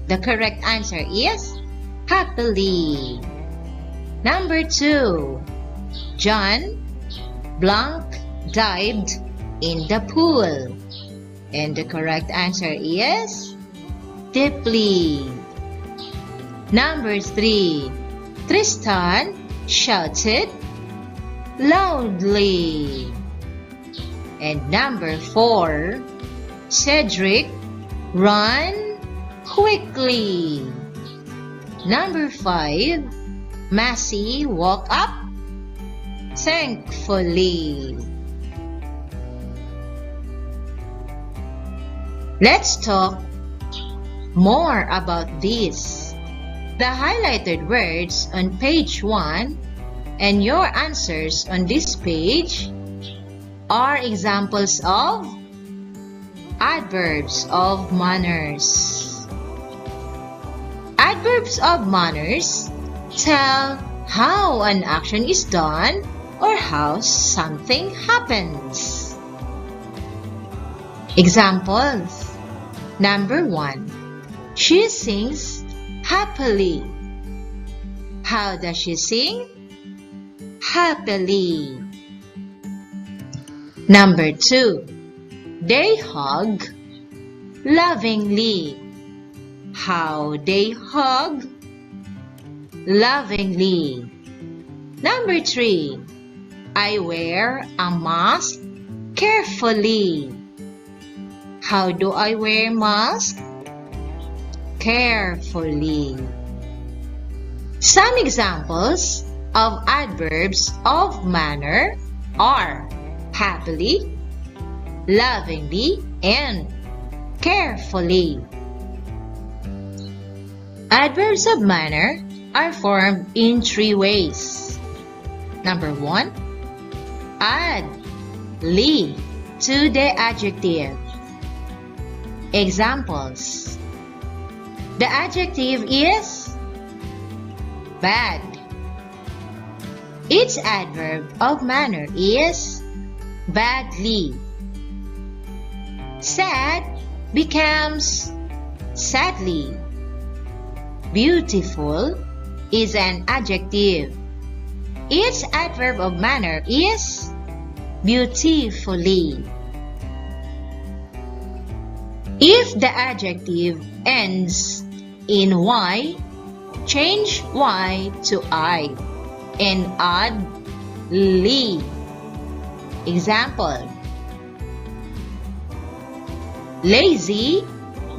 The correct answer is happily. Number 2. John blank dived in the pool. And the correct answer is deeply. Number 3. Tristan shouted loudly. And number 4. Cedric ran quickly. Number 5. Massey woke up thankfully. Let's talk more about this. The highlighted words on page 1 and your answers on this page are examples of adverbs of manners. Adverbs of manners tell how an action is done or how something happens. Examples. Number 1. She sings happily. How does she sing? Happily. Number 2. They hug lovingly. How they hug? Lovingly. Number 3. I wear a mask carefully. How do I wear mask? Carefully. Some examples of adverbs of manner are happily, lovingly, and carefully. Adverbs of manner are formed in 3 ways. Number 1. Add "ly" to the adjective. Examples. The adjective is bad. Its adverb of manner is badly. Sad becomes sadly. Beautiful is an adjective. Its adverb of manner is beautifully. If the adjective ends in Y, change Y to I and add "ly." Example. Lazy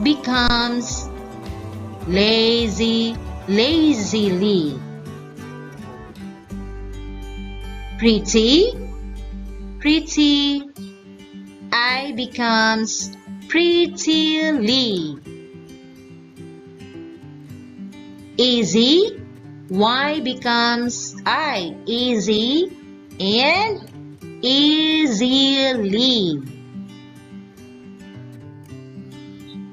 becomes lazy, lazily. Pretty, pretty. I becomes prettily. Easy, Y becomes I, easy, and easily.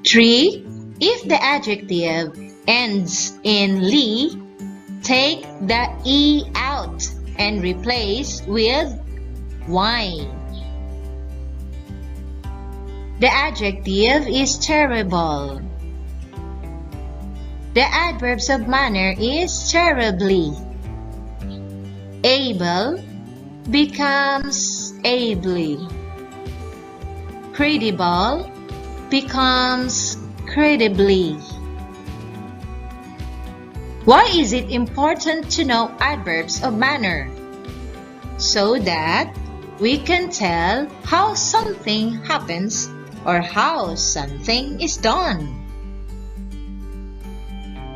3. If the adjective ends in "ly", take the E out and replace with Y. The adjective is terrible. The adverbs of manner is terribly. Able becomes ably. Credible becomes credibly. Why is it important to know adverbs of manner? So that we can tell how something happens or how something is done.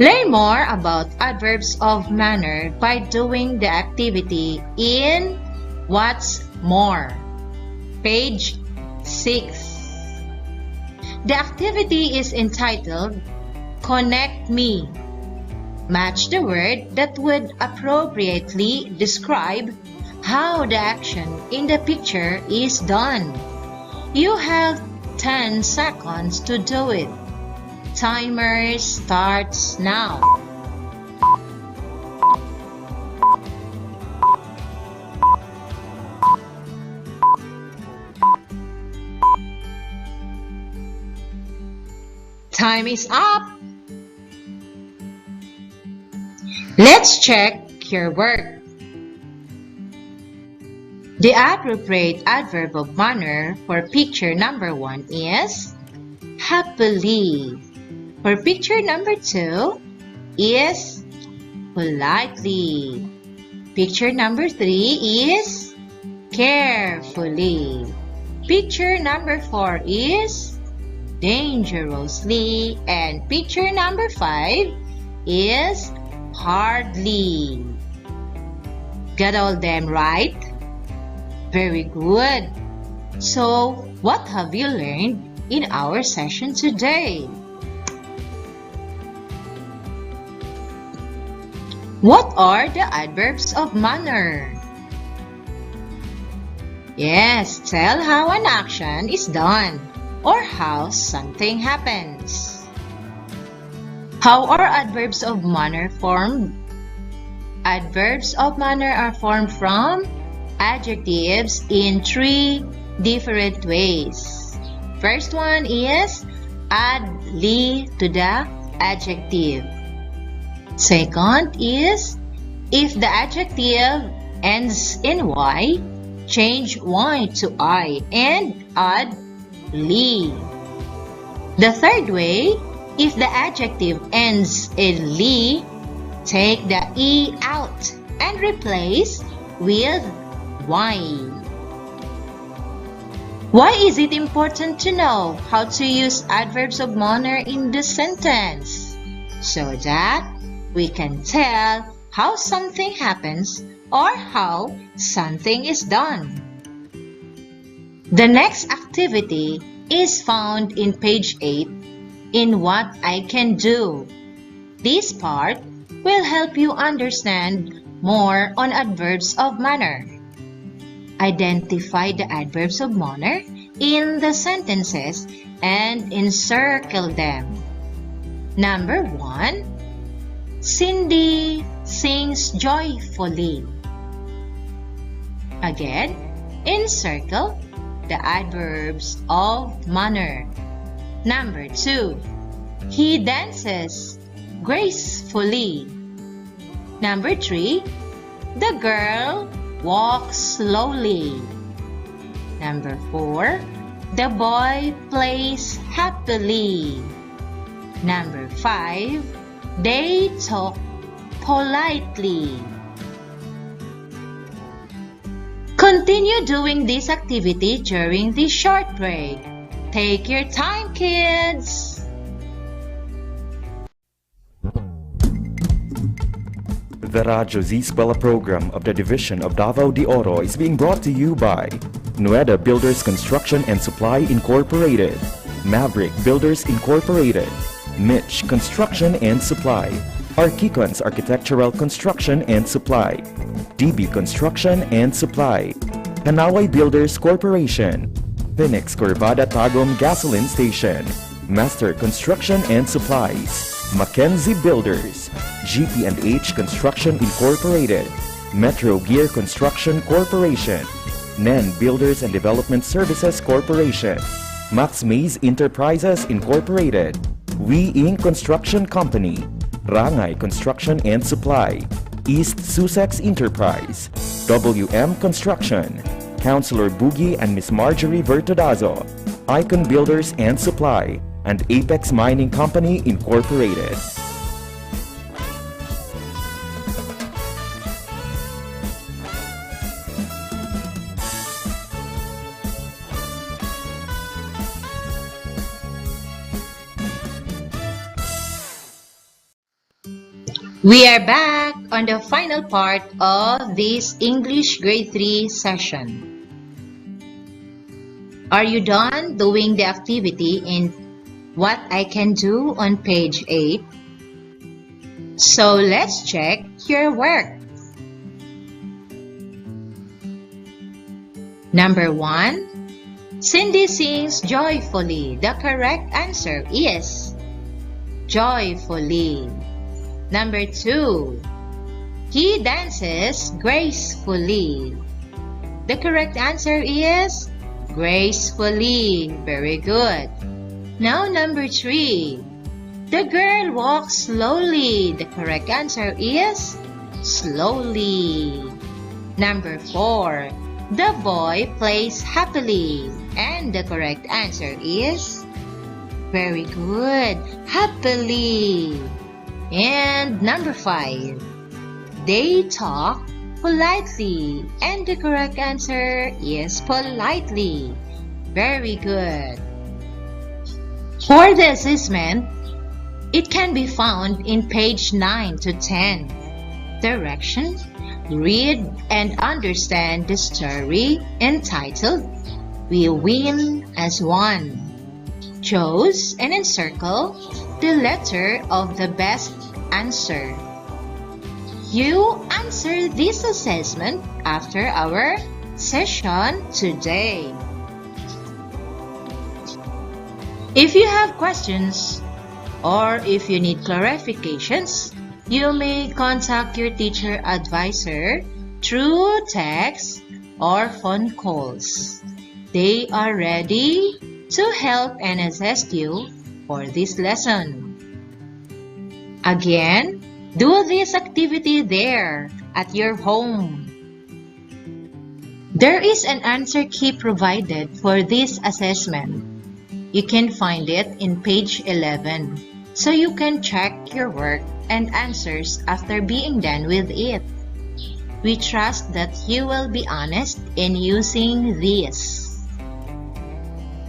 Learn more about adverbs of manner by doing the activity in What's More, page 6. The activity is entitled Connect Me. Match the word that would appropriately describe how the action in the picture is done. You have 10 seconds to do it. Timer starts now. Time is up. Let's check your work. The appropriate adverb of manner for picture number 1 is happily. For picture number 2 is politely. Picture number 3 is carefully. Picture number 4 is dangerously. And picture number 5 is hardly. Got all them right? Very good. So, what have you learned in our session today? What are the adverbs of manner? Yes, tell how an action is done or how something happens. How are adverbs of manner formed? Adverbs of manner are formed from adjectives in 3 different ways. First one is add li to the adjective. Second is if the adjective ends in y, change y to I and add li. The third way, if the adjective ends in li, take the e out and replace with y. Why is it important to know how to use adverbs of manner in the sentence? So that we can tell how something happens or how something is done. The next activity is found in page 8 in What I Can Do. This part will help you understand more on adverbs of manner. Identify the adverbs of manner in the sentences and encircle them. Number 1. Cindy sings joyfully. Again, encircle the adverbs of manner. Number 2. He dances gracefully. Number 3. The girl walks slowly. Number 4. The boy plays happily. Number 5. They talk politely. Continue doing this activity during this short break. Take your time, kids! The Radyo Z-Eskwela program of the Division of Davao de Oro is being brought to you by Nueda Builders Construction and Supply Incorporated, Maverick Builders Incorporated, Mitch Construction and Supply, Archicons Architectural Construction and Supply, DB Construction and Supply, Hanaway Builders Corporation, Phoenix Corvada Tagum Gasoline Station, Master Construction and Supplies, Mackenzie Builders, GP&H Construction Incorporated, Metro Gear Construction Corporation, NEN Builders and Development Services Corporation, Max Mays Enterprises Incorporated, We Inc. Construction Company, Rangay Construction and Supply, East Sussex Enterprise, WM Construction, Councilor Boogie and Miss Marjorie Vertodazo, Icon Builders and Supply, and Apex Mining Company Incorporated. We are back on the final part of this English Grade 3 session. Are you done doing the activity in What I Can Do on page 8? So let's check your work. Number 1. Cindy sings joyfully. The correct answer is joyfully. Number 2. He dances gracefully. The correct answer is gracefully. Very good. Now number 3. The girl walks slowly. The correct answer is slowly. Number 4. The boy plays happily. And the correct answer is very good. Happily. And number 5. They talk politely. And the correct answer is politely. Very good. For the assessment, It can be found in page 9 to 10. Direction: read and understand the story entitled We Win as One. Choose and encircle the letter of the best answer. You answer this assessment after our session today. If you have questions or if you need clarifications, you may contact your teacher advisor through text or phone calls. They are ready to help and assist you for this lesson. Again, do this activity there at your home. There is an answer key provided for this assessment. You can find it in page 11, so you can check your work and answers after being done with it. We trust that you will be honest in using this.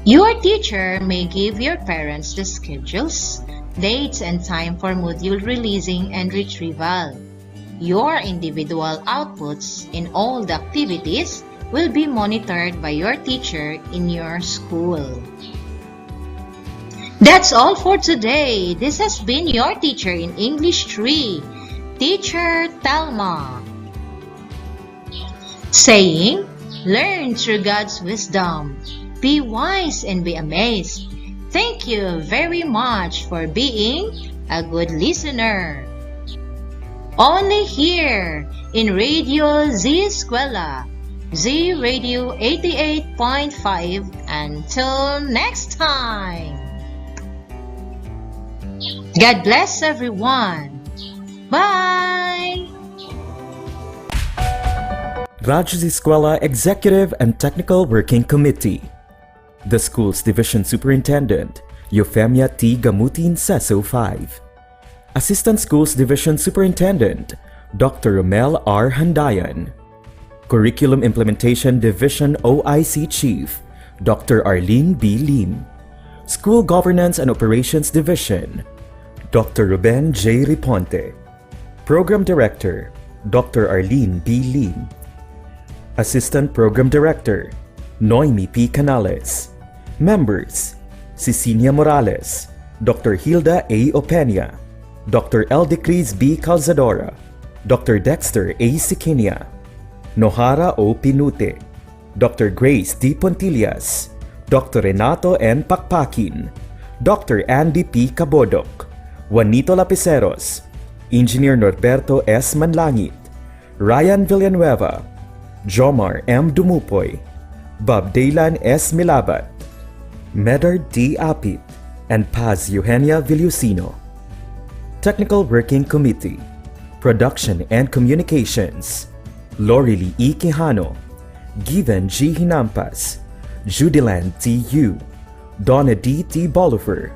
Your teacher may give your parents the schedules, dates, and time for module releasing and retrieval. Your individual outputs in all the activities will be monitored by your teacher in your school. That's all for today. This has been your teacher in English 3, Teacher Thelma, saying, learn through God's wisdom. Be wise and be amazed. Thank you very much for being a good listener. Only here in Radio Z-Eskwela, Z Radio 88.5. Until next time. God bless everyone. Bye! Radyo Z-Eskwela Executive and Technical Working Committee. The School's Division Superintendent, Eufemia T. Gamutin Seso 5. Assistant Schools Division Superintendent, Dr. Romel R. Handayan. Curriculum Implementation Division OIC Chief, Dr. Arlene B. Lim. School Governance and Operations Division, Dr. Ruben J. Riponte. Program Director, Dr. Arlene B. Lim. Assistant Program Director, Noemi P. Canales. Members, Cecilia Morales, Dr. Hilda A. Opena, Dr. Eldecris B. Calzadora, Dr. Dexter A. Sikinia, Nohara O. Pinute, Dr. Grace D. Pontillas, Dr. Renato N. Pakpakin, Dr. Andy P. Cabodok, Juanito Lapiceros, Engineer Norberto S. Manlangit, Ryan Villanueva, Jomar M. Dumupoy, Bob Daylan S. Milabat, Medard D. Apit, and Paz Eugenia Villusino. Technical Working Committee, Production and Communications, Lorely E. Quijano, Given G. Hinampas, Judiland T. Yu, Donna D. T. Bolivar,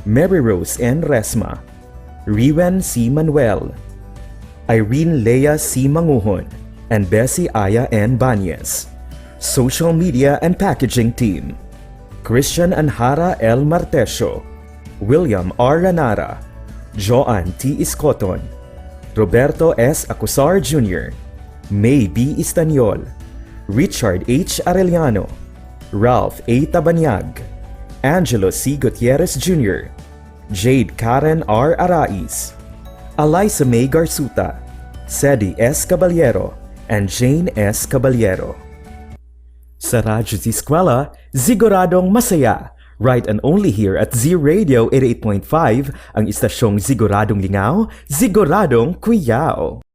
Mary Rose N. Resma, Riwen C. Manuel, Irene Lea C. Manguhon, and Bessie Aya N. Banyes. Social Media and Packaging Team, Christian Anhara L. Martesio, William R. Ranara, Joan T. Iscoton, Roberto S. Acusar Jr., May B. Istanyol, Richard H. Arellano, Ralph A. Tabanyag, Angelo C. Gutierrez Jr., Jade Karen R. Arais, Eliza May Garsuta, Sedi S. Caballero, and Jane S. Caballero. Sa Radyo Z-Eskwela, siguradong masaya. Right and only here at Z Radio 88.5, ang istasyong siguradong lingaw, siguradong kuyaw.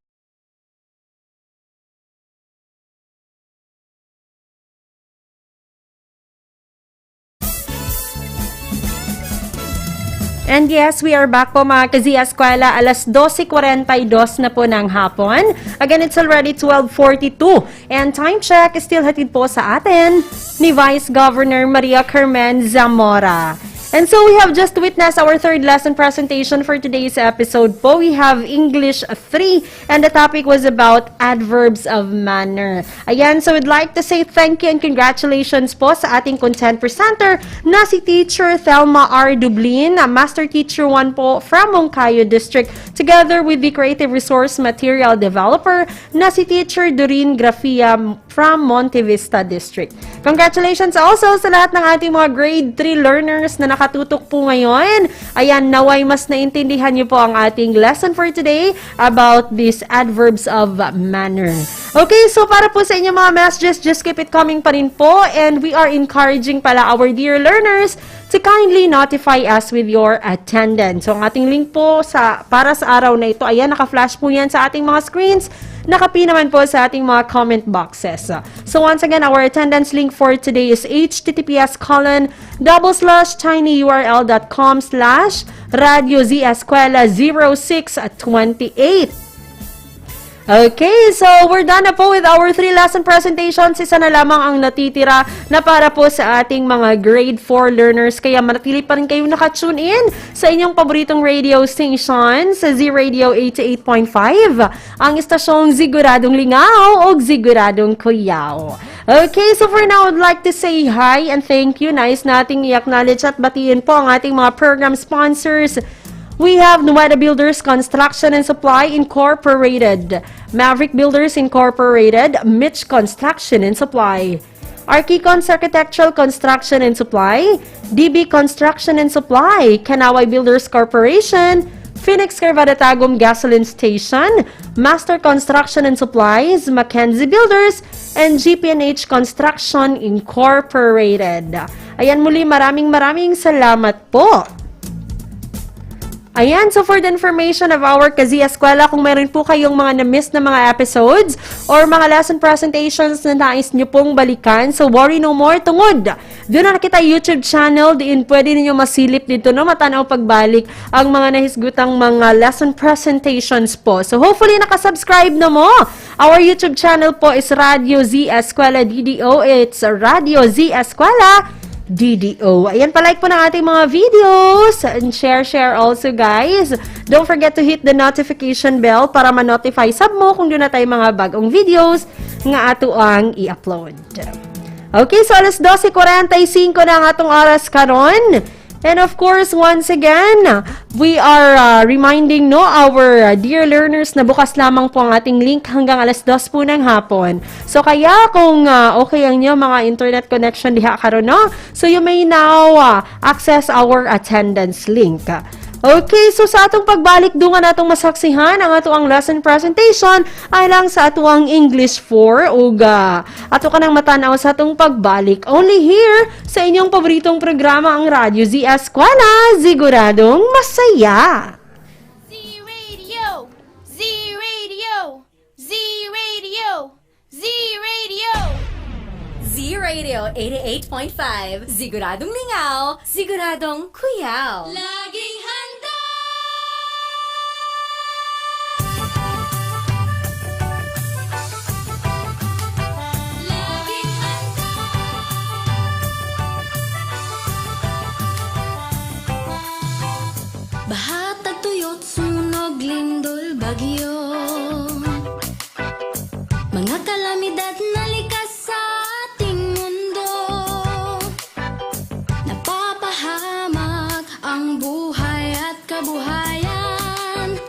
And yes, we are back po mga ka-Z-Eskwela. Alas 12:42 na po ng hapon. Again, it's already 12:42. And time check is still hatid po sa atin ni Vice Governor Maria Carmen Zamora. And so we have just witnessed our third lesson presentation for today's episode po. We have English 3 and the topic was about adverbs of manner. Ayan, so we'd like to say thank you and congratulations po sa ating content presenter na si Teacher Thelma R. Dublin, Master Teacher 1 po from Moncayo District, together with the Creative Resource Material Developer na si Teacher Doreen Grafia from Monte Vista District. Congratulations also sa lahat ng ating mga grade 3 learners na nakatutok po ngayon. Ayan, naway mas naintindihan niyo po ang ating lesson for today about these adverbs of manner. Okay, so para po sa inyong mga messages, just keep it coming pa rin po, and we are encouraging pala our dear learners to kindly notify us with your attendance. So ang ating link po para sa araw na ito, ayan, naka-flash po yan sa ating mga screens. Nakapi naman po sa ating mga comment boxes. So once again, our attendance link for today is https://tinyurl.com/Radyo Z-Eskwela 0628. Okay, so we're done na po with our 3 lesson presentations. Isa na lamang ang natitira na para po sa ating mga grade 4 learners. Kaya manatili pa rin kayo nakatune in sa inyong paboritong radio station sa Z-Radio 88.5, ang istasyong Siguradong Lingaw o Siguradong Cuyao. Okay, so for now, I'd like to say hi and thank you. Nice nating i-acknowledge at batiin po ang ating mga program sponsors. We have Nueda Builders Construction and Supply Incorporated, Maverick Builders Incorporated, Mitch Construction and Supply, Archicons Architectural Construction and Supply, DB Construction and Supply, Kanaway Builders Corporation, Phoenix Carvadatagum Gasoline Station, Master Construction and Supplies, Mackenzie Builders, and GPNH Construction Incorporated. Ayan, muli maraming salamat po. Ayan, so for the information of our Z-Eskwela, kung meron po kayong mga na-miss na mga episodes or mga lesson presentations na nais nyo pong balikan, so worry no more, tungod. Doon na kita YouTube channel, diin pwede ninyo masilip dito no, matanaw pagbalik ang mga nahisgutang mga lesson presentations po. So hopefully nakasubscribe na mo. Our YouTube channel po is Radyo Z-Eskwela DDO. It's Radyo Z-Eskwela DDO. Ayan, palike po ng ating mga videos and share also guys. Don't forget to hit the notification bell para ma-notify sab mo kung doon na tayo mga bagong videos nga ato ang i-upload. Okay, so alas 12:45 na ang atong oras karon. And of course, once again, we are reminding our dear learners na bukas lamang po ang ating link hanggang alas 2 po ng hapon. So kaya kung okay ang inyo mga internet connection diha karon no, so you may now access our attendance link. Okay, so sa atong pagbalik dungan natong masaksihan ang atoang lesson presentation ay lang sa atoang English 4 ug ato ka nang matanaw sa atong pagbalik only here sa inyong paboritong programa ang Radyo Z-Eskwela, siguradong masaya. Z-Radio, Z-Radio, Z-Radio, Z-Radio. Z-Radio 88.5, siguradong lingaw, siguradong kuyaw. Laging handa! Laging handa! Bahatag tuyot, sunog, lindol, bagyo, mga kalamidad na likas sa ating mundo, napapahamak ang buhay at kabuhayan,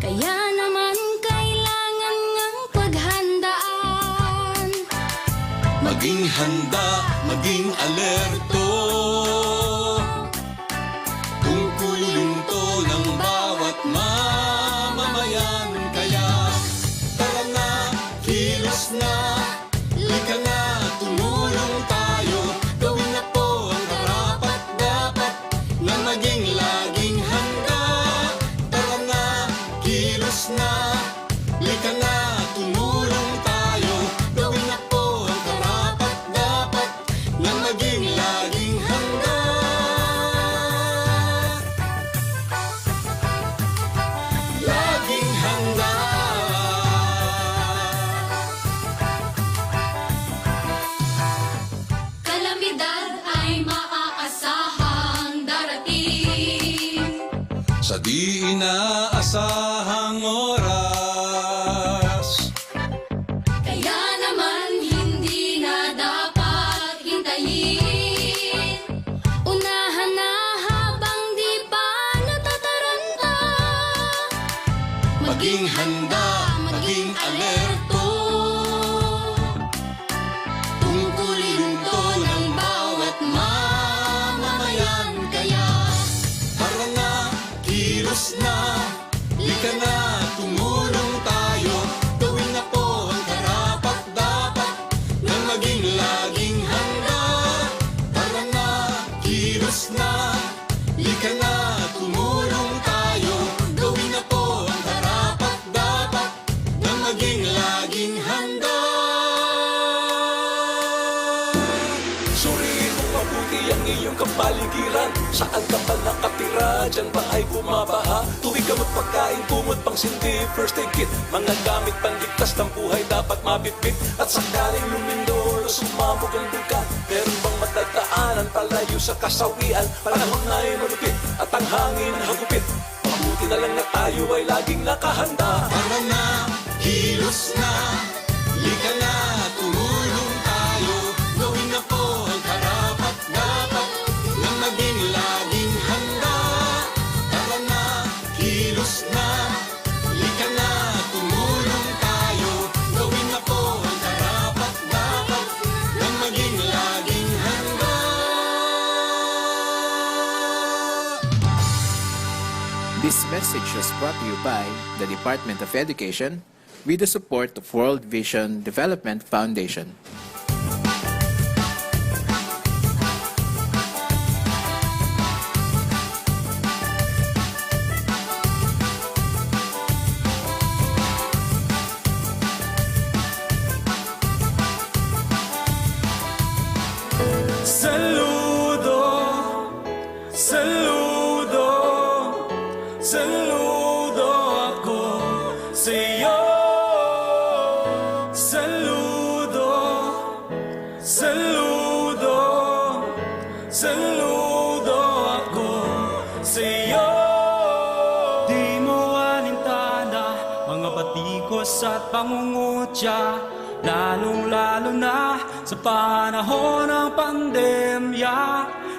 kaya naman kailangan ngang paghandaan. Maging handa, maging alerto, tungkulin to ng bawat mamamayan. Kaya tara na, kilos na, lika na, tumulong tayo. Gawin na po ang karapat-dapat na maging laging handa. Tara na, kilos na, lika na, tumulong tayo. Gawin na po ang karapat-dapat na maging laging di inaasahang oras. Kaya naman hindi na dapat hintayin. Unahan na habang di pa natataranta. Maging handa, maging alerto. Tungkulin to ng bawat mamamayan. Kaya tara na, kilos na, lika na, tumulong tayo. Gawin na po ang karapat-dapat nang maging laging handa. Tara na, kilos na, lika na, tumulong tayo. Gawin na po ang karapat-dapat nang maging laging handa. Suriin mo mabuti ang iyong kapaligiran. Saan ka ba nakatira? Diyan ba ay bumabaha? Tuwing gamot pagkain, kumot pang sindi, first aid kit. Mga gamit panligtas ng buhay dapat mabitbit. At sakaling lumindol o sumabog ang duga, meron bang matagdaanan palayo sa kasawian? Panahon na ay malupit at ang hangin hagupit. Mabuti na lang na tayo ay laging nakahanda. Tara na, kilos na, lika na, tumulong tayo. Gawin na po ang karapat-dapat nang maging laging handa. Tara na, kilos na, lika na, tumulong tayo. Gawin na po ang karapat-dapat nang maging laging handa. This message was brought to you by the Department of Education with the support of World Vision Development Foundation. Saludo, saludo, saludo ako sa'yo. Saludo, saludo, saludo ako sa'yo. Di mo alintana mga batikos at pangungutya, lalong-lalo na sa panahon ng pandemya.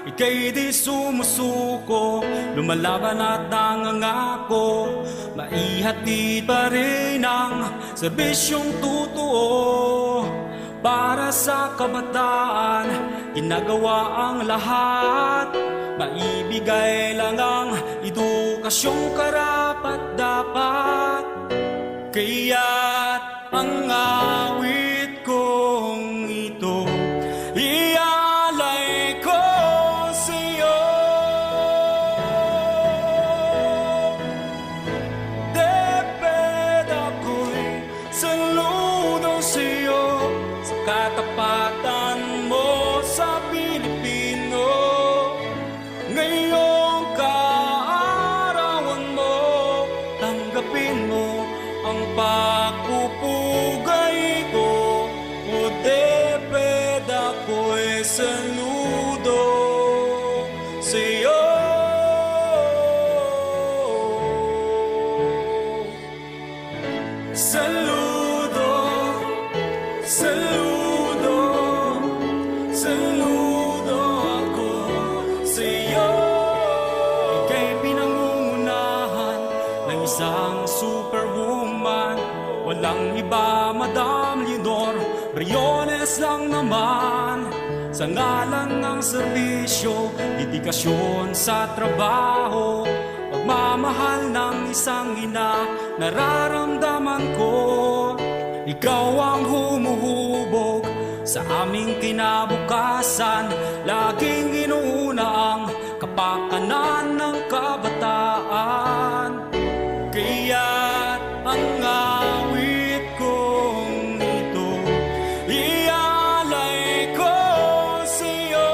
Ika'y di sumusuko, lumalaban at nangangako, maihatid pa rin ang serbisyong totoo. Para sa kabataan, ginagawa ang lahat, maibigay lang ang edukasyong karapat-dapat. Kaya't ang awit kong ito ialay ko sa'yo. Deped ako'y saludo sa'yo sa katapatan mo sa Pilipino. Ngayong kaarawan mo, tanggapin mo ang pagpupugay ko. O deped ako'y saludo sa'yo. Saludo, saludo, saludo ako sa'yo. Ika'y pinangungunahan ng isang superwoman. Walang iba, Madam Leonor Briones lang naman. Sa ngalan ng serbisyo, dedikasyon sa trabaho, pagmamahal ng isang ina, nararamdaman ko. Ikaw ang humuhubog sa aming kinabukasan. Laging inuuna ang kapakanan ng kabataan. Kaya't ang awit kong ito ialay ko sa'yo.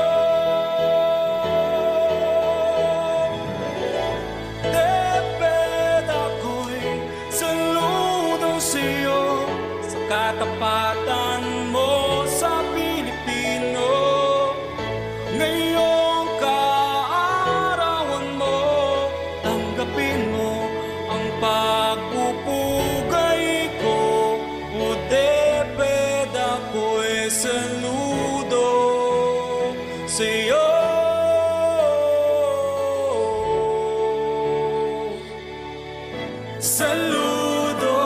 Deped ako'y saludo sa'yo sa katapatan mo sa Pilipino. Ngayong kaarawan mo, tanggapin mo pues saludo sa'yo. Saludo,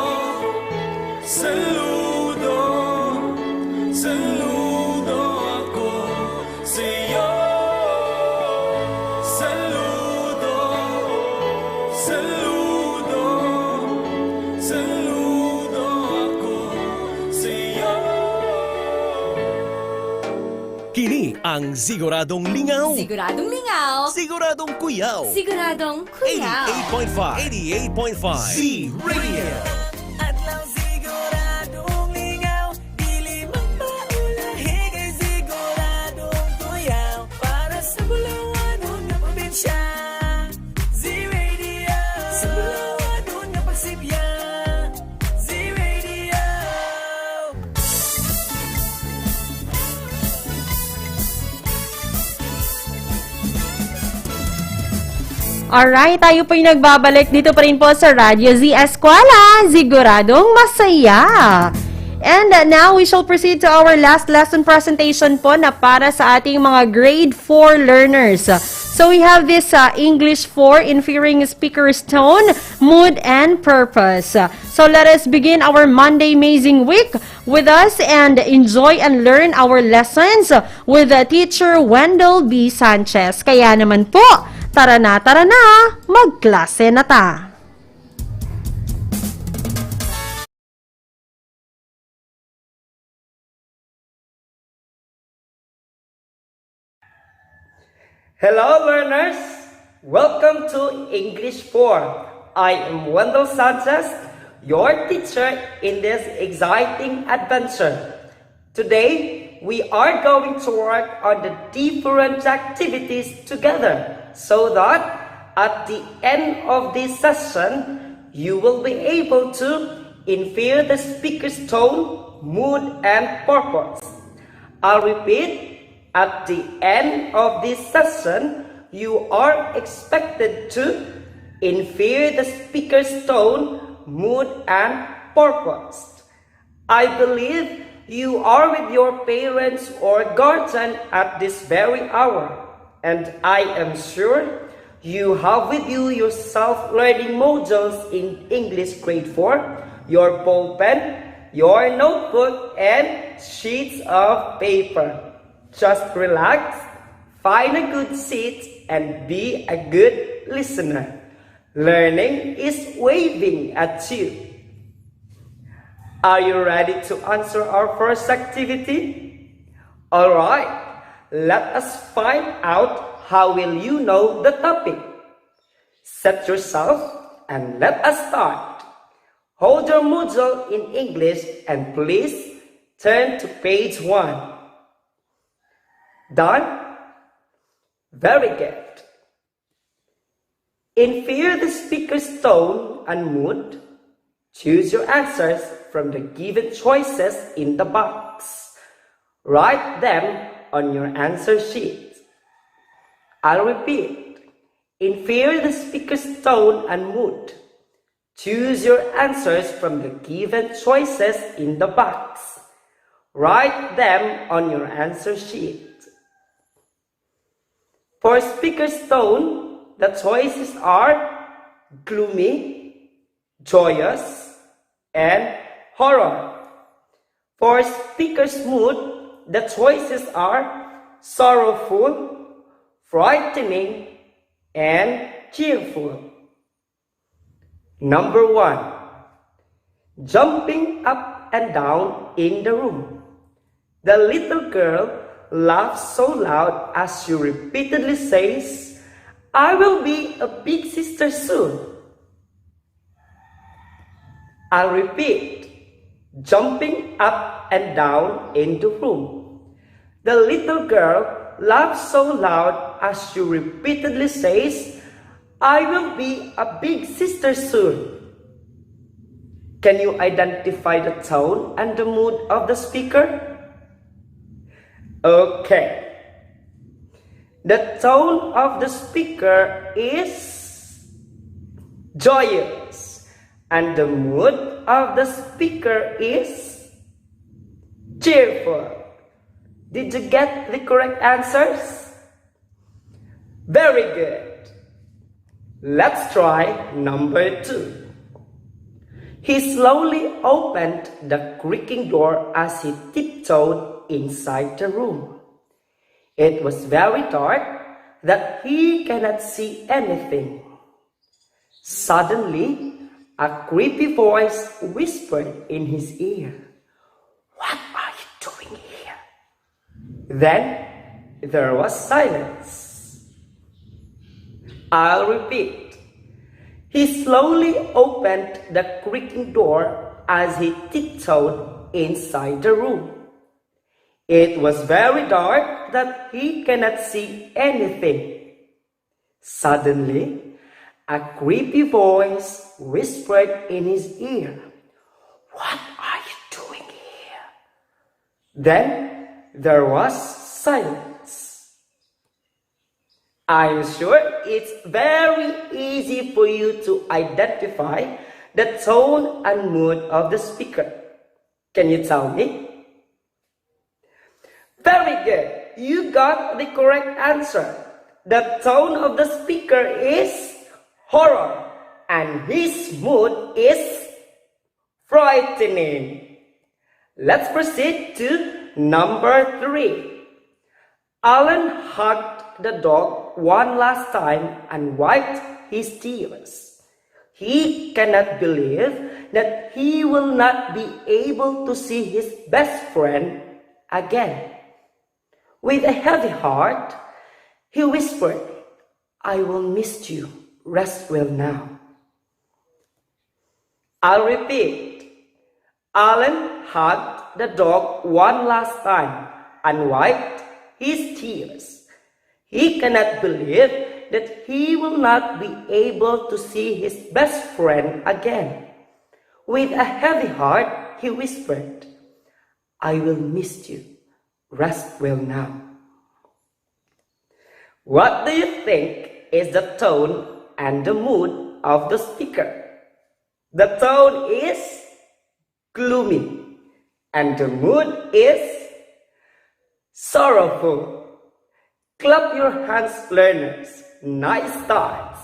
saludo, saludo ako sa'yo. Saludo, saludo, saludo ako sa'yo. Kini ang siguradong lingaw. Siguradong lingaw. Siguradong kuyaw. Siguradong kuyaw. 88.5 Z-Radio. Adlaw siguradong lingaw, dili magpaulahi kay siguradong tuyaw. Para sa bulawan nga probinsya, Z-Radio. Sa bulawan nga pagsibya, Z-Radio. Alright, tayo po yung nagbabalik dito pa rin po sa Radyo Z-Eskwela. Siguradong masaya. And now, we shall proceed to our last lesson presentation po na para sa ating mga grade 4 learners. So, we have this English 4, Inferring Speaker's Tone, Mood, and Purpose. So, let us begin our Monday Amazing Week with us and enjoy and learn our lessons with Teacher Wendell B. Sanchez. Kaya naman po, tara na, magklase na ta. Hello learners! Welcome to English 4. I am Wendell Sanchez, your teacher in this exciting adventure. Today, we are going to work on the different activities together so that at the end of this session, you will be able to infer the speaker's tone, mood, and purpose. I'll repeat. At the end of this session, you are expected to infer the speaker's tone, mood, and purpose. I believe you are with your parents or guardian at this very hour, and I am sure you have with you your self-learning modules in English grade 4, your ball pen, your notebook, and sheets of paper. Just relax, find a good seat, and be a good listener. Learning is waving at you. Are you ready to answer our first activity? Alright, let us find out how will you know the topic. Set yourself and let us start. Hold your module in English and please turn to page 1. Done? Very good. Infer the speaker's tone and mood. Choose your answers from the given choices in the box. Write them on your answer sheet. I'll repeat. Infer the speaker's tone and mood. Choose your answers from the given choices in the box. Write them on your answer sheet. For speaker's tone, the choices are gloomy, joyous, and horror. For speaker's mood, the choices are sorrowful, frightening, and cheerful. Number 1. Jumping up and down in the room. The little girl laughs so loud as she repeatedly says, "I will be a big sister soon." I'll repeat, jumping up and down in the room. The little girl laughs so loud as she repeatedly says, "I will be a big sister soon." Can you identify the tone and the mood of the speaker? Okay. The tone of the speaker is joyous, and the mood of the speaker is cheerful. Did you get the correct answers? Very good. Let's try number 2. He slowly opened the creaking door as he tiptoed inside the room. It was very dark that he cannot see anything. Suddenly, a creepy voice whispered in his ear, "What are you doing here?" Then there was silence. I'll repeat. He slowly opened the creaking door as he tiptoed inside the room. It was very dark that he cannot see anything. Suddenly, a creepy voice whispered in his ear, "What are you doing here?" Then there was silence. I'm sure it's very easy for you to identify the tone and mood of the speaker. Can you tell me? Very good. You got the correct answer. The tone of the speaker is horror and his mood is frightening. Let's proceed to number 3. Alan hugged the dog one last time and wiped his tears. He cannot believe that he will not be able to see his best friend again. With a heavy heart, he whispered, "I will miss you. Rest well now." I'll repeat. Alan hugged the dog one last time and wiped his tears. He cannot believe that he will not be able to see his best friend again. With a heavy heart, he whispered, "I will miss you. Rest well now." What do you think is the tone and the mood of the speaker? The tone is gloomy and the mood is sorrowful. Clap your hands, learners. Nice start.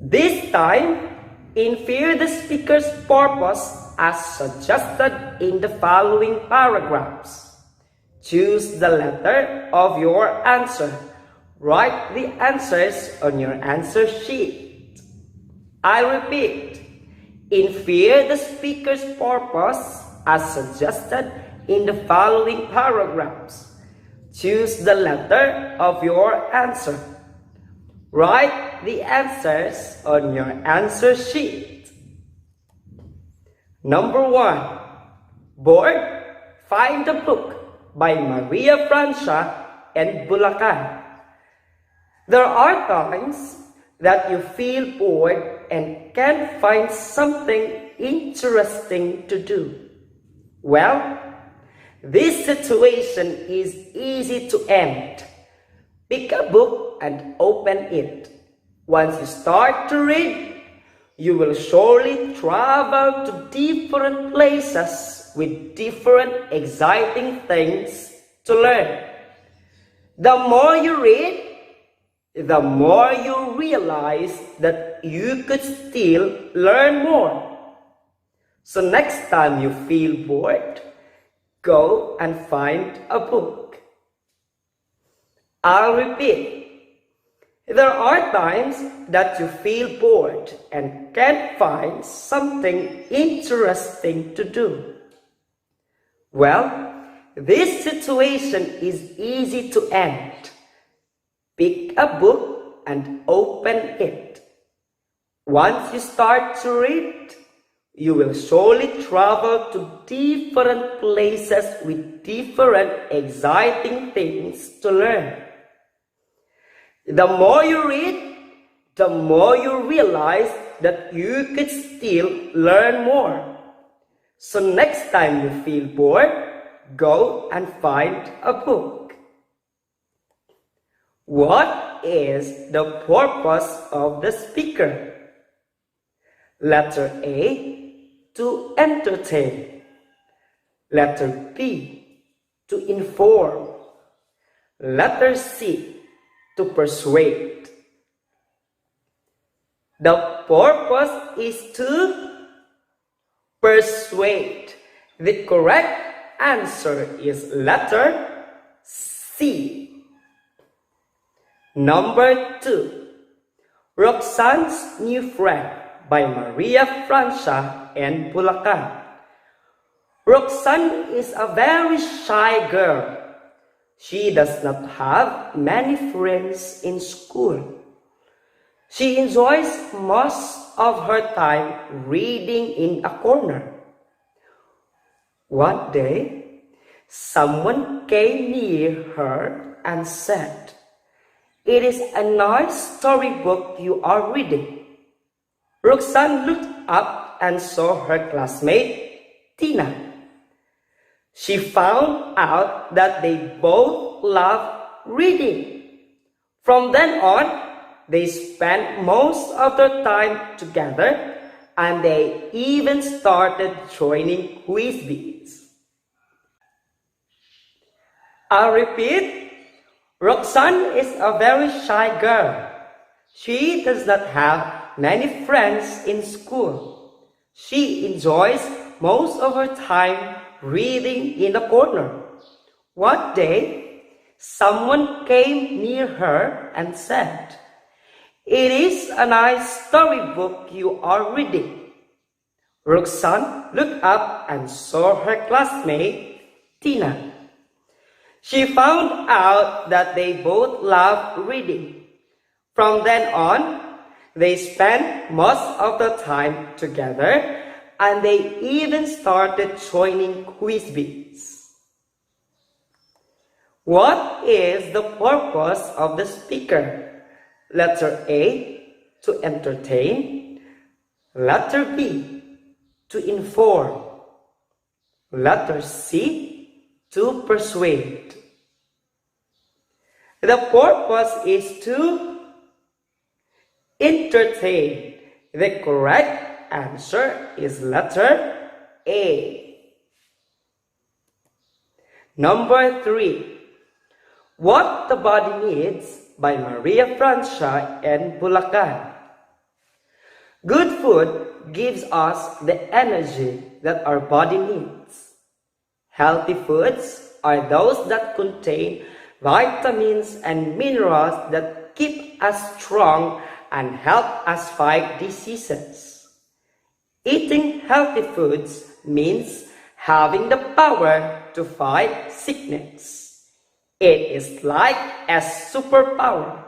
This time, infer the speaker's purpose as suggested in the following paragraphs. Choose the letter of your answer. Write the answers on your answer sheet. I repeat, infer the speaker's purpose as suggested in the following paragraphs. Choose the letter of your answer. Write the answers on your answer sheet. Number 1. Board, find the book by Maria Francia and Bulacan. There are times that you feel bored and can't find something interesting to do. Well, this situation is easy to end. Pick a book and open it. Once you start to read, you will surely travel to different places with different exciting things to learn. The more you read, the more you realize that you could still learn more. So next time you feel bored, go and find a book. I'll repeat. There are times that you feel bored and can't find something interesting to do. Well, this situation is easy to end. Pick a book and open it. Once you start to read, you will surely travel to different places with different exciting things to learn. The more you read, the more you realize that you could still learn more. So next time you feel bored, go and find a book. What is the purpose of the speaker? Letter A, to entertain. Letter B, to inform. Letter C, to persuade. The purpose is to persuade. The correct answer is letter C. Number 2, Roxanne's New Friend by Maria Francia and Bulacan. Roxanne is a very shy girl. She does not have many friends in school. She enjoys most of her time reading in a corner. One day, someone came near her and said, "It is a nice storybook you are reading." Roxanne looked up and saw her classmate, Tina. She found out that they both loved reading. From then on, they spent most of their time together, and they even started joining quiz bees. I'll repeat, Roxanne is a very shy girl. She does not have many friends in school. She enjoys most of her time reading in the corner. One day, someone came near her and said, "It is a nice storybook you are reading." Roxanne looked up and saw her classmate, Tina. She found out that they both loved reading. From then on, they spent most of the time together, and they even started joining quiz bees. What is the purpose of the speaker? Letter A, to entertain. Letter B, to inform. Letter C, to persuade. The purpose is to entertain. The correct answer is letter A. Number 3, What the Body Needs by Maria Francia and Bulacan. Good food gives us the energy that our body needs. Healthy foods are those that contain vitamins and minerals that keep us strong and help us fight diseases. Eating healthy foods means having the power to fight sickness. It is like a superpower.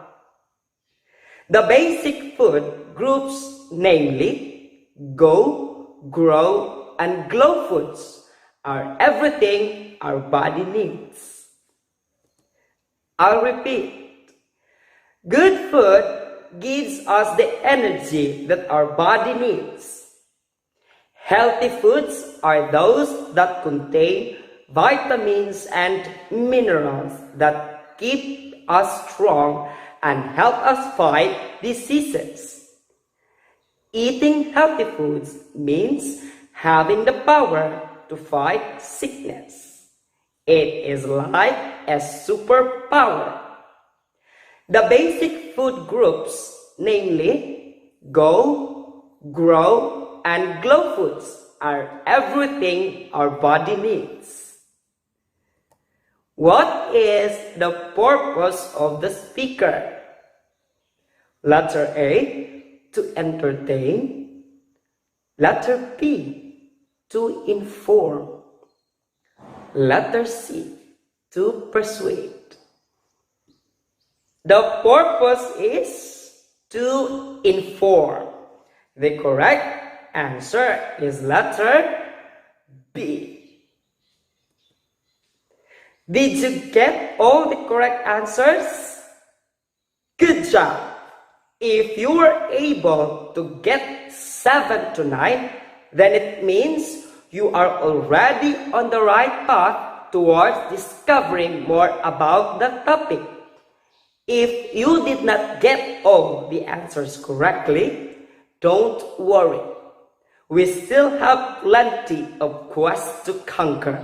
The basic food groups, namely Go, Grow, and Glow foods, are everything our body needs. I'll repeat. Good food gives us the energy that our body needs. Healthy foods are those that contain vitamins and minerals that keep us strong and help us fight diseases. Eating healthy foods means having the power to fight sickness. It is like a superpower. The basic food groups, namely Go, Grow, and Glow foods, are everything our body needs. What is the purpose of the speaker? Letter A, to entertain. Letter B, to inform. Letter C, to persuade. The purpose is to inform. The correct answer is letter B. Did you get all the correct answers? Good job! If you were able to get 7 to 9, then it means you are already on the right path towards discovering more about the topic. If you did not get all the answers correctly, don't worry. we still have plenty of quests to conquer.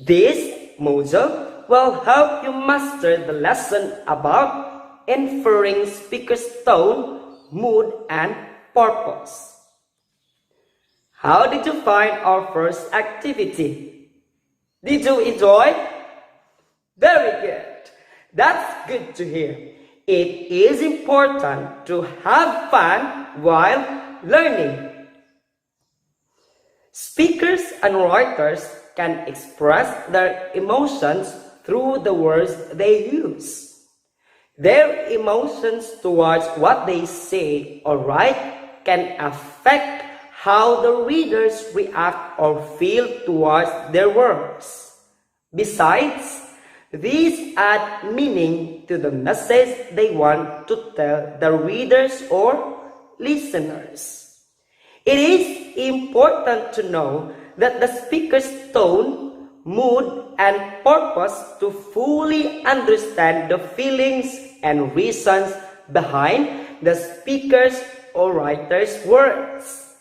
This module will help you master the lesson about inferring speaker's tone, mood, and purpose. How did you find our first activity? Did you enjoy? Very good. That's good to hear. It is important to have fun while learning. Speakers and writers can express their emotions through the words they use. Their emotions towards what they say or write can affect how the readers react or feel towards their words. Besides, these add meaning to the message they want to tell the readers or listeners. It is important to know that the speaker's tone, mood, and purpose to fully understand the feelings and reasons behind the speaker's or writer's words.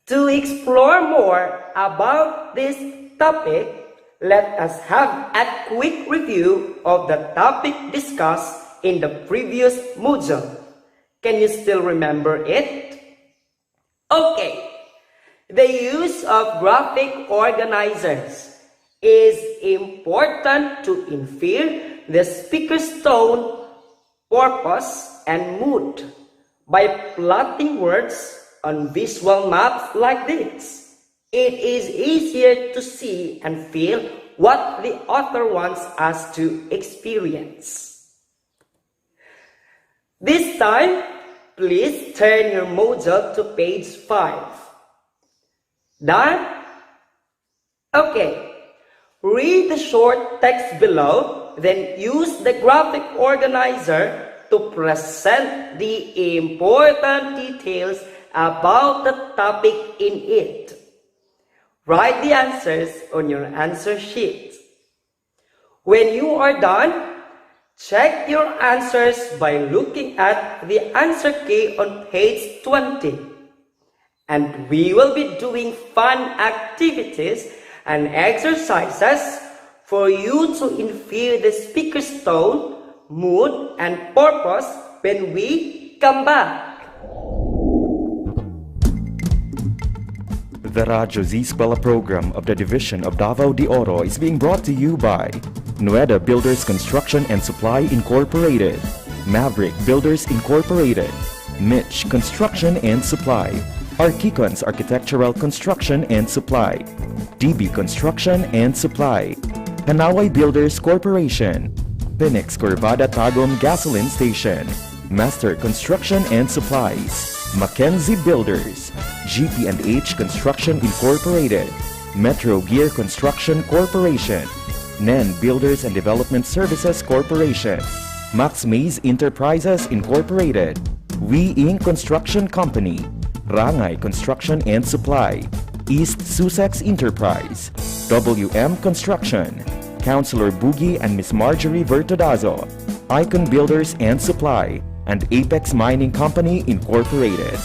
To explore more about this topic, let us have a quick review of the topic discussed in the previous module. Can you still remember it? Okay. The use of graphic organizers is important to infer the speaker's tone, purpose, and mood by plotting words on visual maps like this. It is easier to see and feel what the author wants us to experience. This time, please turn your module to page 5. Done? Okay. Read the short text below, then use the graphic organizer to present the important details about the topic in it. Write the answers on your answer sheet. When you are done, check your answers by looking at the answer key on page 20. And we will be doing fun activities and exercises for you to infer the speaker's tone, mood, and purpose when we come back. The Radyo Z-Eskwela program of the Division of Davao de Oro is being brought to you by Nueda Builders Construction and Supply Incorporated, Maverick Builders Incorporated, Mitch Construction and Supply, Archicons Architectural Construction and Supply, DB Construction and Supply, Hanaway Builders Corporation, Phoenix Corvada Tagum Gasoline Station, Master Construction and Supplies, Mackenzie Builders, GP&H Construction Incorporated, Metro Gear Construction Corporation, NEN Builders and Development Services Corporation, Max Mays Enterprises Incorporated, We Inc. Construction Company, Rangay Construction and Supply, East Sussex Enterprise, WM Construction, Councilor Boogie and Miss Marjorie Vertodazo, Icon Builders and Supply, and Apex Mining Company Incorporated.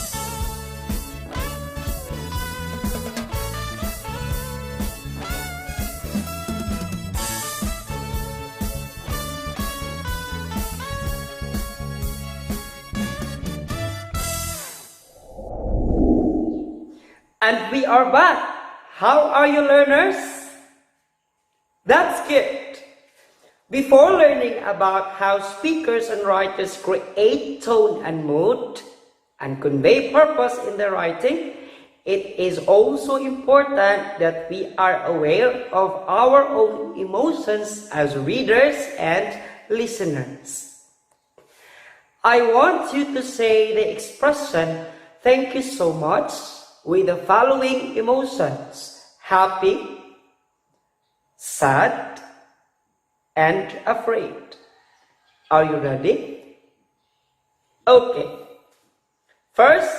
And we are back. How are you, learners? That's good. Before learning about how speakers and writers create tone and mood and convey purpose in their writing, it is also important that we are aware of our own emotions as readers and listeners. I want you to say the expression, "Thank you so much," with the following emotions: happy, sad, and afraid. Are you ready? Okay. First,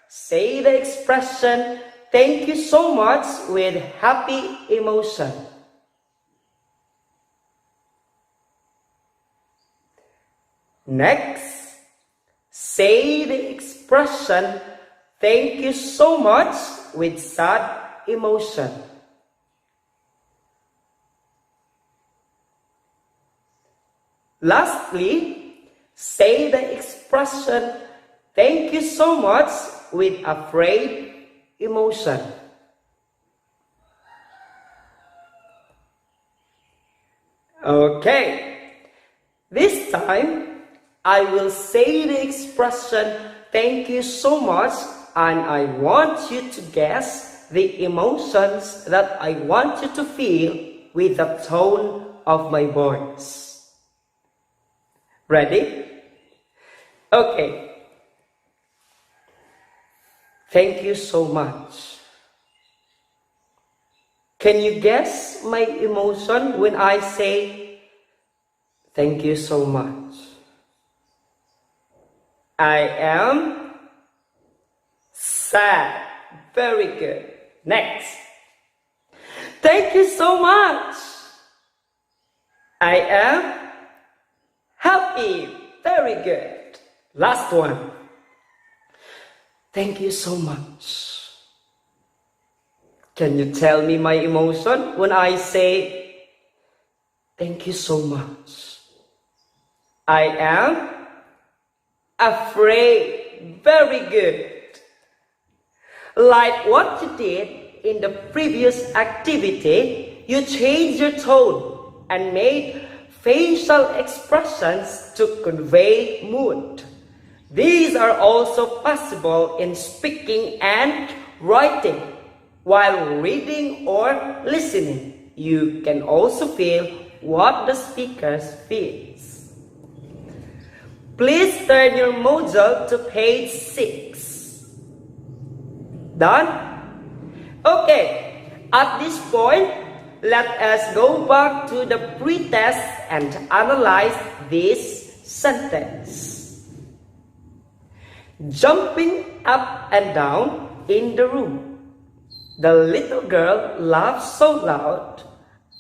say the expression, "Thank you so much," with happy emotion. Next, say the expression, Thank you so much with sad emotion. Lastly, say the expression thank you so much with afraid emotion. Okay, this time I will say the expression thank you so much, and I want you to guess the emotions that I want you to feel with the tone of my voice. Ready? Okay. Thank you so much. Can you guess my emotion when I say thank you so much? I am sad. Very good. Next. Thank you so much. I am happy. Very good. Last one. Thank you so much. Can you tell me my emotion when I say thank you so much? I am afraid. Very good. Like what you did in the previous activity, you changed your tone and made facial expressions to convey mood. These are also possible in speaking and writing. While reading or listening, you can also feel what the speaker feels. Please turn your module to page 6. Done? Okay, at this point, let us go back to the pre-test and analyze this sentence. Jumping up and down in the room. The little girl laughs so loud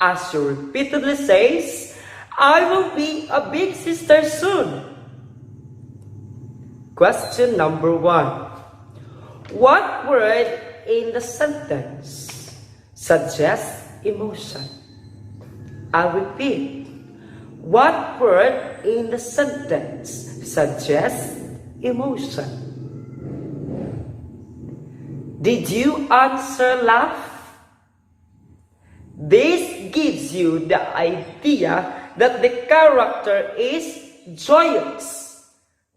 as she repeatedly says, I will be a big sister soon. Question number 1. What word in the sentence suggests emotion? I'll repeat. What word in the sentence suggests emotion? Did you answer laugh? This gives you the idea that the character is joyous.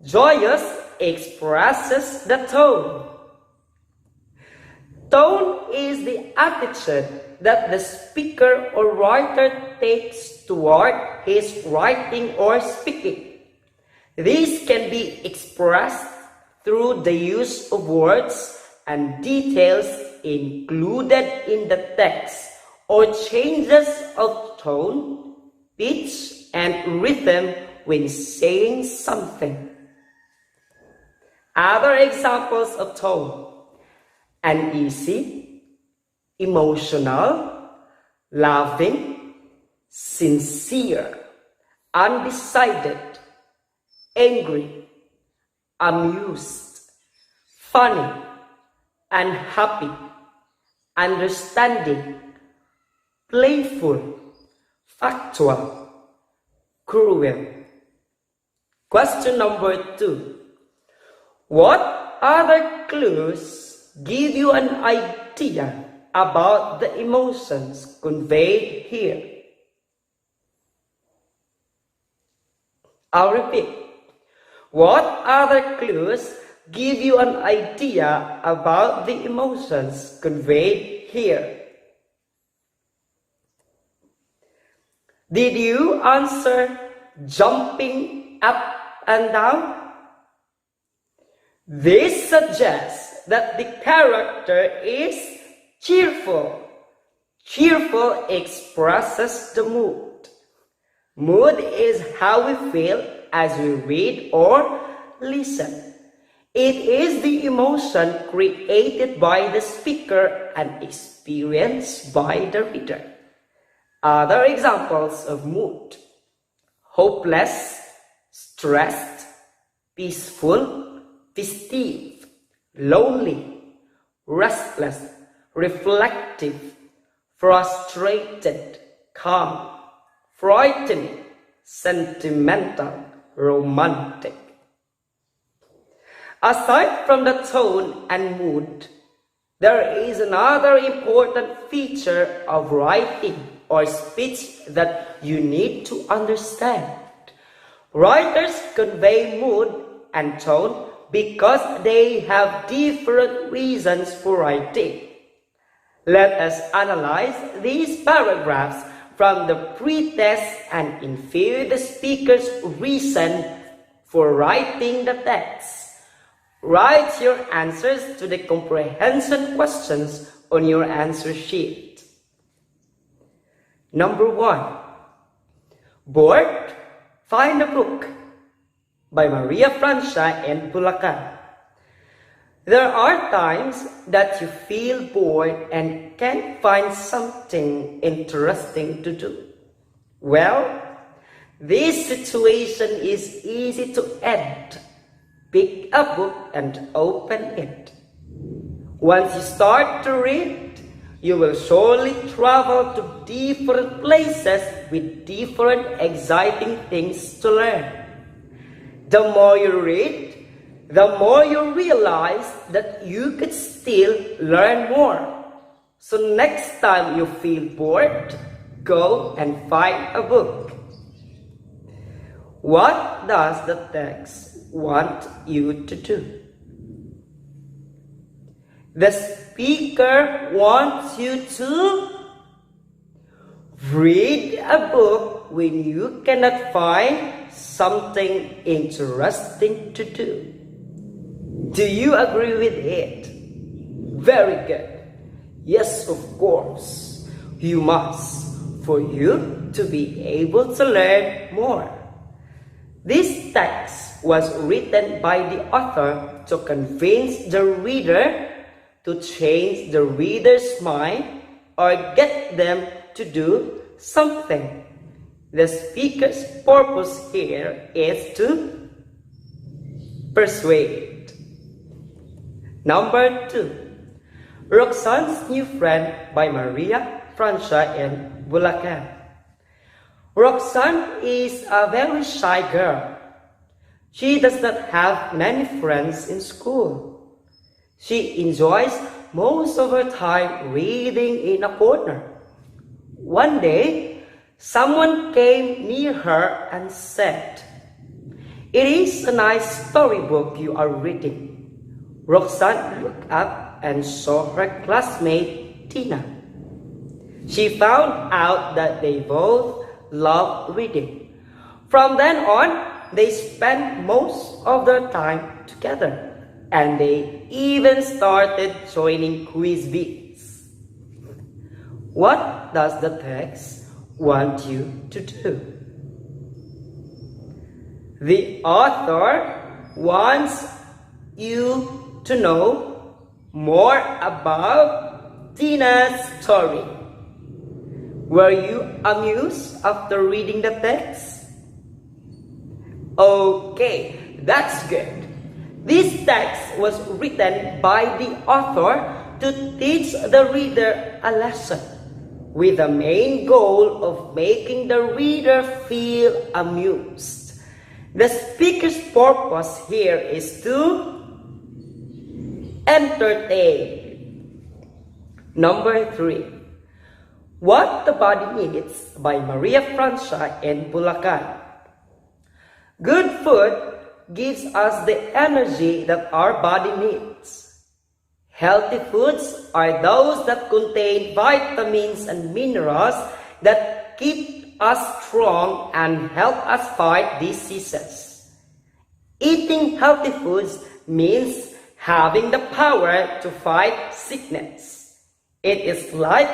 Joyous expresses the tone. Tone is the attitude that the speaker or writer takes toward his writing or speaking. This can be expressed through the use of words and details included in the text, or changes of tone, pitch, and rhythm when saying something. Other examples of tone: uneasy, emotional, loving, sincere, undecided, angry, amused, funny, unhappy, understanding, playful, factual, cruel. Question number 2. What other clues give you an idea about the emotions conveyed here? I'll repeat. What other clues give you an idea about the emotions conveyed here? Did you answer jumping up and down? This suggests that the character is cheerful. Cheerful expresses the mood. Mood is how we feel as we read or listen. It is the emotion created by the speaker and experienced by the reader. Other examples of mood: hopeless, stressed, peaceful, festive, lonely, restless, reflective, frustrated, calm, frightening, sentimental, romantic. Aside from the tone and mood, there is another important feature of writing or speech that you need to understand. Writers convey mood and tone because they have different reasons for writing. Let us analyze these paragraphs from the pre-test and infer the speaker's reason for writing the text. Write your answers to the comprehension questions on your answer sheet. Number 1. Bored? Find a book by Maria Francia and Bulacan. There are times that you feel bored and can't find something interesting to do. Well, this situation is easy to end. Pick a book and open it. Once you start to read, you will surely travel to different places with different exciting things to learn. The more you read, the more you realize that you could still learn more. So next time you feel bored, go and find a book. What does the text want you to do? The speaker wants you to read a book when you cannot find something interesting to do. Do you agree with it? Very good. Yes, of course. You must, for you to be able to learn more. This text was written by the author to convince the reader, to change the reader's mind, or get them to do something. The speaker's purpose here is to persuade. Number 2. Roxanne's New Friend by Maria Francia and Bulacan. Roxanne is a very shy girl. She does not have many friends in school. She enjoys most of her time reading in a corner. One day, someone came near her and said, "It is a nice storybook you are reading." Roxanne looked up and saw her classmate, Tina. She found out that they both loved reading. From then on, they spent most of their time together, and they even started joining quiz bees. What does the text want you to do? The author wants you to know more about Tina's story. Were you amused after reading the text? Okay, that's good. This text was written by the author to teach the reader a lesson, with the main goal of making the reader feel amused. The speaker's purpose here is to entertain. Number 3. What the Body Needs by Maria Francia and Bulacan. Good food gives us the energy that our body needs. Healthy foods are those that contain vitamins and minerals that keep us strong and help us fight diseases. Eating healthy foods means having the power to fight sickness. It is like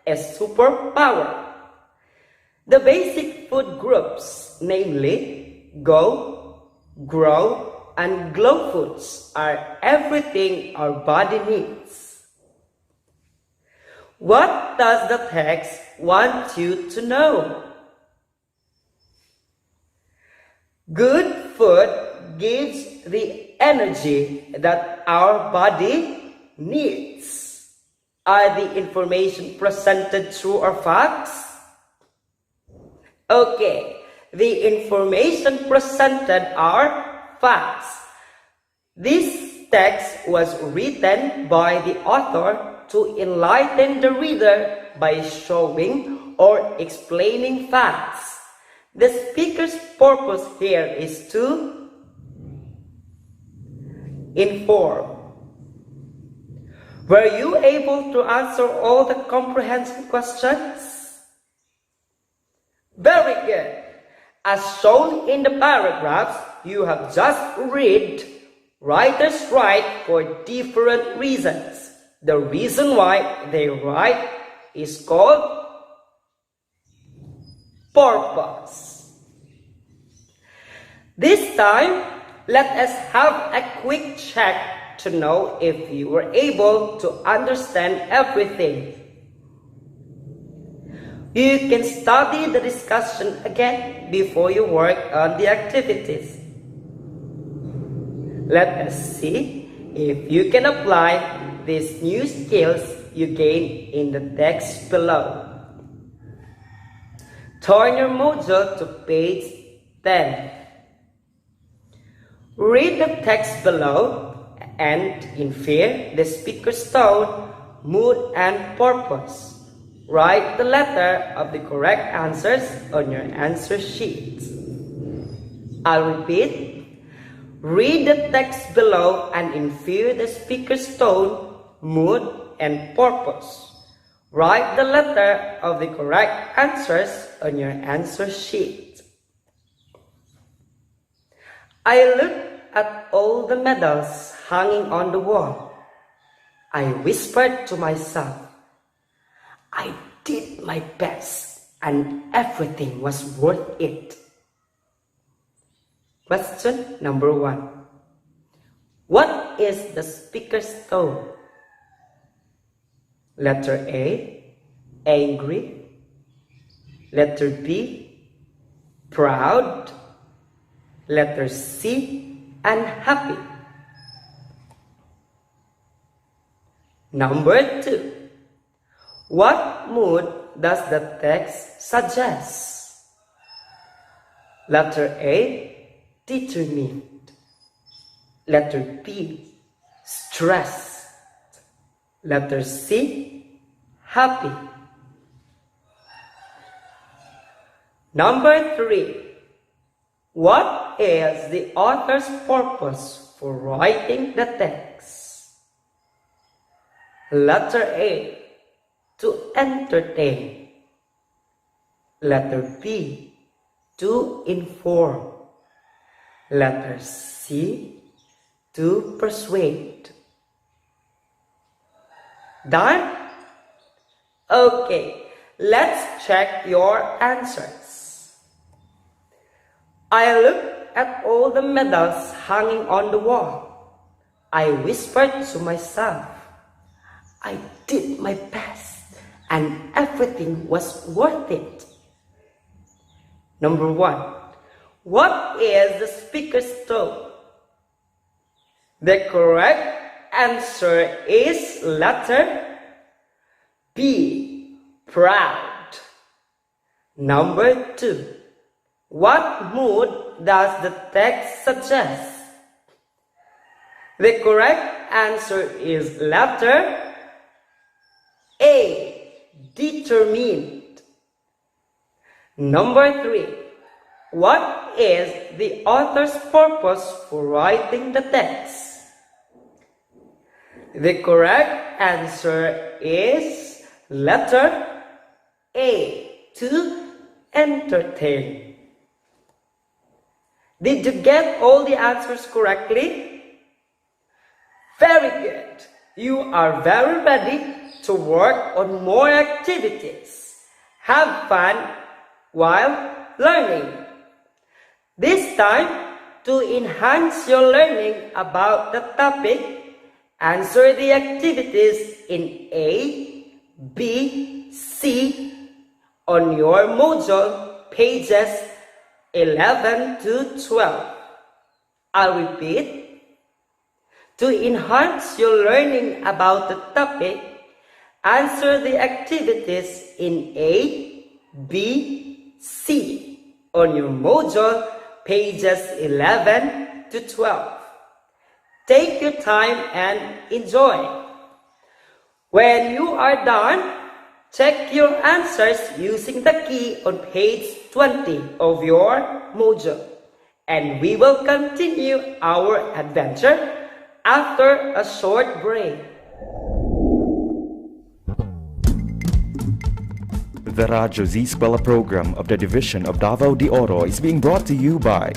a superpower. The basic food groups, namely Go, Grow, and Glow foods, are everything our body needs. What does the text want you to know? Good food gives the energy that our body needs. Are the information presented true or false? Okay, the information presented are facts. This text was written by the author to enlighten the reader by showing or explaining facts. The speaker's purpose here is to inform. Were you able to answer all the comprehensive questions? Very good. As shown in the paragraphs you have just read, writers write for different reasons. The reason why they write is called purpose. This time, let us have a quick check to know if you were able to understand everything. You can study the discussion again before you work on the activities. Let us see if you can apply these new skills you gain in the text below. Turn your module to page 10. Read the text below and infer the speaker's tone, mood, and purpose. Write the letter of the correct answers on your answer sheet. I'll repeat. Read the text below and infer the speaker's tone, mood, and purpose. Write the letter of the correct answers on your answer sheet. I looked at all the medals hanging on the wall. I whispered to myself, I did my best and everything was worth it. Question number 1. What is the speaker's tone? Letter A, angry. Letter B, proud. Letter C, unhappy. Number 2. What mood does the text suggest? Letter A, determined. Letter B, stressed. Letter C, happy. Number 3. What is the author's purpose for writing the text? Letter A, to entertain. Letter B, to inform. Letter C, to persuade. Done? Okay, let's check your answers. I looked at all the medals hanging on the wall. I whispered to myself, I did my best and everything was worth it. Number 1. What is the speaker's tone? The correct answer is letter B, proud. Number 2. What mood does the text suggest? The correct answer is letter A, determined. Number 3. What is the author's purpose for writing the text? The correct answer is letter A, to entertain. Did you get all the answers correctly? Very good. You are very ready to work on more activities. Have fun while learning. This time, to enhance your learning about the topic, answer the activities in A, B, C on your module pages 11 to 12. I'll repeat. To enhance your learning about the topic, answer the activities in A, B, C on your module pages 11 to 12. Take your time and enjoy. When you are done, check your answers using the key on page 20 of your module, and we will continue our adventure after a short break. The Radyo Z-Eskwela program of the Division of Davao de Oro is being brought to you by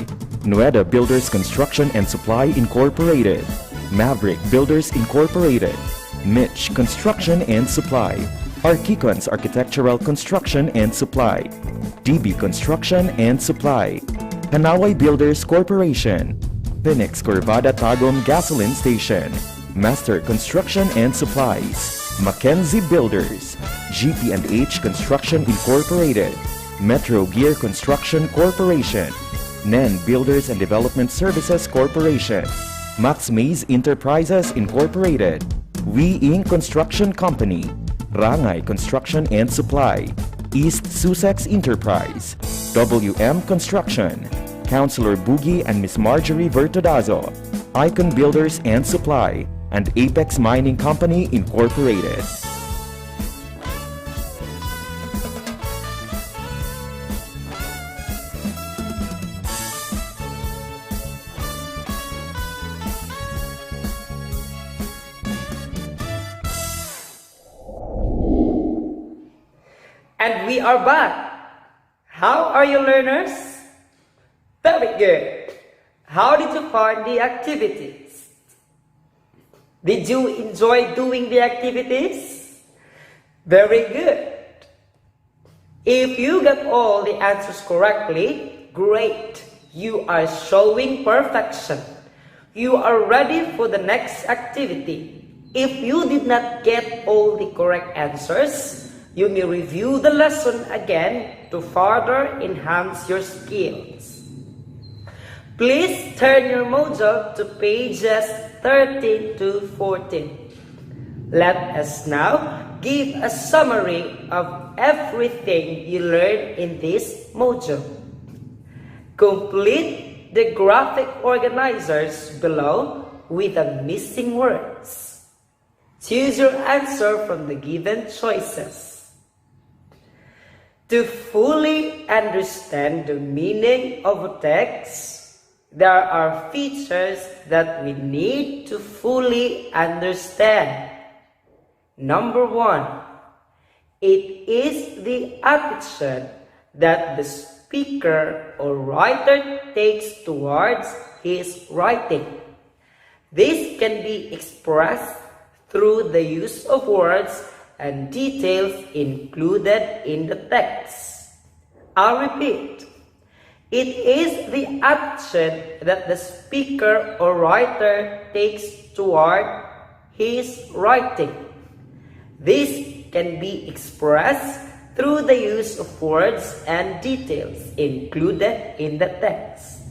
Nueda Builders Construction and Supply Incorporated, Maverick Builders Incorporated, Mitch Construction and Supply, Archicons Architectural Construction and Supply, DB Construction and Supply, Hanaway Builders Corporation, Phoenix Corvada Tagum Gasoline Station, Master Construction and Supplies, Mackenzie Builders, GP&H Construction Incorporated, Metro Gear Construction Corporation, NEN Builders and Development Services Corporation, Max Mays Enterprises Incorporated, We Inc. Construction Company, Rangay Construction and Supply, East Sussex Enterprise, WM Construction, Councilor Boogie and Miss Marjorie Vertodazo, Icon Builders and Supply, and Apex Mining Company Incorporated. And we are back. How are you, learners? Very good. How did you find the activities? Did you enjoy doing the activities? Very good. If you got all the answers correctly, great. You are showing perfection. You are ready for the next activity. If you did not get all the correct answers, you may review the lesson again to further enhance your skills. Please turn your module to pages 13 to 14. Let us now give a summary of everything you learned in this module. Complete the graphic organizers below with the missing words. Choose your answer from the given choices. To fully understand the meaning of a text, there are features that we need to fully understand. Number 1, it is the attitude that the speaker or writer takes towards his writing. This can be expressed through the use of words and details included in the text. I'll repeat. It is the attitude that the speaker or writer takes toward his writing. This can be expressed through the use of words and details included in the text.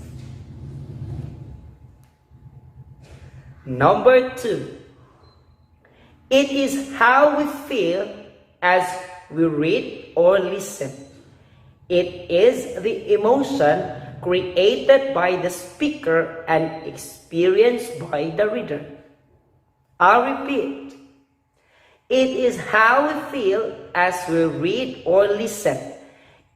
Number 2. It is how we feel as we read or listen. It is the emotion created by the speaker and experienced by the reader. I'll repeat. It is how we feel as we read or listen.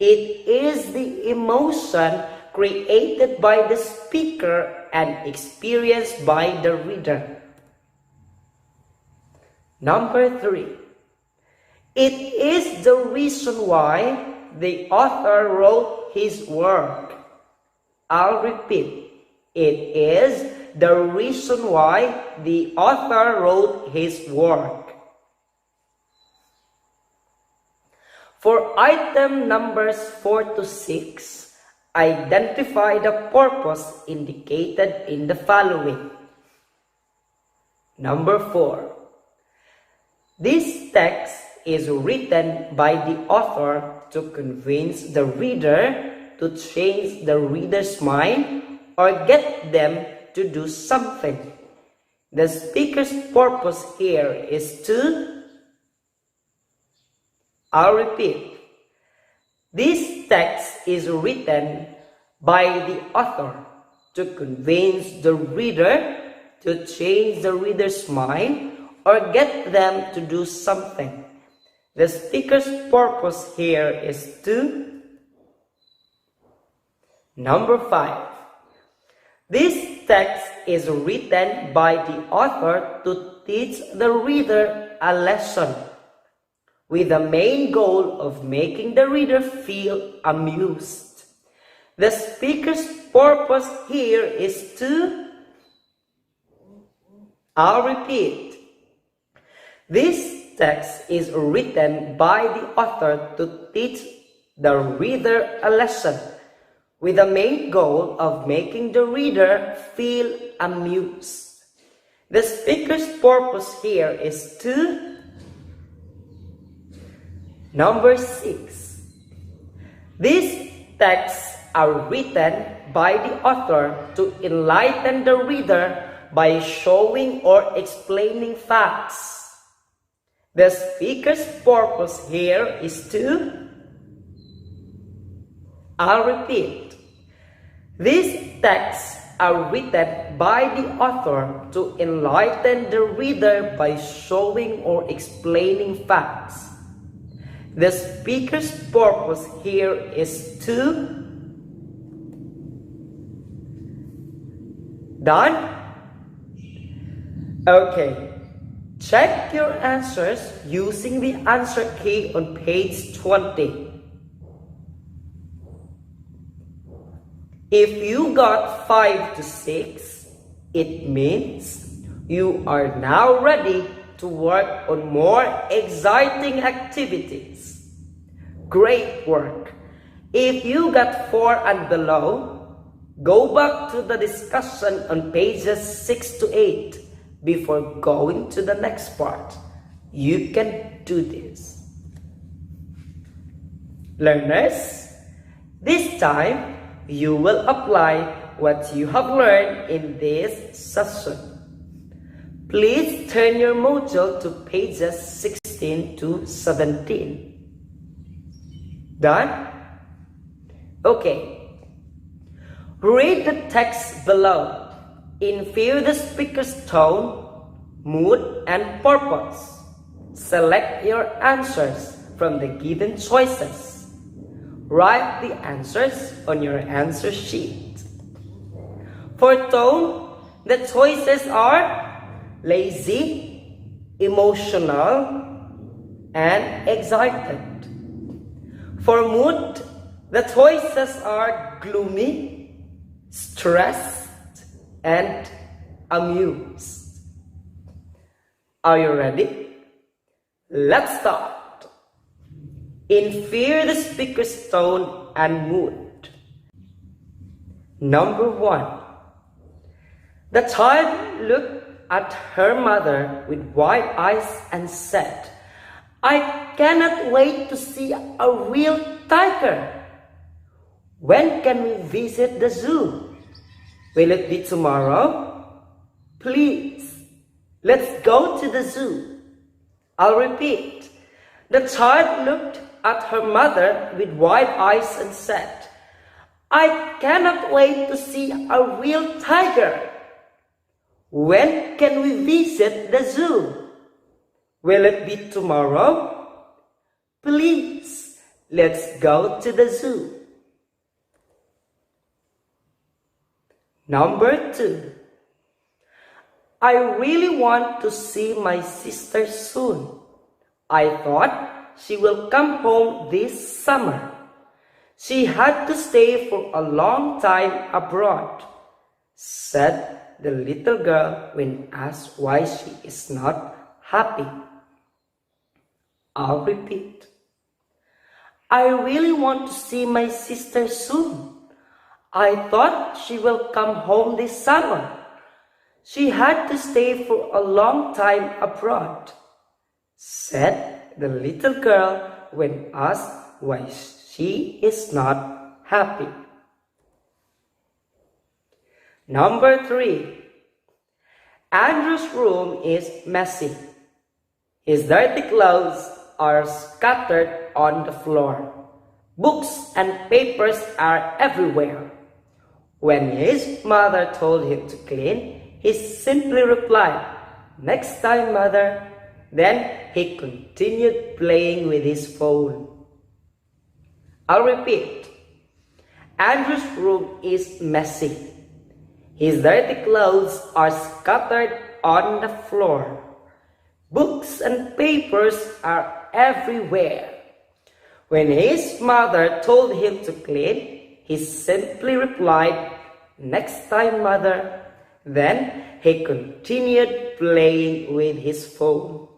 It is the emotion created by the speaker and experienced by the reader. Number 3. It is the reason why the author wrote his work. I'll repeat. It is the reason why the author wrote his work. For item numbers 4 to 6, identify the purpose indicated in the following. Number 4. This text is written by the author to convince the reader to change the reader's mind or get them to do something. The speaker's purpose here is to, I'll repeat. This text is written by the author to convince the reader, to change the reader's mind, or get them to do something. The speaker's purpose here is to, number 5. This text is written by the author to teach the reader a lesson, with the main goal of making the reader feel amused. The speaker's purpose here is to, I'll repeat. This text is written by the author to teach the reader a lesson, with the main goal of making the reader feel amused. The speaker's purpose here is to, number 6. These texts are written by the author to enlighten the reader by showing or explaining facts. The speaker's purpose here is to, I'll repeat. These texts are written by the author to enlighten the reader by showing or explaining facts. The speaker's purpose here is to, done? Okay. Check your answers using the answer key on page 20. If you got 5 to 6, it means you are now ready to work on more exciting activities. Great work! If you got 4 and below, go back to the discussion on pages 6 to 8 before going to the next part. You can do this. Learners, this time you will apply what you have learned in this session. Please turn your module to pages 16 to 17. Done? Okay. Read the text below. Infer the speaker's tone, mood, and purpose. Select your answers from the given choices. Write the answers on your answer sheet. For tone, the choices are lazy, emotional, and excited. For mood, the choices are gloomy, stressed, and amused. Are you ready? Let's start. Infer the speaker's tone and mood. Number 1. The child looked at her mother with wide eyes and said, "I cannot wait to see a real tiger. When can we visit the zoo? Will it be tomorrow? Please, let's go to the zoo." I'll repeat. The child looked at her mother with wide eyes and said, "I cannot wait to see a real tiger. When can we visit the zoo? Will it be tomorrow? Please, let's go to the zoo." Number 2. I really want to see my sister soon. I thought she will come home this summer. She had to stay for a long time abroad, said the little girl when asked why she is not happy. I'll repeat. I really want to see my sister soon. I thought she will come home this summer. She had to stay for a long time abroad, said the little girl when asked why she is not happy. Number 3. Andrew's room is messy. His dirty clothes are scattered on the floor. Books and papers are everywhere. When his mother told him to clean, he simply replied, "Next time, mother." Then he continued playing with his phone. I'll repeat. Andrew's room is messy. His dirty clothes are scattered on the floor. Books and papers are everywhere. When his mother told him to clean, he simply replied, "Next time, mother." Then he continued playing with his phone.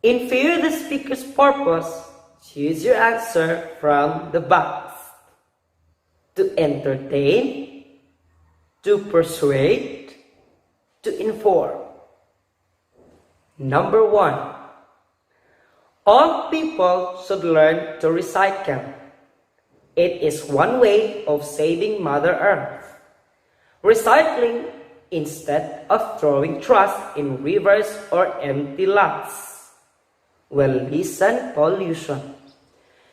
Infer the speaker's purpose. Choose your answer from the box. To entertain, to persuade, to inform. Number 1. All people should learn to recycle. It is one way of saving Mother Earth. Recycling instead of throwing trash in rivers or empty lots will lessen pollution.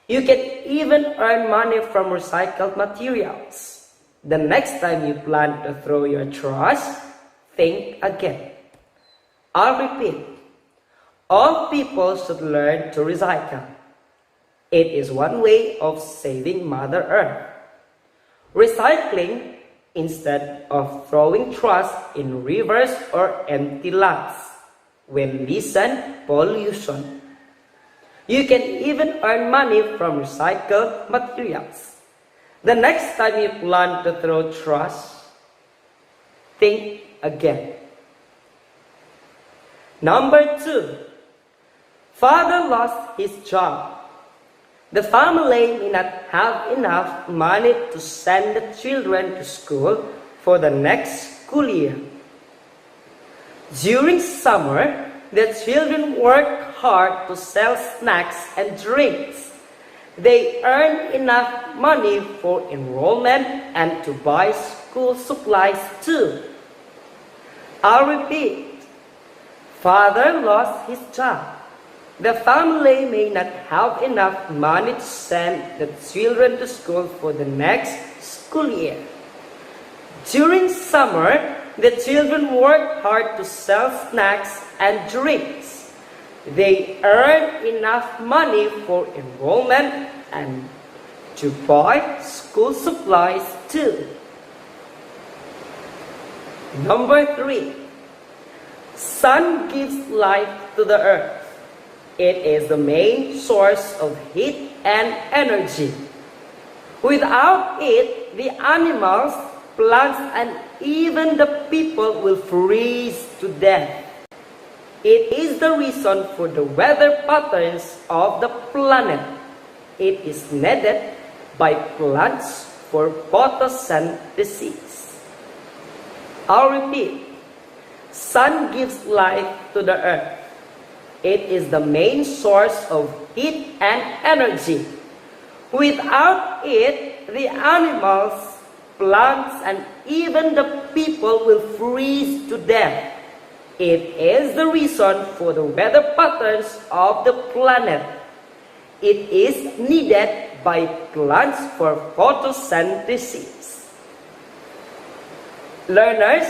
You can even earn money from recycled materials. The next time you plan to throw your trash, think again. I'll repeat. All people should learn to recycle. It is one way of saving Mother Earth. Recycling instead of throwing trash in rivers or empty lots will lessen pollution. You can even earn money from recycled materials. The next time you plan to throw trash, think again. Number 2. Father lost his job. The family may not have enough money to send the children to school for the next school year. During summer, the children work hard to sell snacks and drinks. They earn enough money for enrollment and to buy school supplies too. I'll repeat. Father lost his job. The family may not have enough money to send the children to school for the next school year. During summer, the children work hard to sell snacks and drinks. They earn enough money for enrollment and to buy school supplies too. Number 3. Sun gives life to the earth. It is the main source of heat and energy. Without it, the animals, plants, and even the people will freeze to death. It is the reason for the weather patterns of the planet. It is needed by plants for photosynthesis. I'll repeat. Sun gives life to the earth. It is the main source of heat and energy. Without it, the animals, plants, and even the people will freeze to death. It is the reason for the weather patterns of the planet. It is needed by plants for photosynthesis. Learners,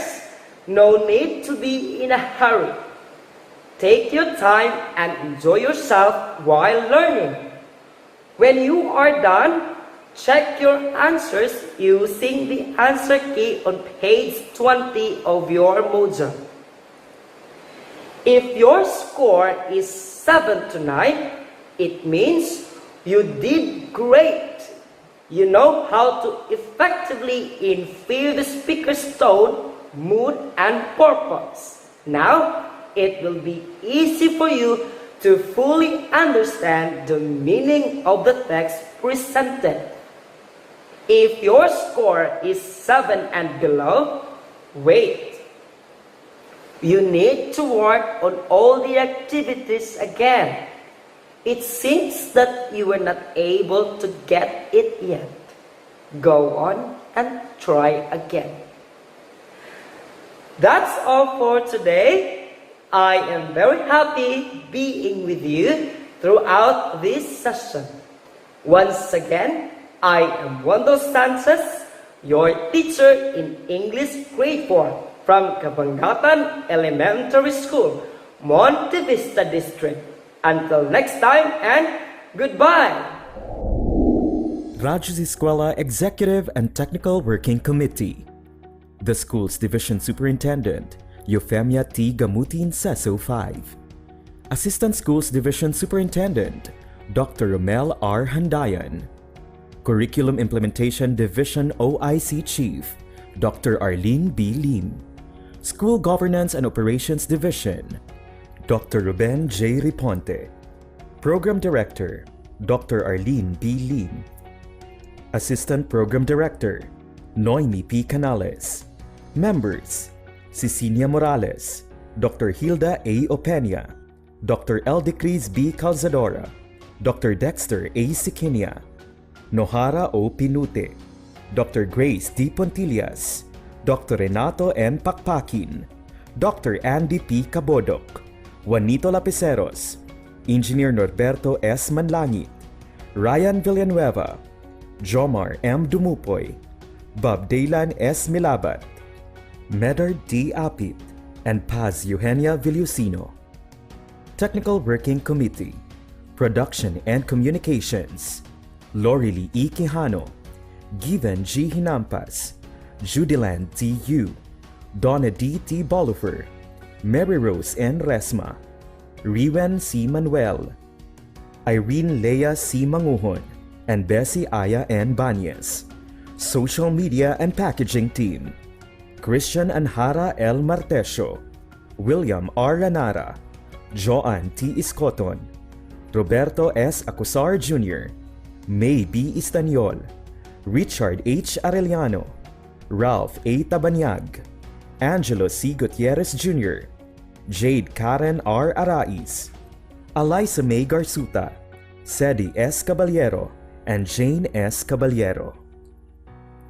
no need to be in a hurry. Take your time and enjoy yourself while learning. When you are done, check your answers using the answer key on page 20 of your module. If your score is 7 to 9, it means you did great. You know how to effectively infer the speaker's tone, mood, and purpose. Now, it will be easy for you to fully understand the meaning of the text presented. If your score is 7 and below, wait. You need to work on all the activities again. It seems that you were not able to get it yet. Go on and try again. That's all for today. I am very happy being with you throughout this session. Once again, I am Wendell Sanchez, your teacher in English Grade 4 from Kabangatan Elementary School, Monte Vista District. Until next time and goodbye! Radyo Z-Eskwela Executive and Technical Working Committee. The school's Division Superintendent, Eufemia T. Gamutin Seso 5. Assistant Schools Division Superintendent, Dr. Romel R. Handayan. Curriculum Implementation Division OIC Chief, Dr. Arlene B. Lim. School Governance and Operations Division, Dr. Ruben J. Riponte. Program Director, Dr. Arlene B. Lim. Assistant Program Director, Noemi P. Canales. Members, Cecilia Morales, Dr. Hilda A. Opeña, Dr. Eldecris B. Calzadora, Dr. Dexter A. Siquinia, Nohara O. Pinute, Dr. Grace D. Pontillas, Dr. Renato N. Pakpakin, Dr. Andy P. Cabodok, Juanito Lapiceros, Engineer Norberto S. Manlangit, Ryan Villanueva, Jomar M. Dumupoy, Bob Daylan S. Milabat, Medard D. Apit, and Paz Eugenia Villusino. Technical Working Committee, Production and Communications, Lorely E. Quijano, Given G. Hinampas, Judiland T. Yu, Donna D. T. Bolifer, Mary Rose N. Resma, Riwen C. Manuel, Irene Leia C. Manguhon, and Bessie Aya N. Banyes. Social Media and Packaging Team, Christian Anhara L. Martesio, William R. Ranara, Joan T. Iscoton, Roberto S. Acusar Jr., May B. Istanyol, Richard H. Arellano, Ralph A. Tabanyag, Angelo C. Gutierrez Jr., Jade Karen R. Arais, Eliza May Garsuta, Sedi S. Caballero, and Jane S. Caballero.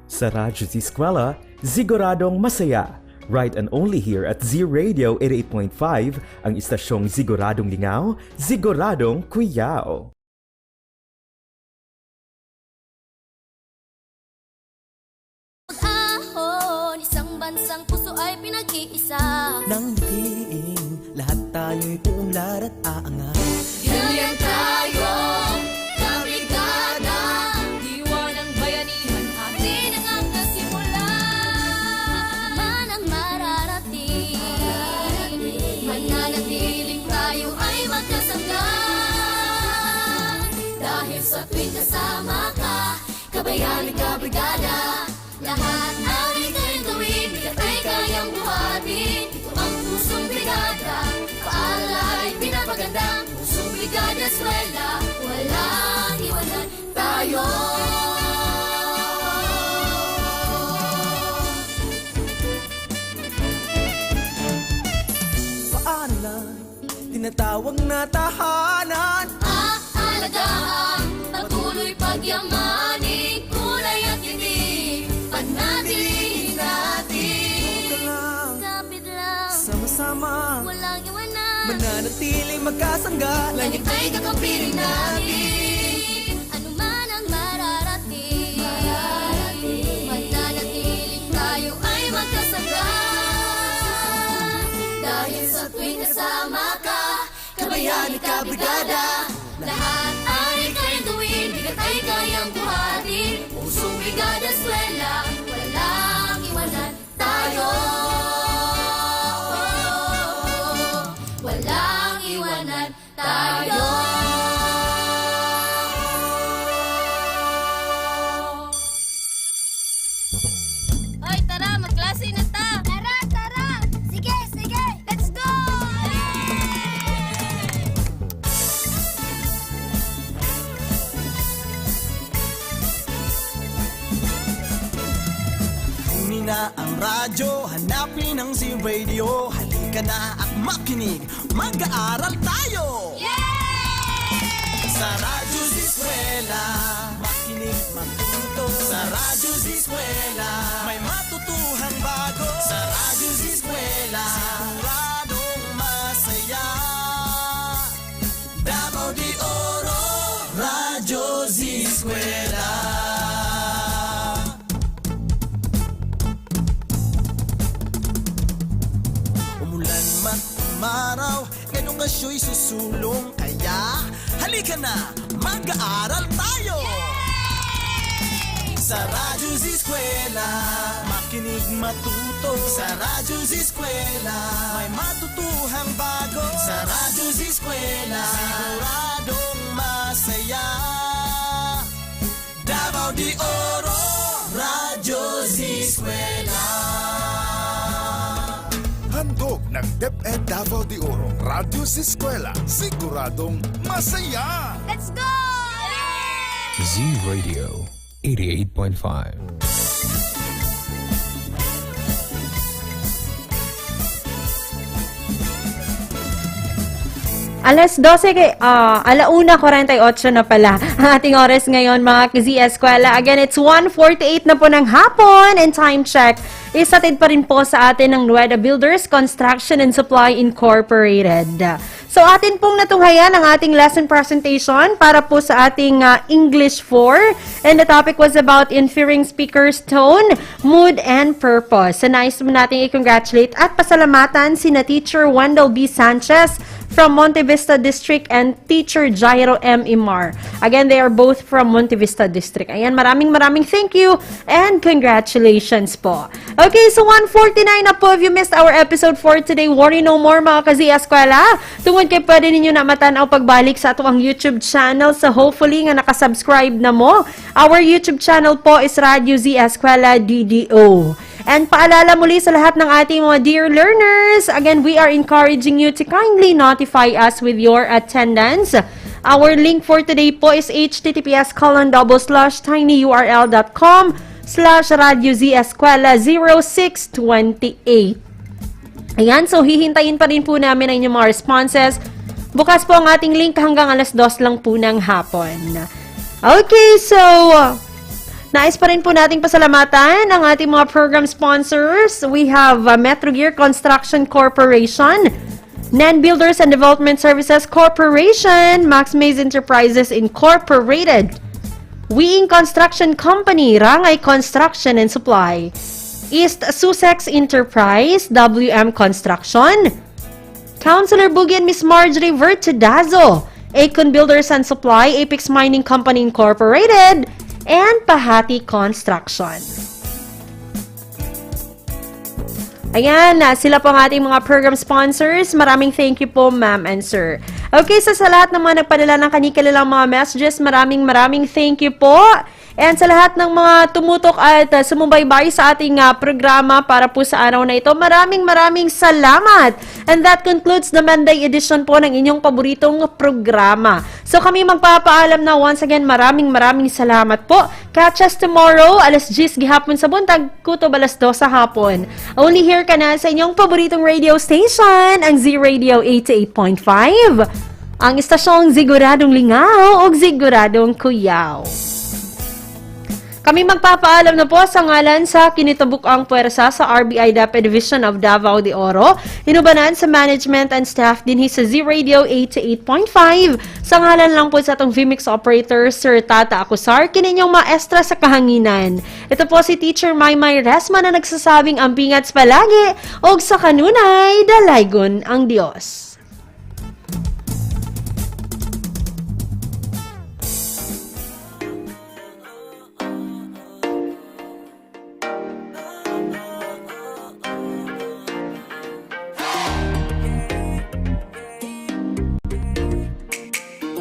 Sa Radyo Z-Eskwela, siguradong masaya. Right and only here at Z Radio 88.5, ang istasyong siguradong lingaw, siguradong kuyaw. Ahon, isang bansang puso ay pinag-iisa. Nang bigtiin, lahat tayo'y uunlad at aangat. Ganyan tayo, kabrigada, diwa ng bayanihan, atin ang hanggang simula. Man ang mararating, mananatiling tayo ay magkasangga. Dahil sa tuwing kasama ka, kabayan at kabrigada, lahat ang ika'y gawin, bigat ay kayang buhatin. Ito ang pusong brigada, paalala ay pinapaganda. Pusong brigada eskwela, walang iwanan tayo. Paaralan, tinatawag na tahanan. Aalagaan, patuloy pagyamanin, kulay at tinig, panatilihin natin. Kapit lang, Sama-sama, walang iwanan, mananatiling magkasangga. langit ay kakampiling natin. Ano man ang mararating, mananatiling tayo ay magkasangga. Dahil sa tuwing kasama ka, kabayan at kabrigada, lahat ay ika'y gawin, bigat ay kayang buhatin. Pusong brigada eskwela, walang iwanan tayo. Walang iwanan tayo. Hoy, tara, magklase na ta. Tara, tara. Sige, sige. Let's go! Kunin na ang radyo, hanapin ang Z Radio. Halika na at makinig, mag-aaral tayo! Sa Radyo Z-Eskwela, makinig, matuto. matuto. Sa Radyo Z-Eskwela, may matutuhang bago. Sa Radyo Z-Eskwela, siguradong masaya. Davao de Oro, Radyo Z-Eskwela. Umulan man umaraw, ganun nga siya'y susulong. Kaya halika na, mag-aaral tayo! Sa Radyo Z-Eskwela, makinig matuto. Sa Radyo Z-Eskwela, may matutuhang bago. Sa Radyo Z-Eskwela, siguradong masaya. Davao de Oro, Radyo Z-Eskwela. Handog ng DepEd Davao de Oro, Radyo Z-Eskwela, siguradong masaya! Let's go! Z Radio 88.5. Alas 12, alauna 48 na pala ang ating oras ngayon mga ka-Z-Eskwela. Again, it's 1:48 na po ng hapon and time check. Isatid pa rin po sa atin ng Nueda Builders Construction and Supply Incorporated. So atin pong natunghayan ang ating lesson presentation para po sa ating English 4. And the topic was about inferring speaker's tone, mood, and purpose. So nais mo natin i-congratulate at pasalamatan sina Teacher Wendell B. Sanchez from Monte Vista District and Teacher Jairo M. Imar. Again, they are both from Monte Vista District. Ayan, maraming thank you and congratulations po. Okay, so 1:49 na po. If you missed our episode for today, worry no more mga ka-Z-Eskwela. Tungod kay pwede ninyo na matanaw pagbalik sa atong YouTube channel. So hopefully nga nakasubscribe na mo. Our YouTube channel po is Radyo Z-Eskwela DDO. And paalala muli sa lahat ng ating mga dear learners, again, we are encouraging you to kindly notify us with your attendance. Our link for today po is https://tinyurl.com/Radyo Z-Eskwela 0628. Ayan, so hihintayin pa rin po namin ang inyong mga responses. Bukas po ang ating link hanggang alas 2 lang po ng hapon. Okay, so nais pa rin po nating pasalamatan ang ating mga program sponsors. We have Metro Gear Construction Corporation, Nan Builders and Development Services Corporation, Max Maze Enterprises Incorporated, Weing Construction Company, Rangay Construction and Supply, East Sussex Enterprise, WM Construction, Councilor Boogie and Miss Marjorie Vertidazo, Acon Builders and Supply, Apex Mining Company Incorporated, and Pahati Construction. Ayan, sila po ang ating mga program sponsors. Maraming thank you po, ma'am and sir. Okay, so sa lahat ng mga nagpadala ng kanilang mga messages, maraming thank you po. And sa lahat ng mga tumutok at sumubaybay sa ating programa para po sa araw na ito, maraming salamat. And that concludes the Monday edition po ng inyong paboritong programa. So kami magpapaalam na once again, maraming salamat po. Catch us tomorrow, alas 10 gihapon sa buntag, kutob alas 2 sa hapon. Only here ka na sa inyong paboritong radio station, ang Z-Radio 88.5. Ang istasyong siguradong lingaw o siguradong kuyaw. Kami magpapaalam na po sa ngalan sa kinitabuk-ang puwersa sa RBI DepEd Division of Davao de Oro, hinubanan sa management and staff din sa Z-Radio 88.5. Sa ngalan lang po sa atong VMix operator, Sir Tata Acusar, kininyong maestra sa kahanginan. Ito po si Teacher Maymay Resma na nagsasabing ang bingats palagi o sa kanunay, dalaygon ang Diyos.